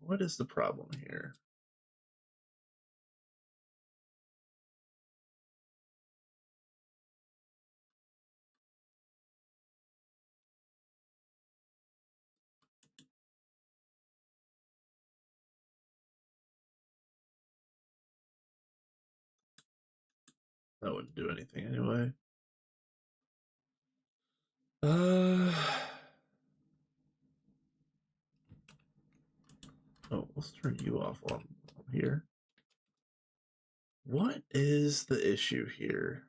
Speaker 1: What is the problem here? That wouldn't do anything anyway. Uh. Oh, let's turn you off while I'm here. What is the issue here?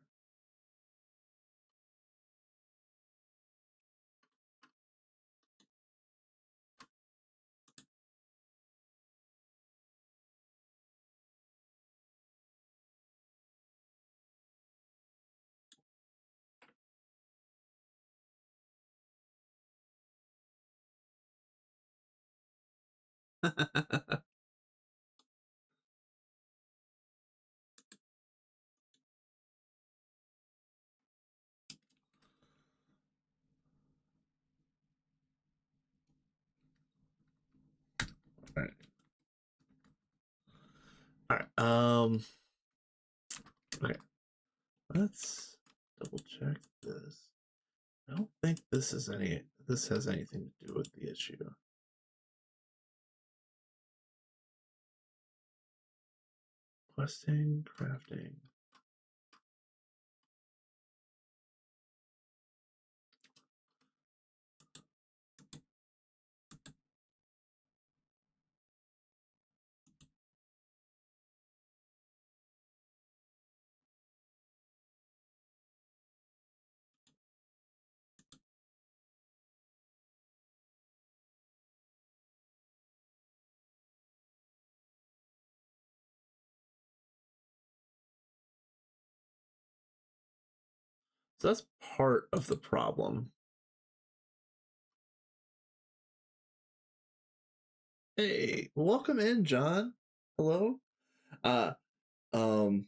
Speaker 1: All right. All right. Okay. Let's double check this. I don't think this has anything to do with the issue. Questing, crafting. So that's part of the problem. Hey, welcome in, John. Hello. Uh, um,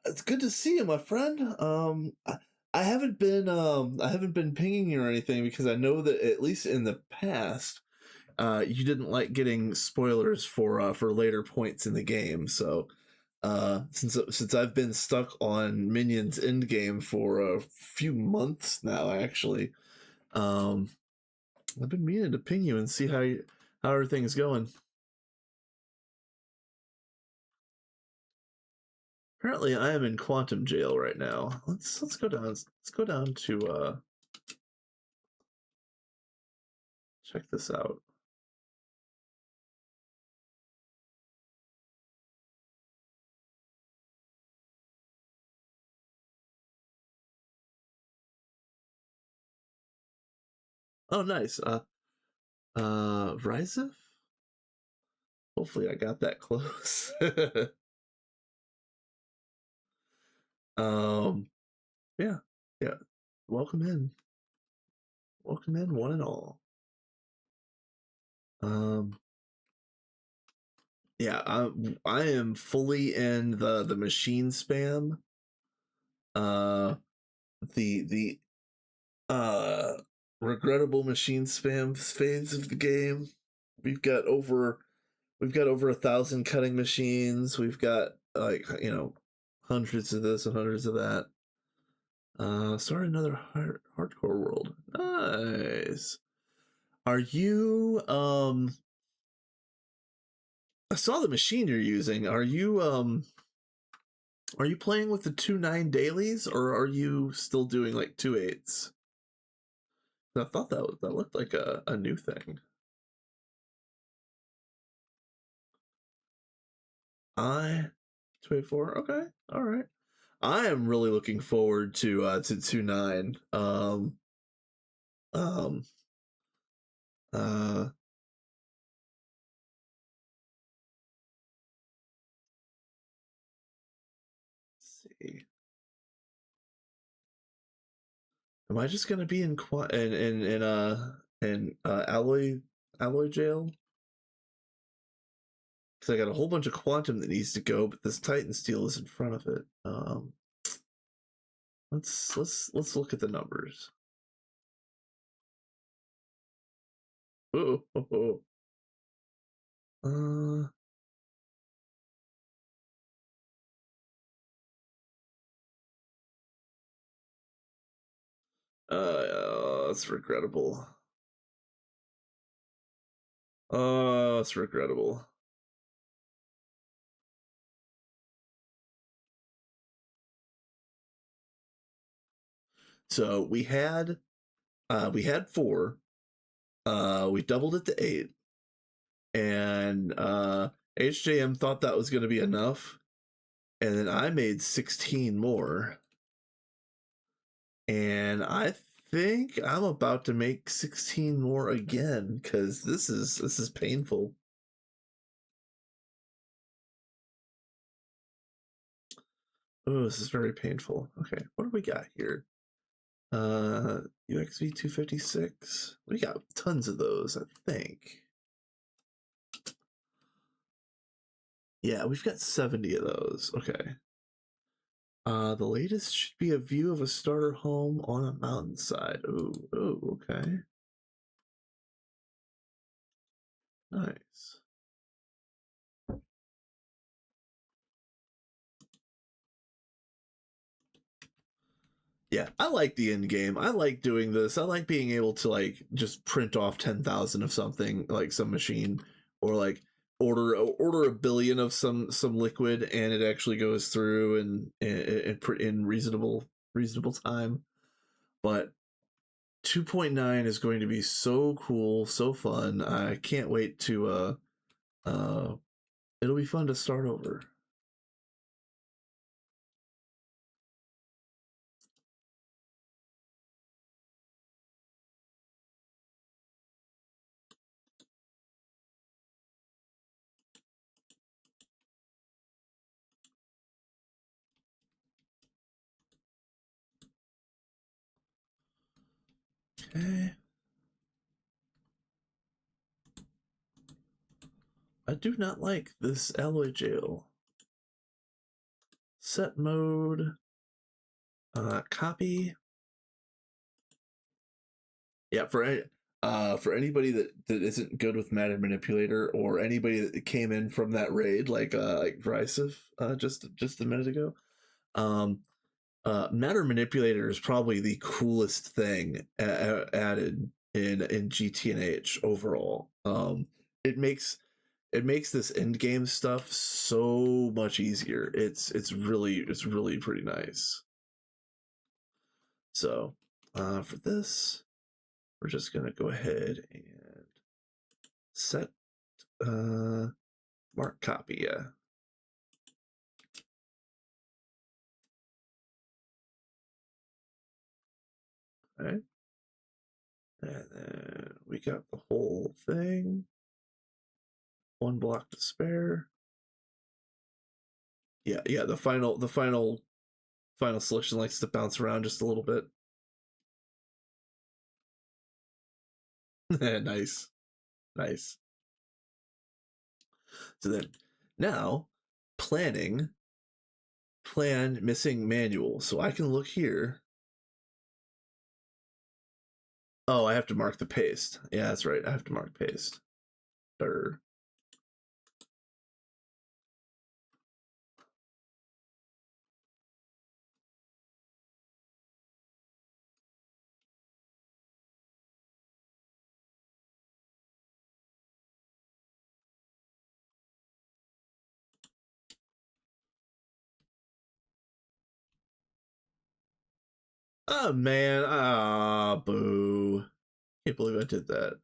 Speaker 1: it's good to see you, my friend. I haven't been pinging you or anything because I know that at least in the past, you didn't like getting spoilers for later points in the game. So, since I've been stuck on Minions Endgame for a few months now, actually, um, I've been meaning to ping you and see how everything's going. Apparently, I am in quantum jail right now. Let's go down. Let's go down to check this out. Oh, nice. Rysif? Hopefully, I got that close. um, yeah, yeah. Welcome in. Welcome in, one and all. Um, yeah, I am fully in the machine spam. The regrettable machine spam phase of the game. We've got over we've got over 1,000 cutting machines. We've got hundreds of this and hundreds of that. Start another hardcore world. Nice. Are you I saw the machine you're using. Are you playing with the 2.9 dailies or are you still doing like 2.8s? I thought that looked like a new thing. I 2.4. Okay. All right. I am really looking forward to 2.9. Um uh let's see. Am I just gonna be in alloy jail? Because I got a whole bunch of quantum that needs to go, but this Titan steel is in front of it. Let's look at the numbers. Oh, oh, oh. Uh, that's regrettable. Oh, it's regrettable. So we had 4. We doubled it to 8, and HJM thought that was going to be enough, and then I made 16 more, and I think I'm about to make 16 more again because this is painful. Oh, this is very painful. Okay, what do we got here? UXV 256. We got tons of those, I think. Yeah, we've got 70 of those. Okay. The latest should be a view of a starter home on a mountainside. Oh, okay. Nice. Yeah, I like the end game. I like doing this. I like being able to like just print off 10,000 of something like some machine, or like order a billion of some liquid, and it actually goes through and in reasonable time. But 2.9 is going to be so cool, so fun. I can't wait to it'll be fun to start over. Okay. I do not like this alloy jail. Set mode. Copy. Yeah, for anybody that isn't good with Matter Manipulator, or anybody that came in from that raid like Vrysif just a minute ago, Matter Manipulator is probably the coolest thing added in GTNH overall. It makes this end game stuff so much easier. It's really pretty nice. So for this, we're just gonna go ahead and set mark copy. Yeah. Okay. And then we got the whole thing. One block to spare. Yeah. The final selection likes to bounce around just a little bit. Nice. So then now plan missing manual. So I can look here. Oh, I have to mark the paste. Yeah, that's right. I have to mark paste. Or oh man, boo. Can't believe I did that.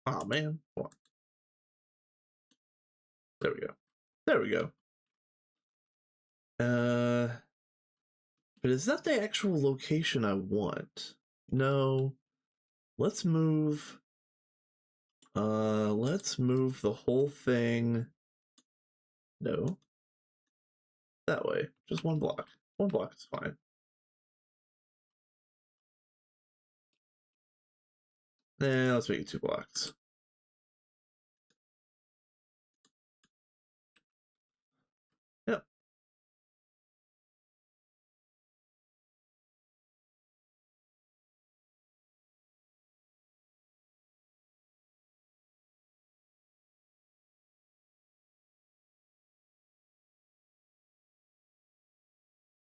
Speaker 1: Oh man. There we go. There we go. But is that the actual location I want? No. Let's move the whole thing. No. That way. Just one block. One block is fine. Let's make it 2 blocks. Yep.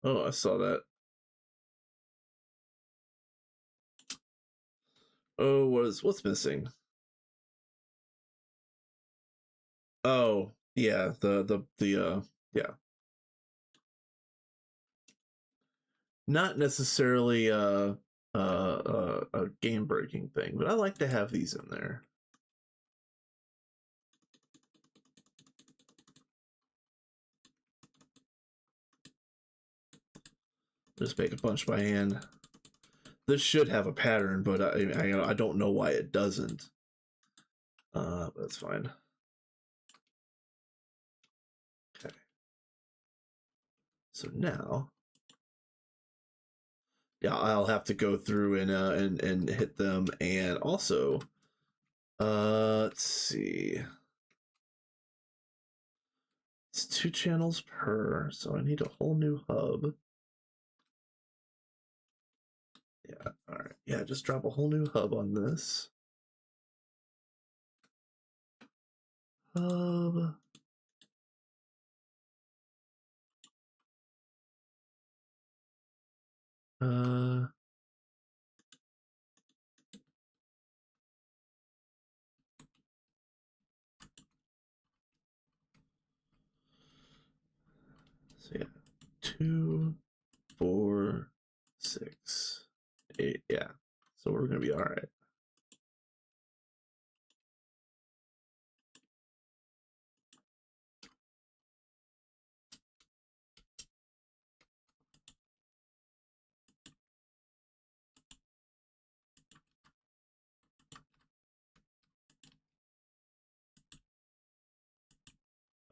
Speaker 1: Oh, I saw that. Oh, what's missing? Oh, yeah, yeah. Not necessarily a game breaking thing, but I like to have these in there. Just make a bunch by hand. This should have a pattern, but I don't know why it doesn't. That's fine. Okay. So now, yeah, I'll have to go through and hit them, and also, let's see. It's 2 channels per, so I need a whole new hub. Yeah, all right. Yeah, just drop a whole new hub on this. Hub. So yeah, 2, 4, 6, 8. Yeah, so we're gonna be all right.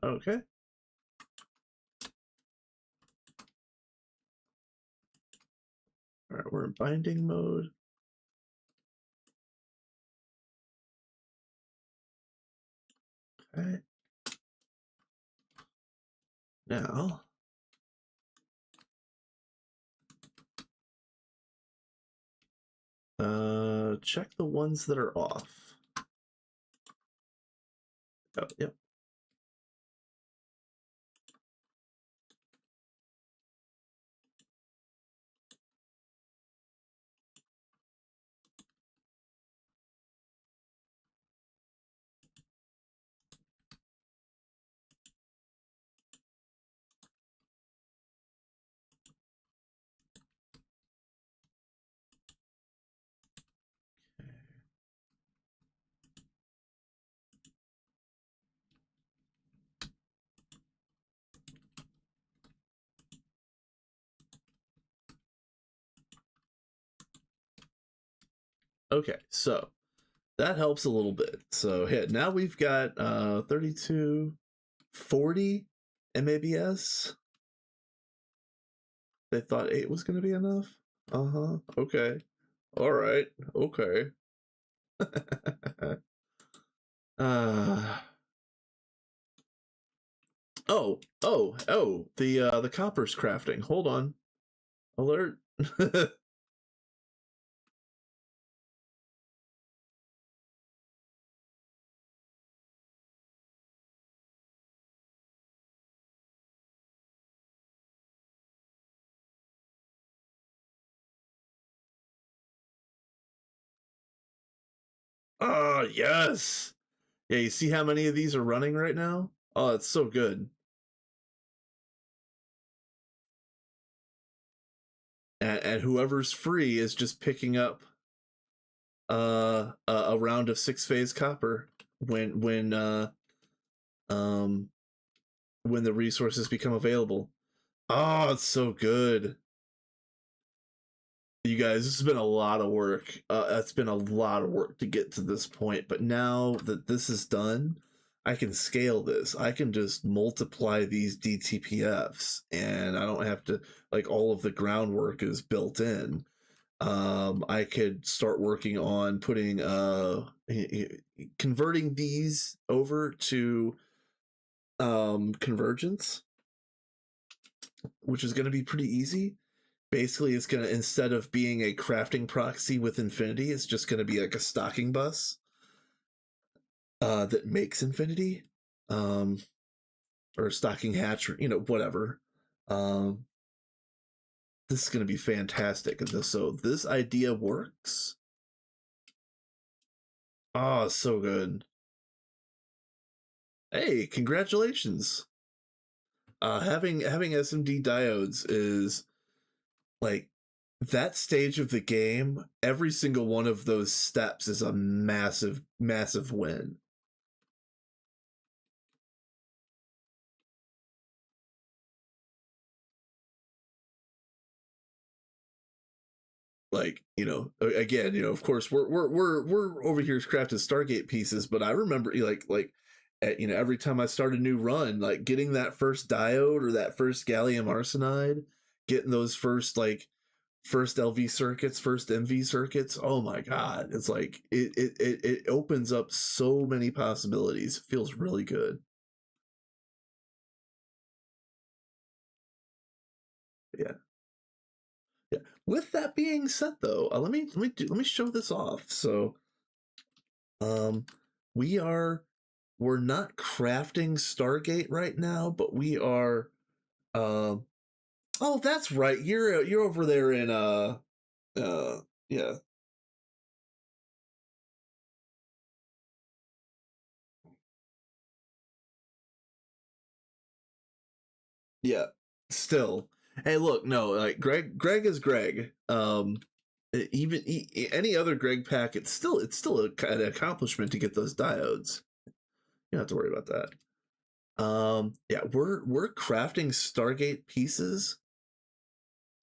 Speaker 1: Okay. All right, we're in binding mode. Okay. Now, check the ones that are off. Oh, yep. Okay, so that helps a little bit. So yeah, now we've got 32, 40 MABS. They thought 8 was going to be enough. Uh-huh. Okay. All right. Okay. uh oh, the copper's crafting. Hold on. Alert. Oh, yes. Yeah, you see how many of these are running right now? Oh, it's so good. And whoever's free is just picking up a round of 6-phase copper um when the resources become available. Oh, it's so good. You guys, this has been a lot of work. It's been a lot of work to get to this point, but now that this is done, I can scale this. I can just multiply these DTPFs, and I don't have to, like, all of the groundwork is built in. I could start working on putting converting these over to convergence, which is going to be pretty easy. Basically, it's going to, instead of being a crafting proxy with infinity, it's just going to be like a stocking bus that makes infinity, um, or a stocking hatch, or whatever. Um, this is going to be fantastic. So this idea works. Oh, so good. Hey, congratulations. Having SMD diodes is like that stage of the game, every single one of those steps is a massive, massive win. Like, again, of course we're over here crafting Stargate pieces, but I remember every time I start a new run, like getting that first diode or that first gallium arsenide, getting those first LV circuits, first MV circuits. Oh my god, it's like it opens up so many possibilities. It feels really good. Yeah. Yeah. With that being said, though, let me show this off. So, um, we are we're not crafting Stargate right now, but we are. Um, oh, that's right. You're over there in yeah, yeah. Still, hey, look, no, like Greg is Greg. Even any other Greg pack, it's still an accomplishment to get those diodes. You don't have to worry about that. Yeah, we're crafting Stargate pieces.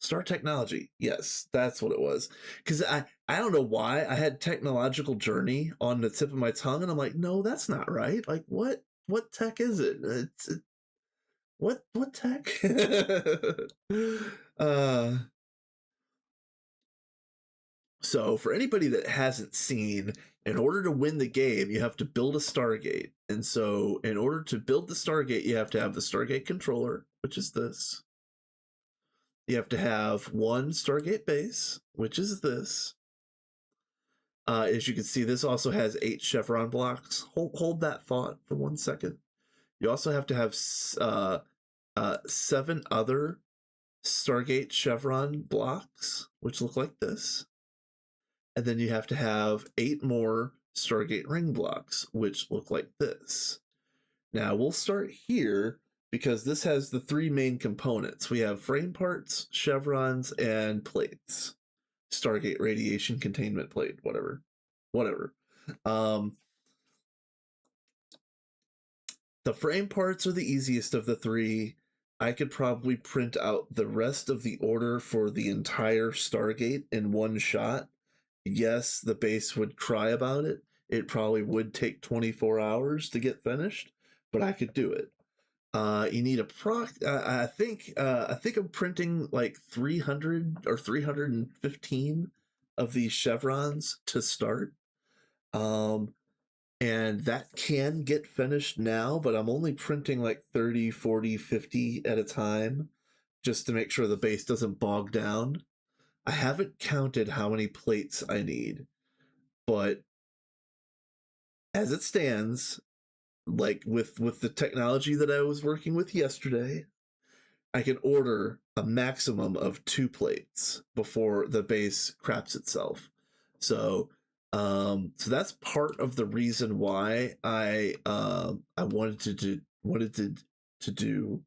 Speaker 1: Star technology. Yes, that's what it was. Because I don't know why I had technological journey on the tip of my tongue, and I'm like, no, that's not right. Like, what tech is it? What tech? uh, so for anybody that hasn't seen, in order to win the game, you have to build a Stargate, and so in order to build the Stargate, you have to have the Stargate controller, which is this. You have to have one Stargate base, which is this. As you can see, this also has 8 chevron blocks. Hold that thought for 1 second. You also have to have 7 other Stargate chevron blocks, which look like this. And then you have to have 8 more Stargate ring blocks, which look like this. Now we'll start here because this has the 3 main components. We have frame parts, chevrons, and plates. Stargate radiation containment plate, whatever. Um, the frame parts are the easiest of the 3. I could probably print out the rest of the order for the entire Stargate in one shot. Yes, the base would cry about it. It probably would take 24 hours to get finished, but I could do it. You need a proc. I think I'm printing like 300 or 315 of these chevrons to start. Um, and that can get finished now, but I'm only printing like 30, 40, 50 at a time just to make sure the base doesn't bog down. I haven't counted how many plates I need, but as it stands, like with the technology that I was working with yesterday, I can order a maximum of 2 plates before the base craps itself. So that's part of the reason why I wanted to do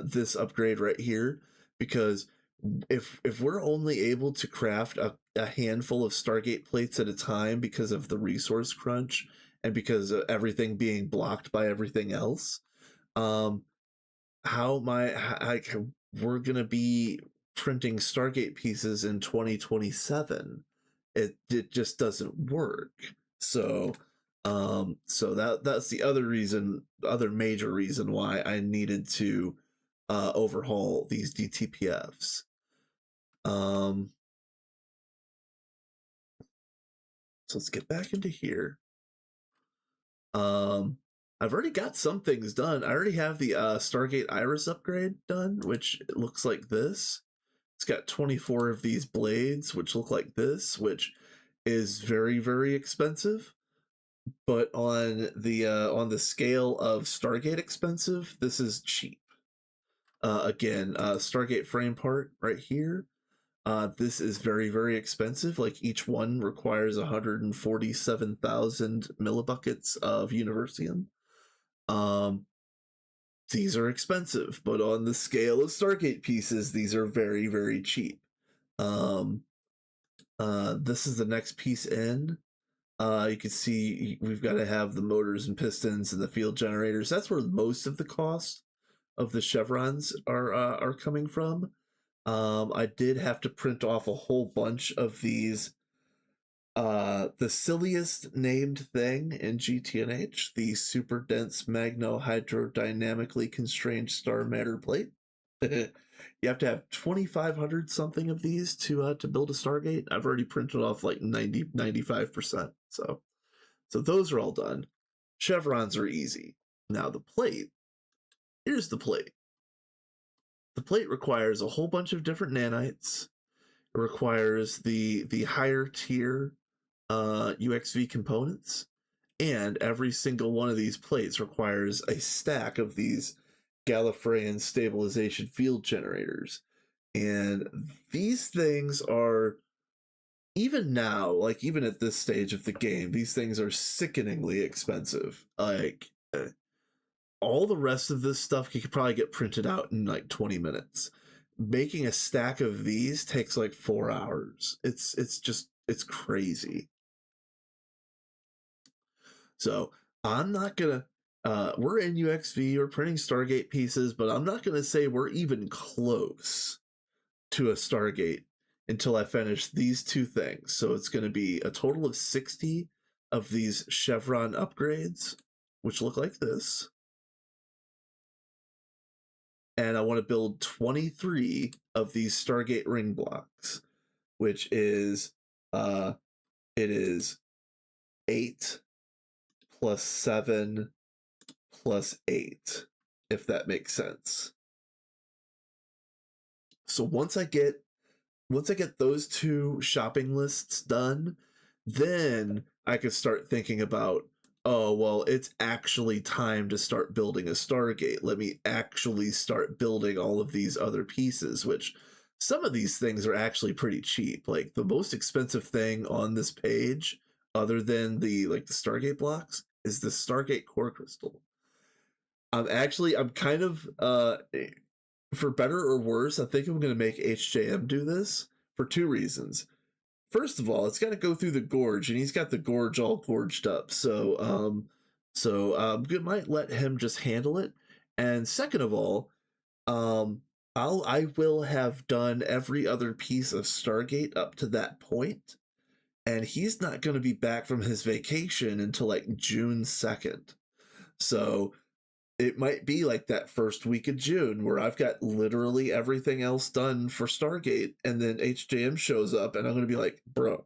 Speaker 1: this upgrade right here, because if we're only able to craft a handful of Stargate plates at a time because of the resource crunch and because of everything being blocked by everything else, um how my like we're gonna be printing Stargate pieces in 2027. It just doesn't work. So that's the other major reason why I needed to overhaul these DTPFs. Um, so let's get back into here. Um, I've already got some things done. I already have the Stargate Iris upgrade done, which looks like this. It's got 24 of these blades, which look like this, which is very, very expensive. But on the scale of Stargate expensive, this is cheap. Again, Stargate frame part right here. This is very, very expensive. Like each one requires 147,000 millibuckets of Universium. Um, these are expensive, but on the scale of Stargate pieces, these are very, very cheap. Um, this is the next piece in. You can see we've got to have the motors and pistons and the field generators. That's where most of the cost of the chevrons are coming from. I did have to print off a whole bunch of these. The silliest named thing in GTNH, the super dense magno-hydrodynamically constrained star matter plate. You have to have 2,500 something of these to build a Stargate. I've already printed off like 95%. So those are all done. Chevrons are easy. Now the plate. Here's the plate. The plate requires a whole bunch of different nanites. It requires the higher tier UXV components, and every single one of these plates requires a stack of these Gallifreyan stabilization field generators. And these things are, even now, like even at this stage of the game, these things are sickeningly expensive. Like all the rest of this stuff you could probably get printed out in like 20 minutes. Making a stack of these takes like 4 hours. It's crazy. So I'm not gonna. We're in UXV, we're printing Stargate pieces, but I'm not gonna say we're even close to a Stargate until I finish these two things. So it's gonna be a total of 60 of these chevron upgrades, which look like this. And I want to build 23 of these Stargate ring blocks, which is it is 8 plus 7 plus 8, if that makes sense. So once I get those two shopping lists done, then I could start thinking about, oh, well, it's actually time to start building a Stargate. Let me actually start building all of these other pieces, which some of these things are actually pretty cheap. Like the most expensive thing on this page, other than the Stargate blocks, is the Stargate core crystal. I'm kind of for better or worse, I think I'm going to make HJM do this for two reasons. First of all, it's got to go through the gorge, and he's got the gorge all gorged up. So might let him just handle it. And second of all, I will have done every other piece of Stargate up to that point, and he's not going to be back from his vacation until like June 2nd. So it might be like that first week of June where I've got literally everything else done for Stargate, and then HJM shows up, and I'm gonna be like, bro,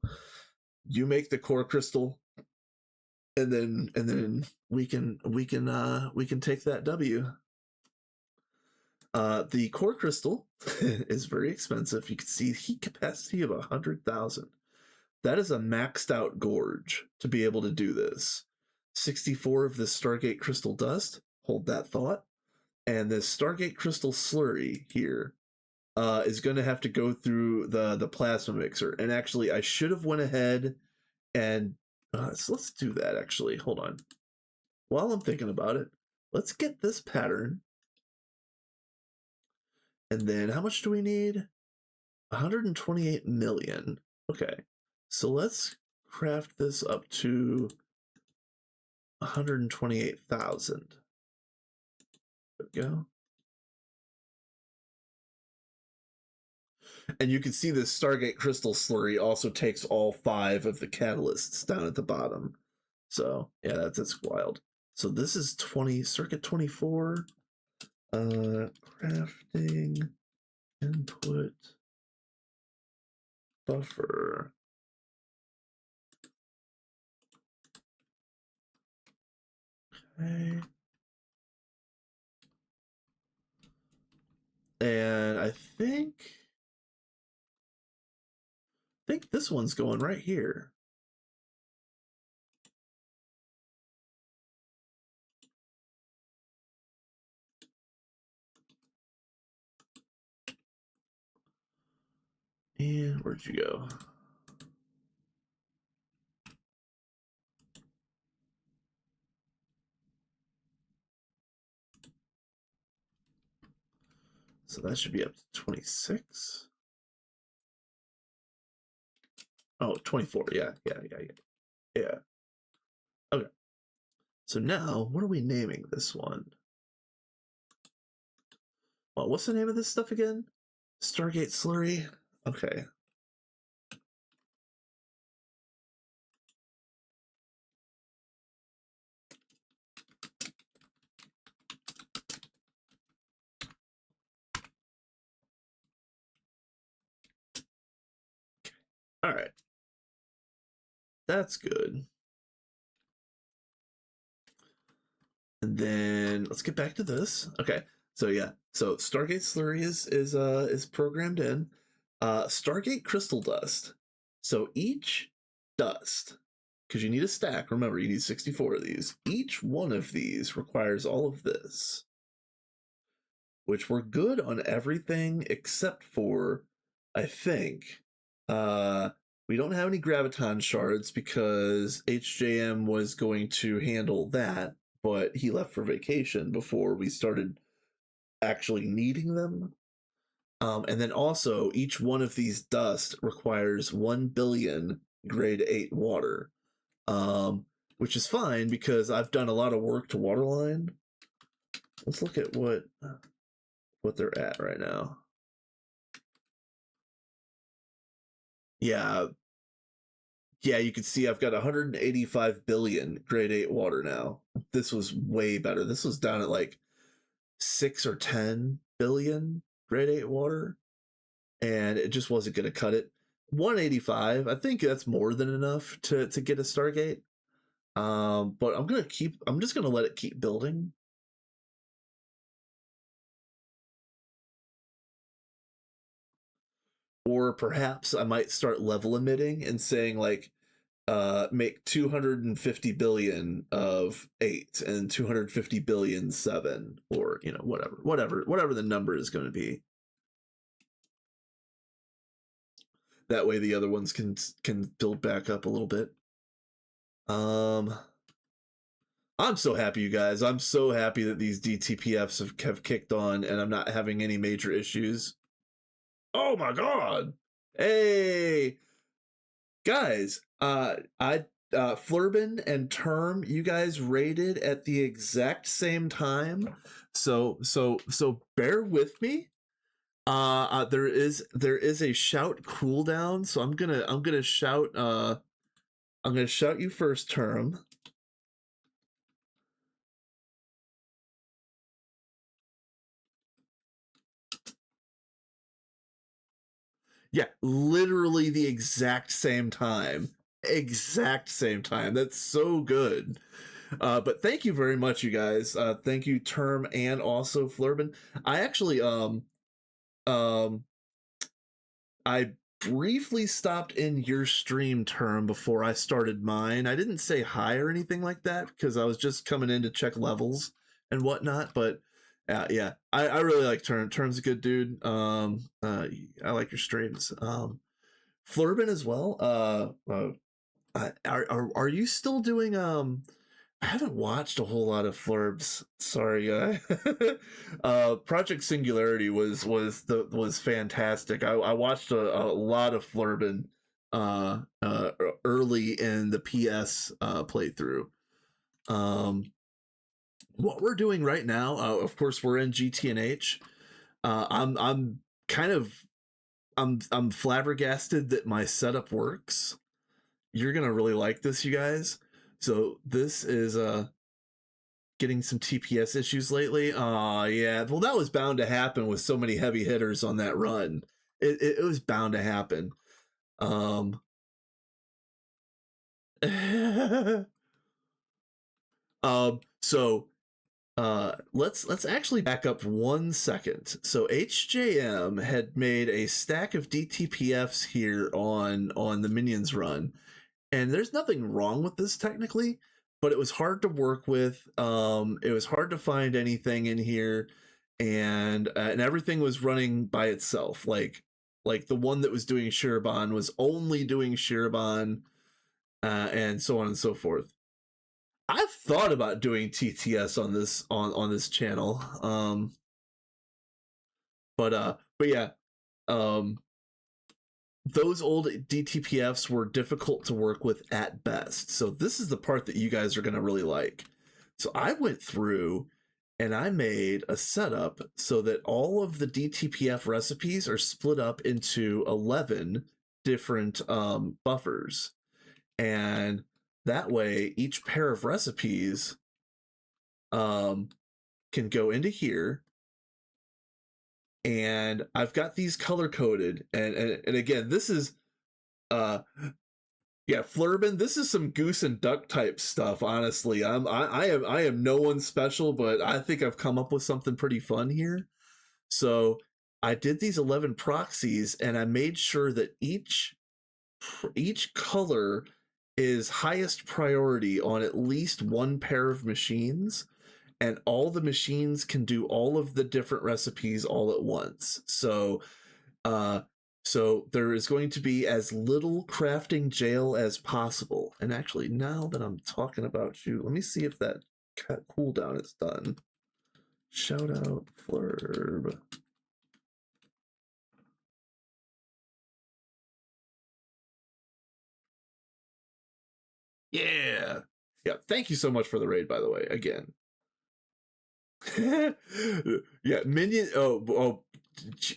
Speaker 1: you make the core crystal, and then we can take that W. The core crystal is very expensive. You can see heat capacity of 100,000. That is a maxed out gorge to be able to do this. 64 of this Stargate crystal dust. Hold that thought. And this Stargate crystal slurry here is going to have to go through the plasma mixer. And actually, I should have went ahead and so let's do that. Actually, hold on. While I'm thinking about it, let's get this pattern. And then how much do we need? 128 million. Okay, so let's craft this up to 128,000. There we go. And you can see this Stargate crystal slurry also takes all 5 of the catalysts down at the bottom. So yeah, that's wild. So this is circuit 24. Crafting input buffer. Okay. And I think this one's going right here. And where'd you go? So that should be up to 26. Oh, 24. Yeah. Okay. So now, what are we naming this one? Well, what's the name of this stuff again? Stargate Slurry? Okay. All right. That's good. And then let's get back to this. Okay. So yeah. So Stargate Slurry is programmed in. Stargate Crystal Dust. So each dust, because you need a stack. Remember, you need 64 of these. Each one of these requires all of this, which we're good on everything except for, I think, we don't have any graviton shards because HJM was going to handle that, but he left for vacation before we started actually needing them. And then also, each one of these dust requires 1 billion grade 8 water, which is fine because I've done a lot of work to waterline. Let's look at what they're at right now. Yeah, you can see I've got 185 billion grade 8 water now. This was way better. This was down at like 6 or 10 billion grade 8 water, and it just wasn't going to cut it. 185, I think that's more than enough to get a Stargate. But I'm just gonna let it keep building. Or perhaps I might start level emitting and saying like, make 250 billion of 8 and 250 billion 7, or whatever the number is going to be. That way the other ones can build back up a little bit. I'm so happy, you guys. I'm so happy that these DTPFs have kicked on and I'm not having any major issues. Oh my god. Hey guys, Flurbin and Term, you guys rated at the exact same time. So bear with me. There is a shout cooldown, so I'm gonna shout you first, Term. Yeah, literally the exact same time. Exact same time. That's so good. But thank you very much, you guys. Thank you, Term, and also Flurbin. I actually I briefly stopped in your stream, Term, before I started mine. I didn't say hi or anything like that because I was just coming in to check levels and whatnot. But yeah, I really like Term. Term's a good dude. I like your streams. Flurbin as well. Are you still doing I haven't watched a whole lot of Flurbs. Sorry, guy. Project Singularity was fantastic. I watched a lot of Flurbin early in the PS playthrough. What we're doing right now, of course, we're in GTNH. I'm flabbergasted that my setup works. You're gonna really like this, you guys. So this is getting some TPS issues lately. Yeah. Well, that was bound to happen with so many heavy hitters on that run. It was bound to happen. So let's actually back up 1 second. So HJM had made a stack of DTPFs here on the Minions run, and there's nothing wrong with this technically, but it was hard to work with. It was hard to find anything in here, and everything was running by itself. Like the one that was doing Shiraban was only doing Shiraban, and so on and so forth. I've thought about doing TTS on this channel, but yeah, those old DTPFs were difficult to work with at best. So this is the part that you guys are going to really like. So I went through and I made a setup so that all of the DTPF recipes are split up into 11 different buffers. And that way, each pair of recipes can go into here. And I've got these color coded. And again, this is yeah, Flurbin, this is some goose and duck type stuff, honestly. I am no one special, but I think I've come up with something pretty fun here. So I did these 11 proxies and I made sure that each color is highest priority on at least one pair of machines, and all the machines can do all of the different recipes all at once. So there is going to be as little crafting jail as possible. And actually, now that I'm talking about you, let me see if that cooldown is done. Shout out Flurb. Yeah. Yeah. Thank you so much for the raid, by the way, again. Yeah, minion. Oh,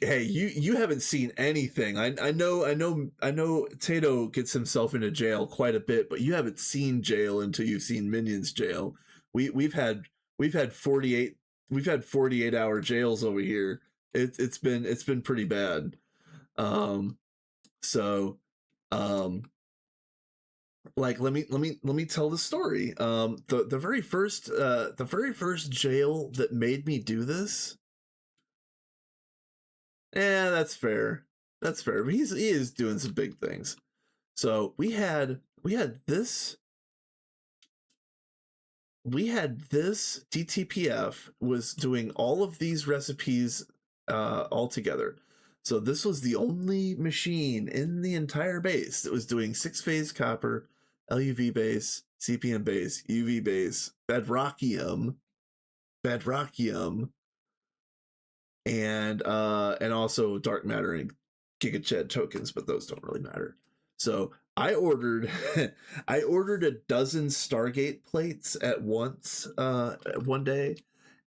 Speaker 1: hey, you haven't seen anything. I know Tato gets himself into jail quite a bit, but you haven't seen jail until you've seen Minions jail. We've had 48-hour jails over here. It's been pretty bad. So like let me tell the story. The very first jail that made me do this. Yeah, that's fair. That's fair. He is doing some big things. So we had this DTPF was doing all of these recipes all together. So this was the only machine in the entire base that was doing 6-phase copper, LUV base, CPM base, UV base, bedrockium, and also dark matter and gigached tokens, but those don't really matter. So I ordered a dozen Stargate plates at once one day,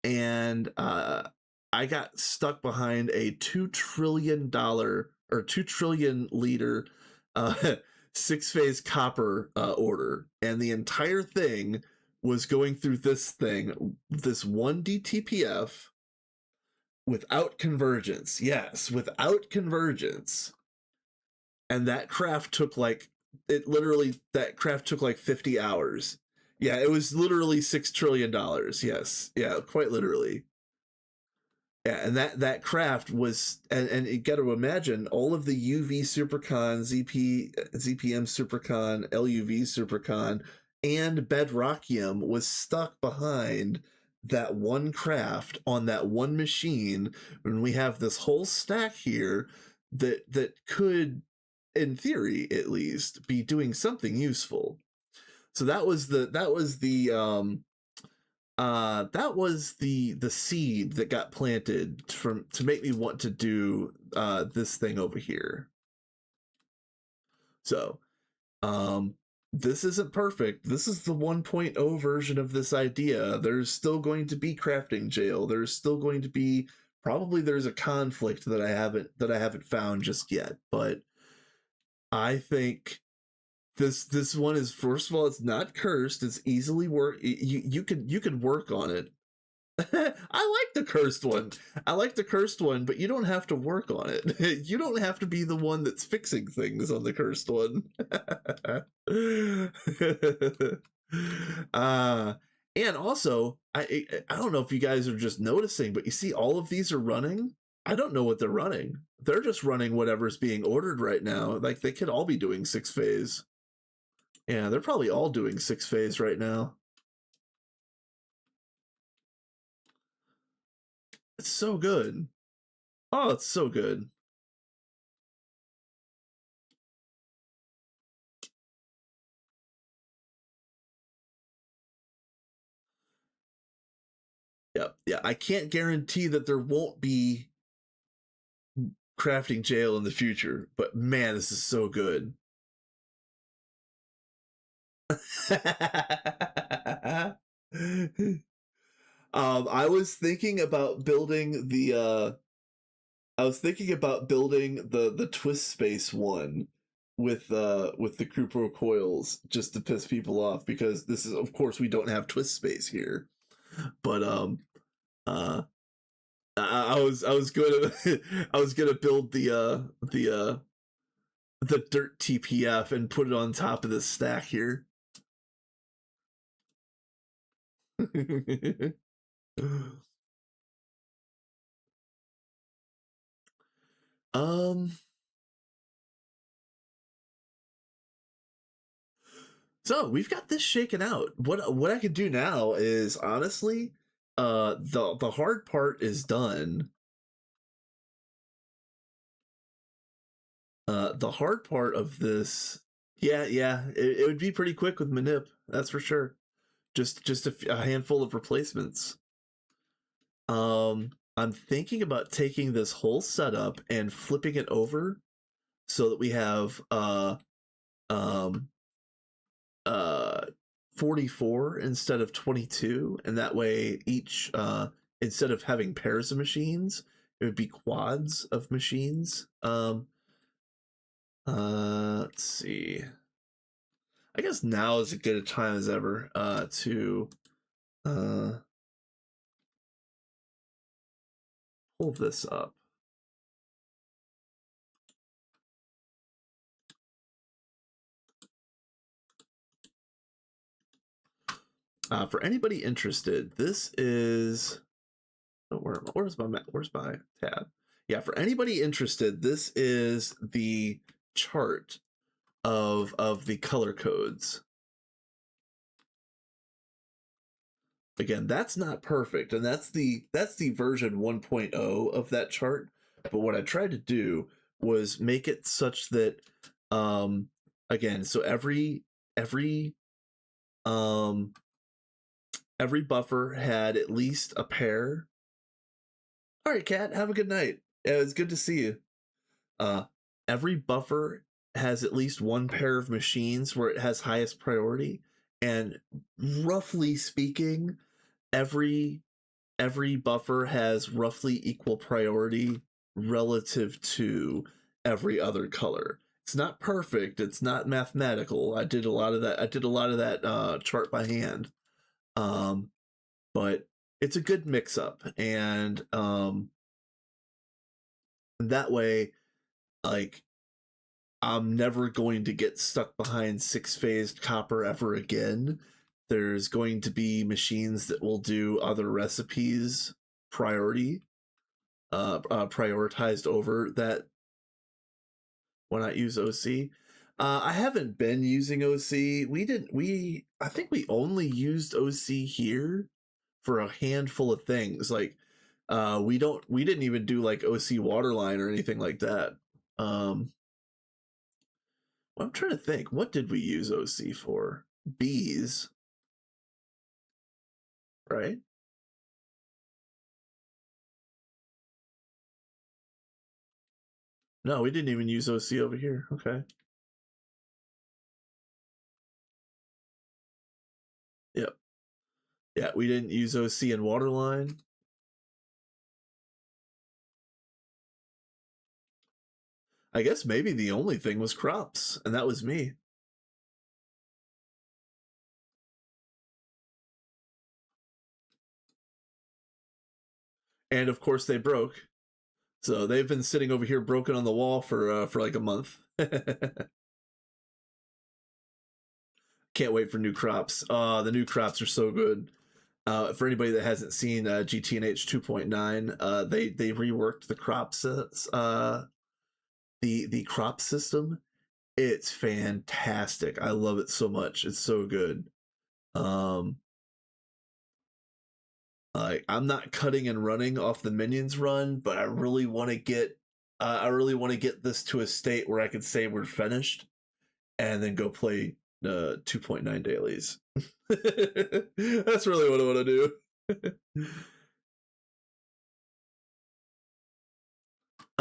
Speaker 1: and I got stuck behind a $2 trillion or 2 trillion liter 6-phase copper order, and the entire thing was going through this one DTPF without convergence. Yes, without convergence. And that craft took like 50 hours. Yeah, it was literally $6 trillion. Yes. Yeah, quite literally. Yeah, and that craft was, and you got to imagine all of the UV Supercon, ZPM Supercon, LUV Supercon, and Bedrockium was stuck behind that one craft on that one machine, when we have this whole stack here that could, in theory at least, be doing something useful. So that was the seed that got planted to make me want to do this thing over here. So this isn't perfect. This is the 1.0 version of this idea. There's still going to be crafting jail. There's still going to be, probably there's a conflict that I haven't found just yet, but I think this one is, first of all, it's not cursed. It's easily you could work on it. I like the cursed one. But you don't have to work on it. You don't have to be the one that's fixing things on the cursed one. And also, I don't know if you guys are just noticing, but you see all of these are running. I don't know what they're running. They're just running whatever's being ordered right now. Like, they could all be doing 6-phase. Yeah, they're probably all doing 6-phase right now. It's so good. Oh, it's so good. Yeah. I can't guarantee that there won't be crafting jail in the future, but man, this is so good. I was thinking about building the the twist space one with the Croupo coils just to piss people off, because this is, of course, we don't have twist space here. But uh I was gonna I was gonna build the dirt TPF and put it on top of this stack here. um so we've got this shaken out. What I could do now is, honestly, the hard part is done. The hard part of this, yeah, it would be pretty quick with manip, that's for sure. Just a handful of replacements. I'm thinking about taking this whole setup and flipping it over so that we have um 44 instead of 22, and that way each instead of having pairs of machines, it would be quads of machines. Let's see. I guess now is as good a time as ever to pull this up. For anybody interested, this is where's my tab? Yeah, for anybody interested, this is the chart of the color codes. Again, that's not perfect, and that's the version 1.0 of that chart. But what I tried to do was make it such that again, so every buffer had at least a pair. All right, Kat, have a good night. Yeah, it's good to see you. Every buffer has at least one pair of machines where it has highest priority, and roughly speaking, every buffer has roughly equal priority relative to every other color. It's not perfect, it's not mathematical. I did a lot of that chart by hand. But it's a good mix up, and that way, like, I'm never going to get stuck behind 6-phased copper ever again. There's going to be machines that will do other recipes prioritized over that. Why not use OC? I haven't been using OC. I think we only used OC here for a handful of things. Like, we didn't even do like OC waterline or anything like that. Well, I'm trying to think, what did we use OC for? Bees, right? No, we didn't even use OC over here. Okay. Yep. Yeah, we didn't use OC in waterline. I guess maybe the only thing was crops, and that was me. And of course they broke. So they've been sitting over here broken on the wall for like a month. Can't wait for new crops. The new crops are so good. For anybody that hasn't seen GTNH 2.9, they reworked the crops the crop system. It's fantastic. I love it so much. It's so good. Like, I'm not cutting and running off the minions run, but I really want to get this to a state where I can say we're finished, and then go play 2.9 dailies. That's really what I want to do.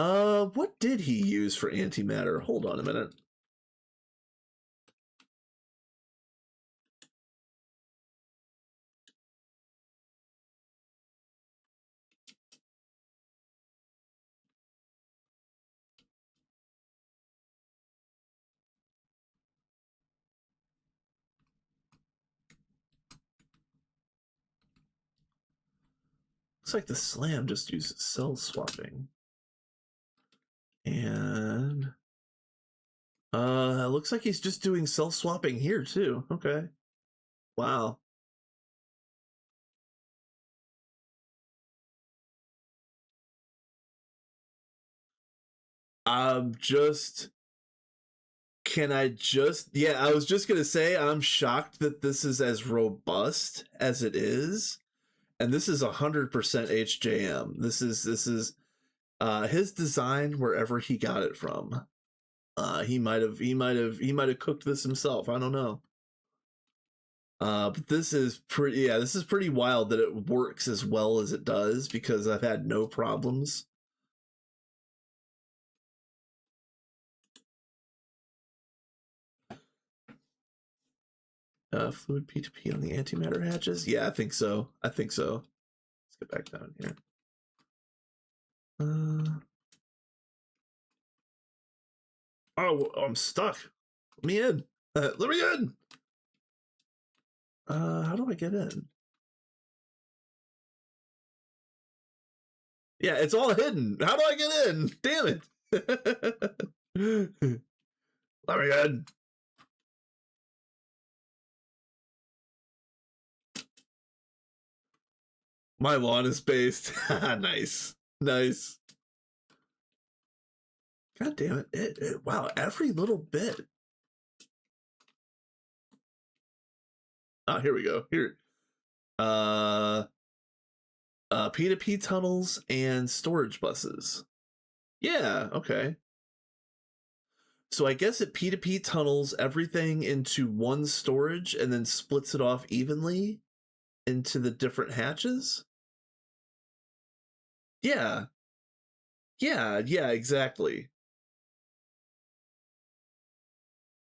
Speaker 1: What did he use for antimatter? Hold on a minute. Looks like the slam just uses cell swapping. And looks like he's just doing cell swapping here too. Okay. Wow. Yeah, I was just gonna say I'm shocked that this is as robust as it is. And this is 100% HJM. This is his design wherever he got it from. He might have cooked this himself. I don't know. But this is pretty wild that it works as well as it does, because I've had no problems. Fluid P2P on the antimatter hatches? Yeah, I think so. Let's get back down here. Oh, I'm stuck. Let me in. Let me in. How do I get in? Yeah, it's all hidden. How do I get in? Damn it. Let me in. My lawn is based. Nice. Nice. God damn it. Wow, every little bit. Oh, here we go. Here. P2P tunnels and storage buses. Yeah, okay. So I guess it P2P tunnels everything into one storage and then splits it off evenly into the different hatches. Yeah. Yeah, exactly.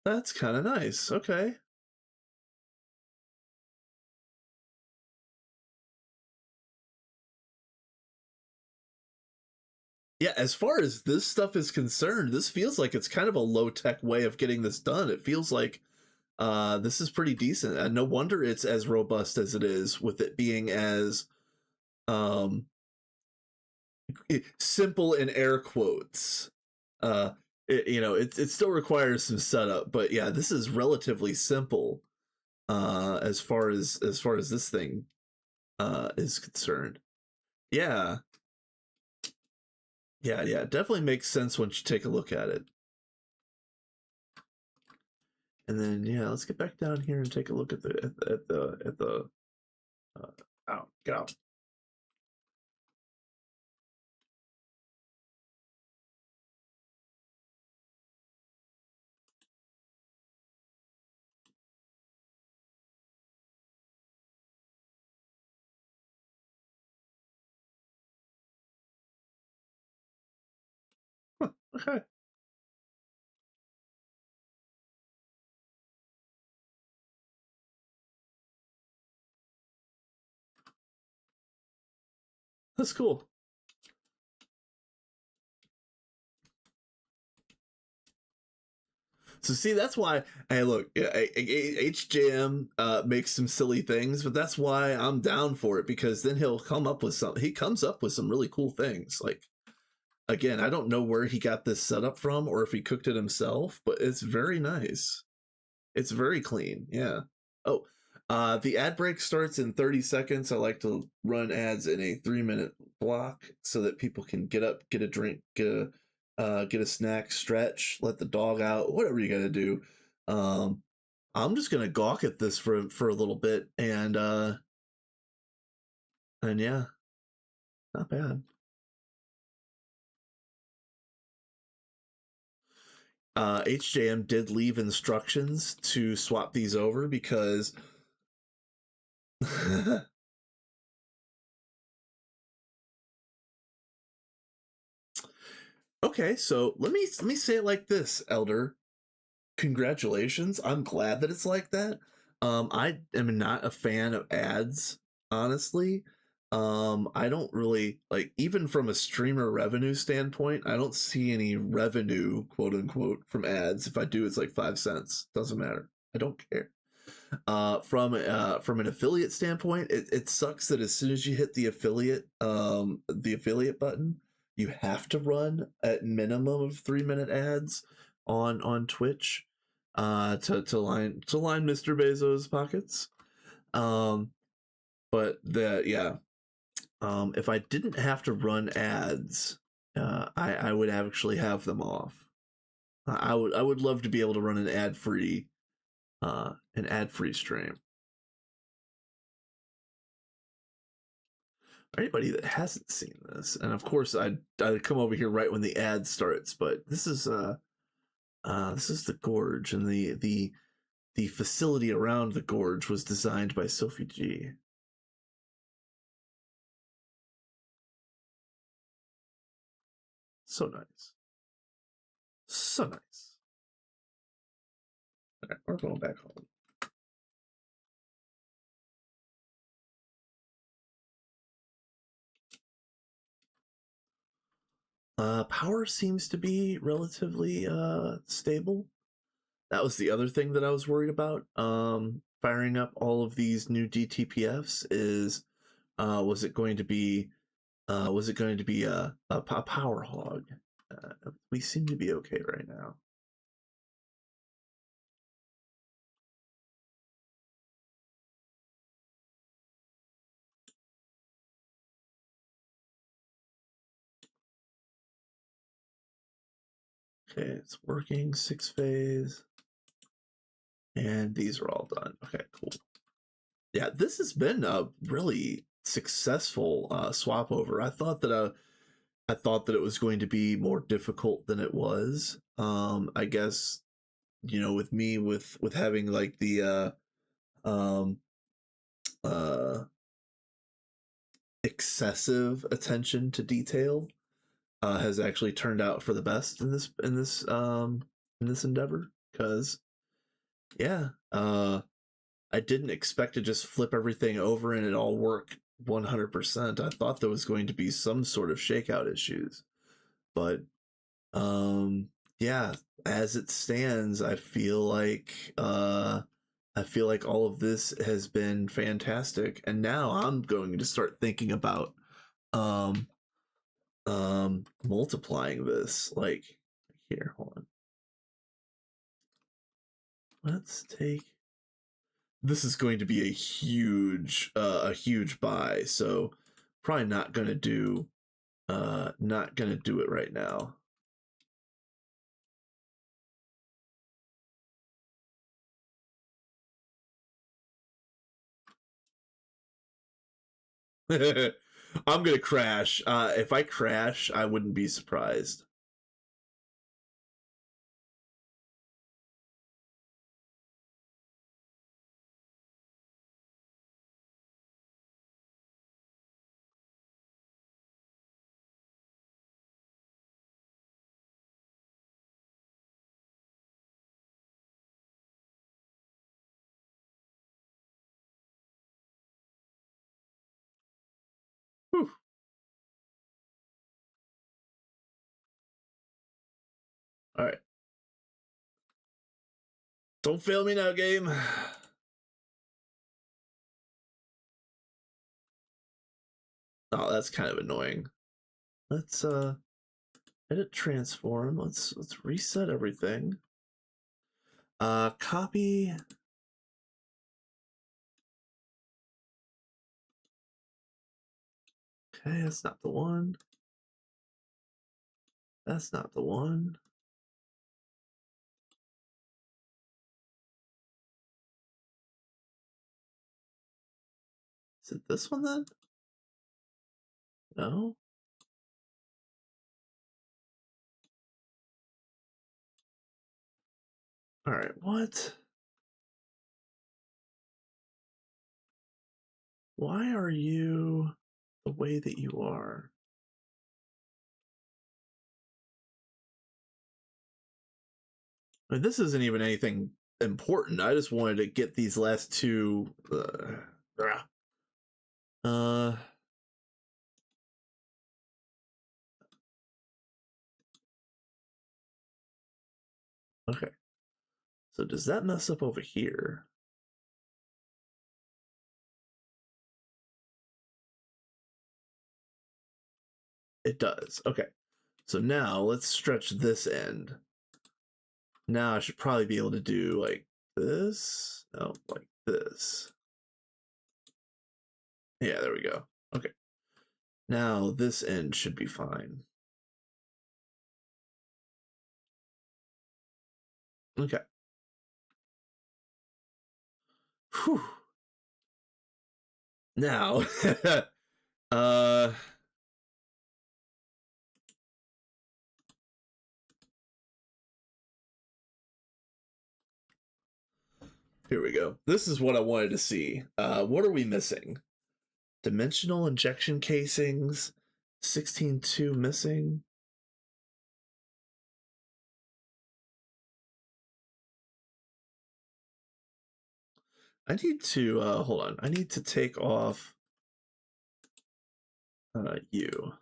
Speaker 1: That's kind of nice. Okay. Yeah, as far as this stuff is concerned, this feels like it's kind of a low-tech way of getting this done. It feels like this is pretty decent. And no wonder it's as robust as it is, with it being as simple in air quotes. It still requires some setup, but yeah, this is relatively simple as far as this thing is concerned. Yeah. Yeah, it definitely makes sense once you take a look at it. And then let's get back down here and take a look at the out, get out. Huh, okay. That's cool. So see, that's why. Hey, look, HJM makes some silly things, but that's why I'm down for it, because then he'll come up with some. He comes up with some really cool things. Like, again, I don't know where he got this setup from or if he cooked it himself, but it's very nice. It's very clean. Yeah. Oh, the ad break starts in 30 seconds. I like to run ads in a 3-minute block so that people can get up, get a drink, get a snack, stretch, let the dog out, whatever you got to do. I'm just gonna gawk at this for a little bit, and yeah, not bad. HJM did leave instructions to swap these over, because Okay, so let me say it like this, Elder. Congratulations. I'm glad that it's like that. I am not a fan of ads, honestly. I don't really like, even from a streamer revenue standpoint, I don't see any revenue, quote unquote, from ads. If I do, it's like 5 cents. Doesn't matter. I don't care. From an affiliate standpoint, it sucks that as soon as you hit the affiliate button, you have to run at minimum of 3 minute ads on Twitch, to line Mr. Bezos' pockets. Um, but the yeah, if I didn't have to run ads, I would actually have them off. I would love to be able to run an ad free stream. For anybody that hasn't seen this, and of course I'd come over here right when the ad starts, but this is the gorge, and the facility around the gorge was designed by Sophie G. So nice. So nice. All right, we're going back home. Power seems to be relatively stable. That was the other thing that I was worried about. Firing up all of these new DTPFs is, was it going to be a power hog? We seem to be okay right now. Okay, it's working. 6 phase. And these are all done. Okay, cool. Yeah, this has been a really successful swap over. I thought that it was going to be more difficult than it was. I guess, with me with having like the um uh excessive attention to detail, has actually turned out for the best in this endeavor, because yeah, I didn't expect to just flip everything over and it all work 100%. I thought there was going to be some sort of shakeout issues, but um yeah, as it stands, I feel like all of this has been fantastic, and now I'm going to start thinking about um multiplying this. Like, here, hold on. Let's take, this is going to be a huge buy, so probably not gonna do it right now. I'm gonna crash. If I crash, I wouldn't be surprised. Whew. All right, don't fail me now, game. Oh, that's kind of annoying. Let's edit transform. Let's reset everything. Copy. Okay, that's not the one. That's not the one. Is it this one then? No. All right, what? Why are you the way that you are? I mean, this isn't even anything important. I just wanted to get these last two. Okay. So does that mess up over here? It does. Okay. So now let's stretch this end. Now I should probably be able to do like this. No, like this. Yeah, there we go. Okay. Now this end should be fine. Okay. Whew. Now, uh, here we go. This is what I wanted to see. What are we missing? Dimensional injection casings, 16.2 missing. I need to, hold on. I need to take off you.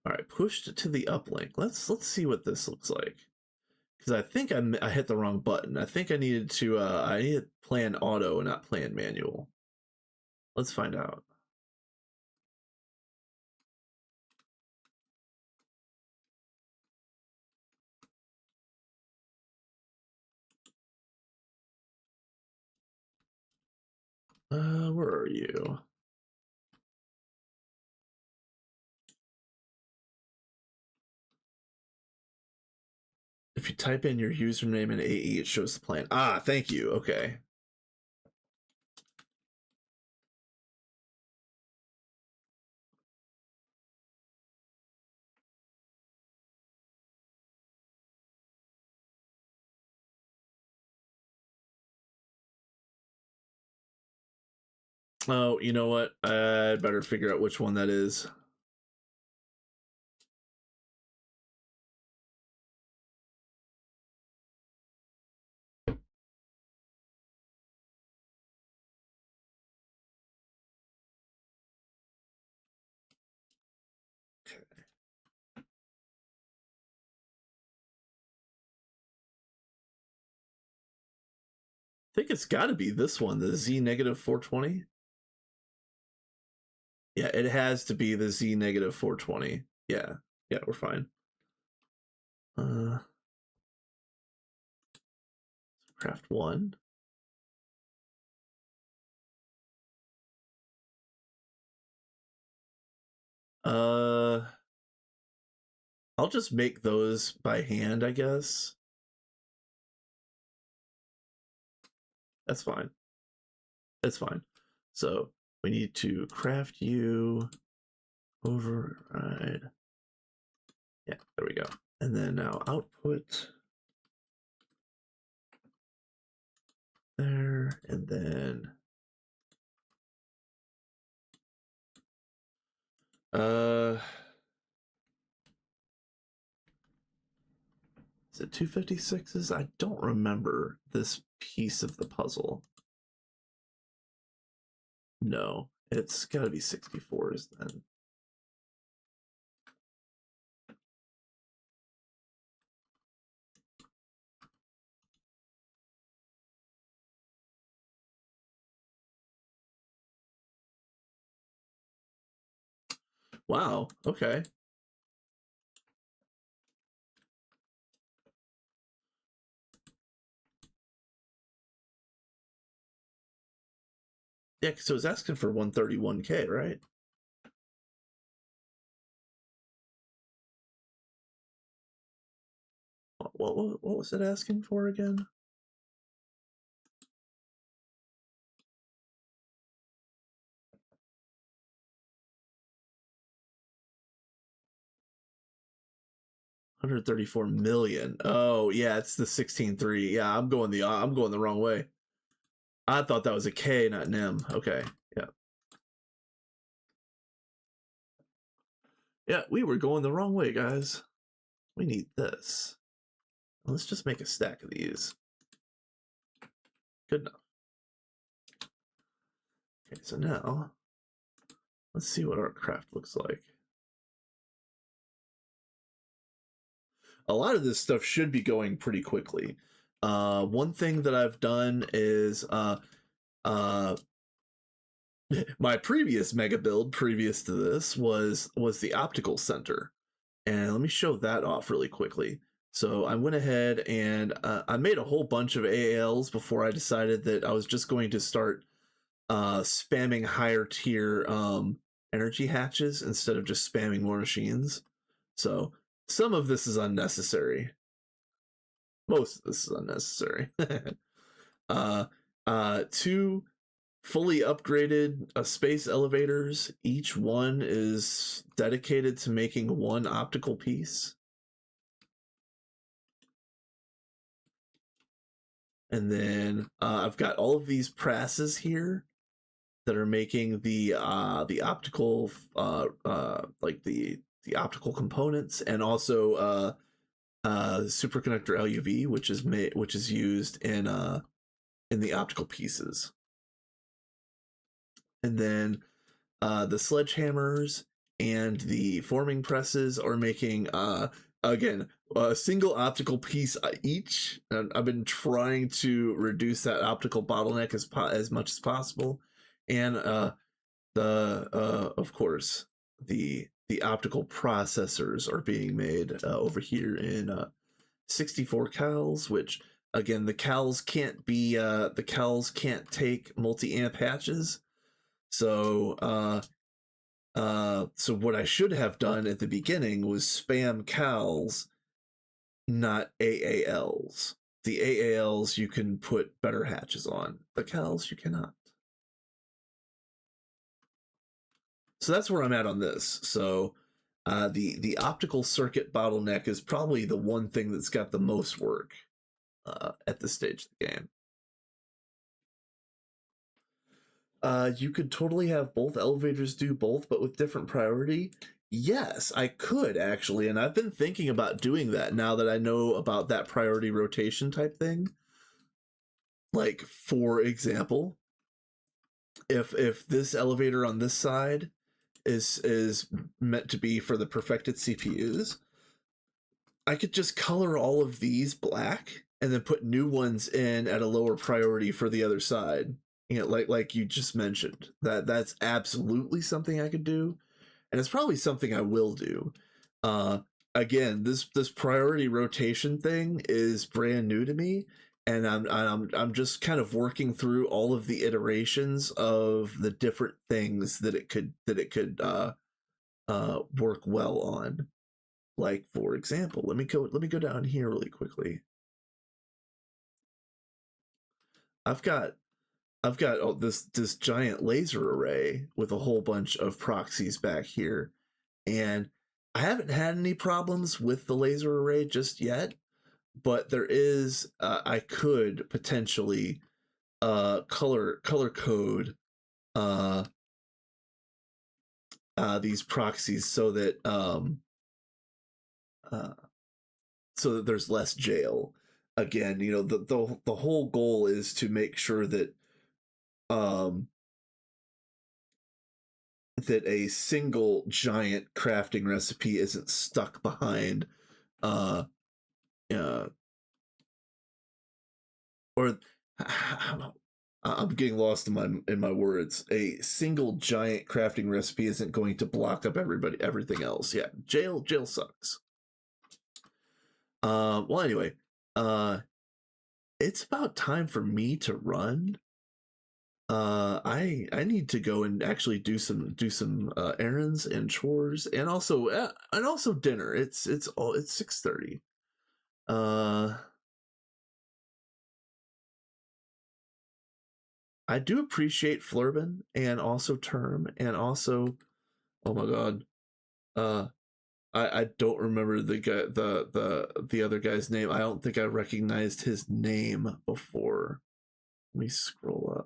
Speaker 1: All right, pushed to the uplink. Let's see what this looks like. Because I think I hit the wrong button. I think I needed to I needed plan auto and not plan manual. Let's find out. Where are you? If you type in your username and AE, it shows the plan. Ah, thank you. Okay. Oh, you know what? I'd better figure out which one that is. I think it's got to be this one, the Z negative 420. Yeah, it has to be the Z negative 420. Yeah, yeah, we're fine. Craft one. I'll just make those by hand, I guess. That's fine. That's fine. So we need to craft you, override. Yeah, there we go. And then now output there, and then is it 256s? I don't remember this piece of the puzzle. No, it's got to be 64s then. Wow, okay. Yeah, so it's asking for 131K, right? What was it asking for again? $134 million. Oh yeah, it's the 16.3. Yeah, I'm going the wrong way. I thought that was a K, not an M. Okay, yeah. Yeah, we were going the wrong way, guys. We need this. Let's just make a stack of these. Good enough. Okay, so now let's see what our craft looks like. A lot of this stuff should be going pretty quickly. One thing that I've done is my previous mega build previous to this was the optical center, and let me show that off really quickly. So I went ahead and I made a whole bunch of AALs before I decided that I was just going to start spamming higher tier energy hatches instead of just spamming more machines. So some of this is unnecessary. Most of this is unnecessary. Two fully upgraded space elevators. Each one is dedicated to making one optical piece. And then I've got all of these presses here that are making the optical like the optical components, and also superconductor LUV, which is used in the optical pieces. And then the sledgehammers and the forming presses are making again a single optical piece each. And I've been trying to reduce that optical bottleneck as much as possible. And of course the optical processors are being made over here in 64 cals, which again the cals can't take multi-amp hatches. So so what I should have done at the beginning was spam cals, not AALs. The AALs you can put better hatches on. The cals you cannot. So that's where I'm at on this. So the optical circuit bottleneck is probably the one thing that's got the most work at this stage of the game. You could totally have both elevators do both, but with different priority. Yes, I could actually, and I've been thinking about doing that now that I know about that priority rotation type thing. Like, for example, if this elevator on this side is meant to be for the perfected CPUs, I could just color all of these black and then put new ones in at a lower priority for the other side. You know, like you just mentioned, that's absolutely something I could do, and it's probably something I will do. Again, this priority rotation thing is brand new to me, and I'm just kind of working through all of the iterations of the different things that it could work well on. Like, for example, let me go down here really quickly. I've got this giant laser array with a whole bunch of proxies back here, and I haven't had any problems with the laser array just yet, but there is I could potentially color code these proxies so that there's less jail. Again, you know, the whole goal is to make sure that that a single giant crafting recipe isn't stuck behind or I'm getting lost in my words. A single giant crafting recipe isn't going to block up everything else. Yeah, jail sucks. Well, anyway, it's about time for me to run. I need to go and actually do some errands and chores, and also dinner. It's 6:30. I do appreciate Flurbin and also Term and also, oh my god, I don't remember the guy the other guy's name. I don't think I recognized his name before. Let me scroll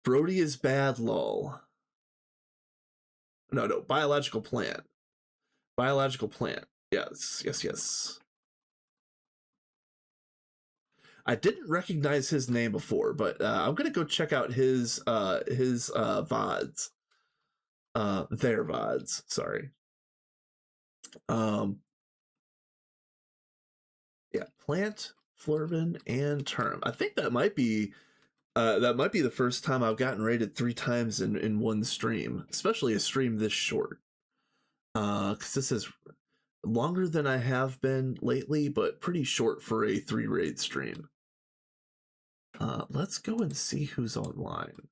Speaker 1: Brody is bad, lol. No, biological plant. Biological plant. Yes. I didn't recognize his name before, but I'm gonna go check out his VODs. Their VODs, sorry. Yeah, plant, Flurbin, and term. I think that might be the first time I've gotten rated 3 times in one stream, especially a stream this short. Because this is longer than I have been lately, but pretty short for a 3 raid stream. Let's go and see who's online.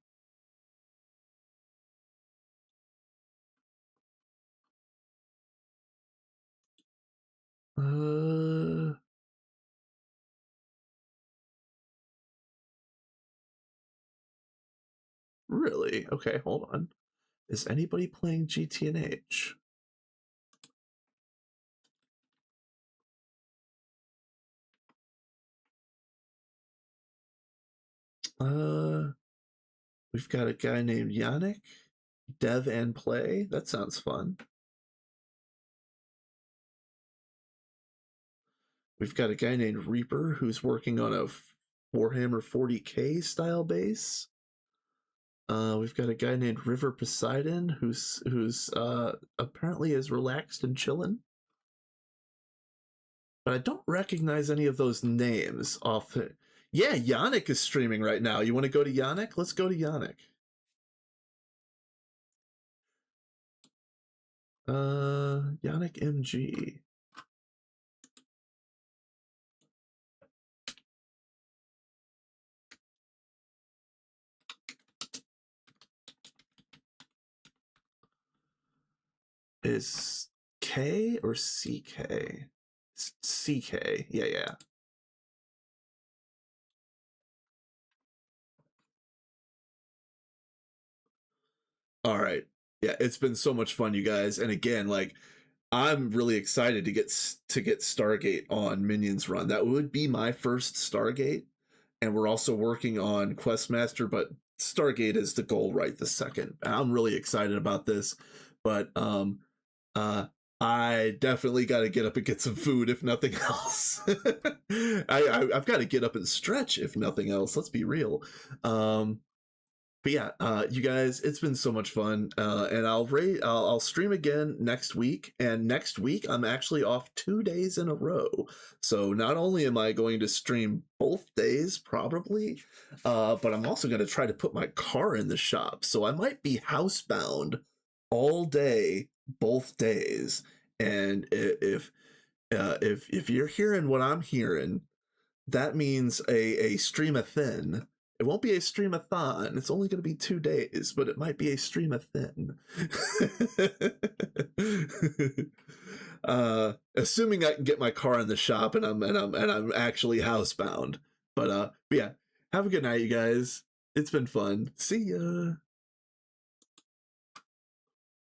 Speaker 1: Really? Okay, hold on. Is anybody playing GTNH? We've got a guy named Yannick, Dev and Play. That sounds fun. We've got a guy named Reaper who's working on a Warhammer 40k style base. We've got a guy named River Poseidon who's apparently is relaxed and chilling. But I don't recognize any of those names off. Yeah, Yannick is streaming right now. You want to go to Yannick? Let's go to Yannick. Yannick MG. Is K or CK? CK. Yeah. All right. Yeah, it's been so much fun, you guys. And again, like, I'm really excited to get Stargate on Minions Run. That would be my first Stargate, and we're also working on Questmaster, but Stargate is the goal right this second. I'm really excited about this, but I definitely got to get up and get some food, if nothing else. I've got to get up and stretch, if nothing else. Let's be real. But yeah, you guys, it's been so much fun, and I'll stream again next week. And next week, I'm actually off 2 days in a row. So not only am I going to stream both days, probably, but I'm also going to try to put my car in the shop. So I might be housebound all day, both days. And if you're hearing what I'm hearing, that means a stream-a-thin. It won't be a stream-a-thon. It's only going to be 2 days, but it might be a stream-a-thin. Assuming I can get my car in the shop and I'm actually housebound. But yeah, have a good night, you guys. It's been fun. See ya.